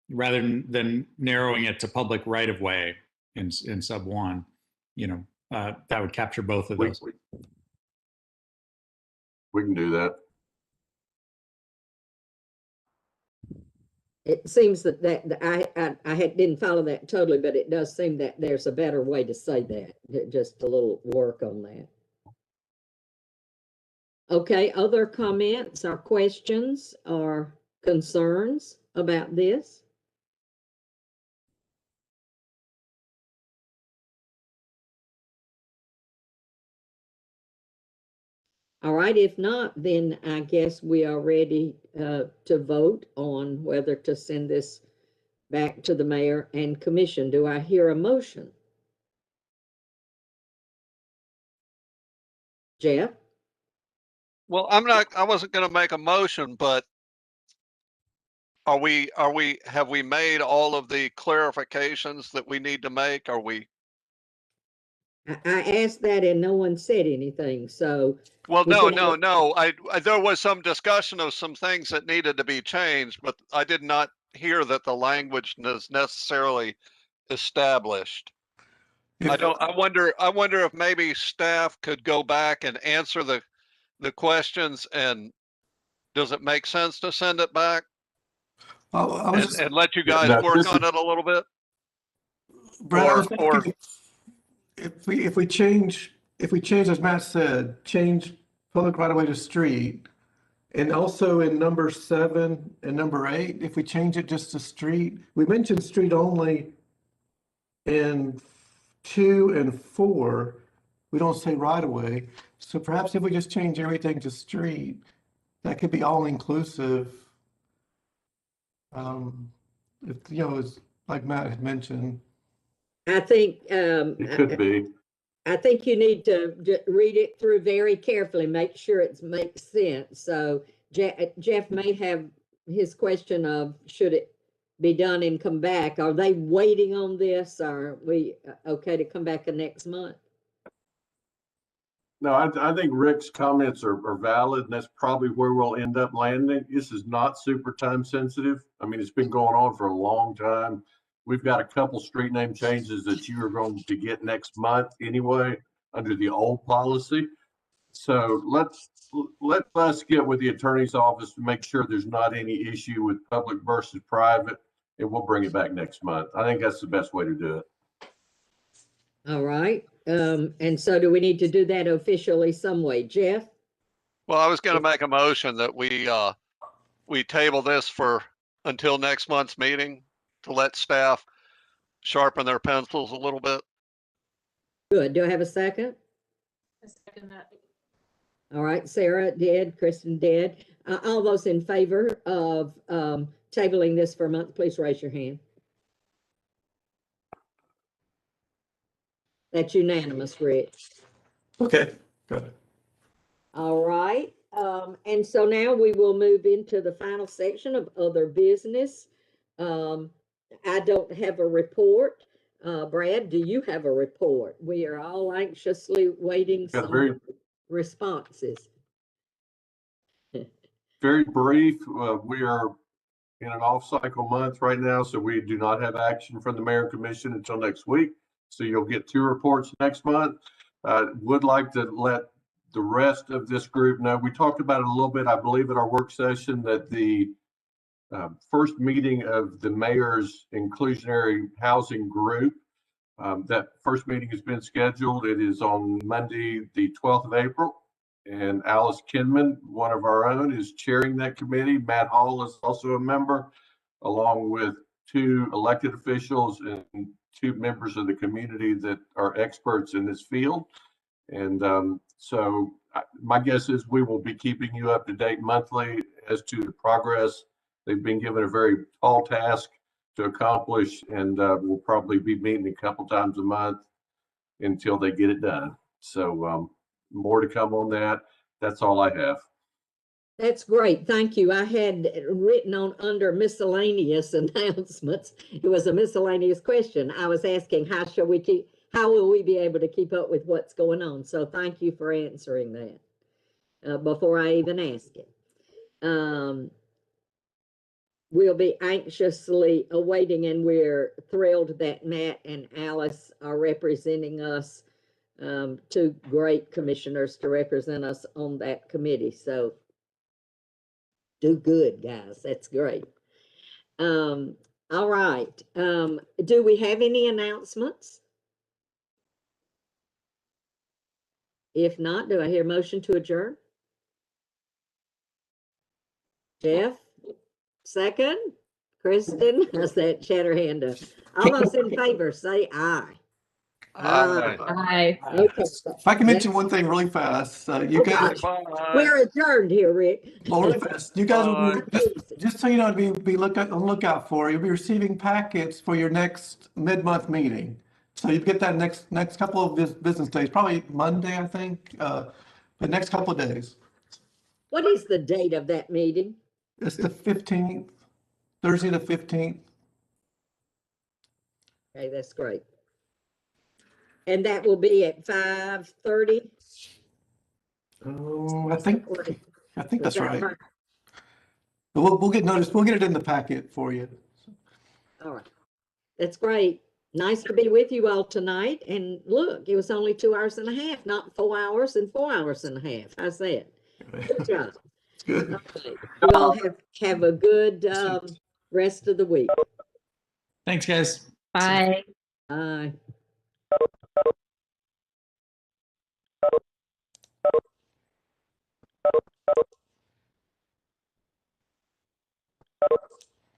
rather than narrowing it to public right of way in sub 1. You know, that would capture both of those. We can do that. It seems that I didn't follow that totally, but it does seem that there's a better way to say that. Just a little work on that. Okay, other comments or questions or concerns about this? All right, if not, then I guess we are ready to vote on whether to send this back to the mayor and commission. Do I hear a motion? Jeff? Well, I wasn't going to make a motion, but have we made all of the clarifications that we need to make? Are we? I asked that and no one said anything, so. Well, no. There was some discussion of some things that needed to be changed, but I did not hear that the language is necessarily established. I wonder if maybe staff could go back and answer the questions, and does it make sense to send it back? And let you guys work on it a little bit? Brad, if we change, as Matt said, change public right of way to street, and also in number 7 and number 8, if we change it just to street, we mentioned street only in 2 and 4, we don't say right of way. So perhaps if we just change everything to street, that could be all inclusive. It's like Matt had mentioned. I think it could be. I think you need to read it through very carefully, make sure it makes sense. So Jeff may have his question of should it be done and come back. Are they waiting on this? Are we okay to come back next month? No, I think Rick's comments are valid, and that's probably where we'll end up landing. This is not super time sensitive. I mean, it's been going on for a long time. We've got a couple street name changes that you are going to get next month anyway under the old policy. So let us get with the attorney's office to make sure there's not any issue with public versus private, and we'll bring it back next month. I think that's the best way to do it. All right. And so do we need to do that officially some way, Jeff? Well, I was going to make a motion that we table this for until next month's meeting to let staff sharpen their pencils a little bit. Good. Do I have a second? I second that. All right, Sarah did, Kristen did. All those in favor of tabling this for a month, please raise your hand. That's unanimous, Rick. Okay, good. All right, and so now we will move into the final section of other business. I don't have a report. Brad, do you have a report? We are all anxiously waiting Yeah, some responses. very brief. We are in an off-cycle month right now, so we do not have action from the mayor and commission until next week. So you'll get 2 reports next month. Would like to let the rest of this group know. We talked about it a little bit, I believe, at our work session, that the first meeting of the mayor's inclusionary housing group, that first meeting has been scheduled. It is on Monday, the 12th of April. And Alice Kinman, one of our own, is chairing that committee. Matt Hall is also a member, along with 2 elected officials and 2 members of the community that are experts in this field. And so my guess is we will be keeping you up to date monthly as to the progress. They've been given a very tall task to accomplish, and we'll probably be meeting a couple times a month until they get it done. So more to come on that. That's all I have. That's great. Thank you. I had written on under miscellaneous announcements. It was a miscellaneous question. I was asking, how will we be able to keep up with what's going on? So thank you for answering that before I even ask it. We'll be anxiously awaiting, and we're thrilled that Matt and Alice are representing us, 2 great commissioners to represent us on that committee. So do good, guys. That's great. All right. Do we have any announcements? If not, do I hear a motion to adjourn? Jeff? Second? Kristen? How's that chatter hand up? All those in favor, say aye. Aye. Okay. If I can mention one thing really fast, you guys, We're adjourned here, Rick. well, really fast, you guys will be, just so you know, be on the lookout for, you'll be receiving packets for your next mid-month meeting. So you get that next couple of business days, probably Monday, I think, the next couple of days. What is the date of that meeting? It's the 15th, Thursday the 15th. Okay, that's great. And that will be at 5:30? I think that's right. But we'll get notice. We'll get it in the packet for you. All right. That's great. Nice to be with you all tonight. And look, it was only 2 hours and a half, not 4 hours and 4 hours and a half. How's that? Good job. Good. Okay. You all have a good rest of the week. Thanks, guys. Bye. Bye.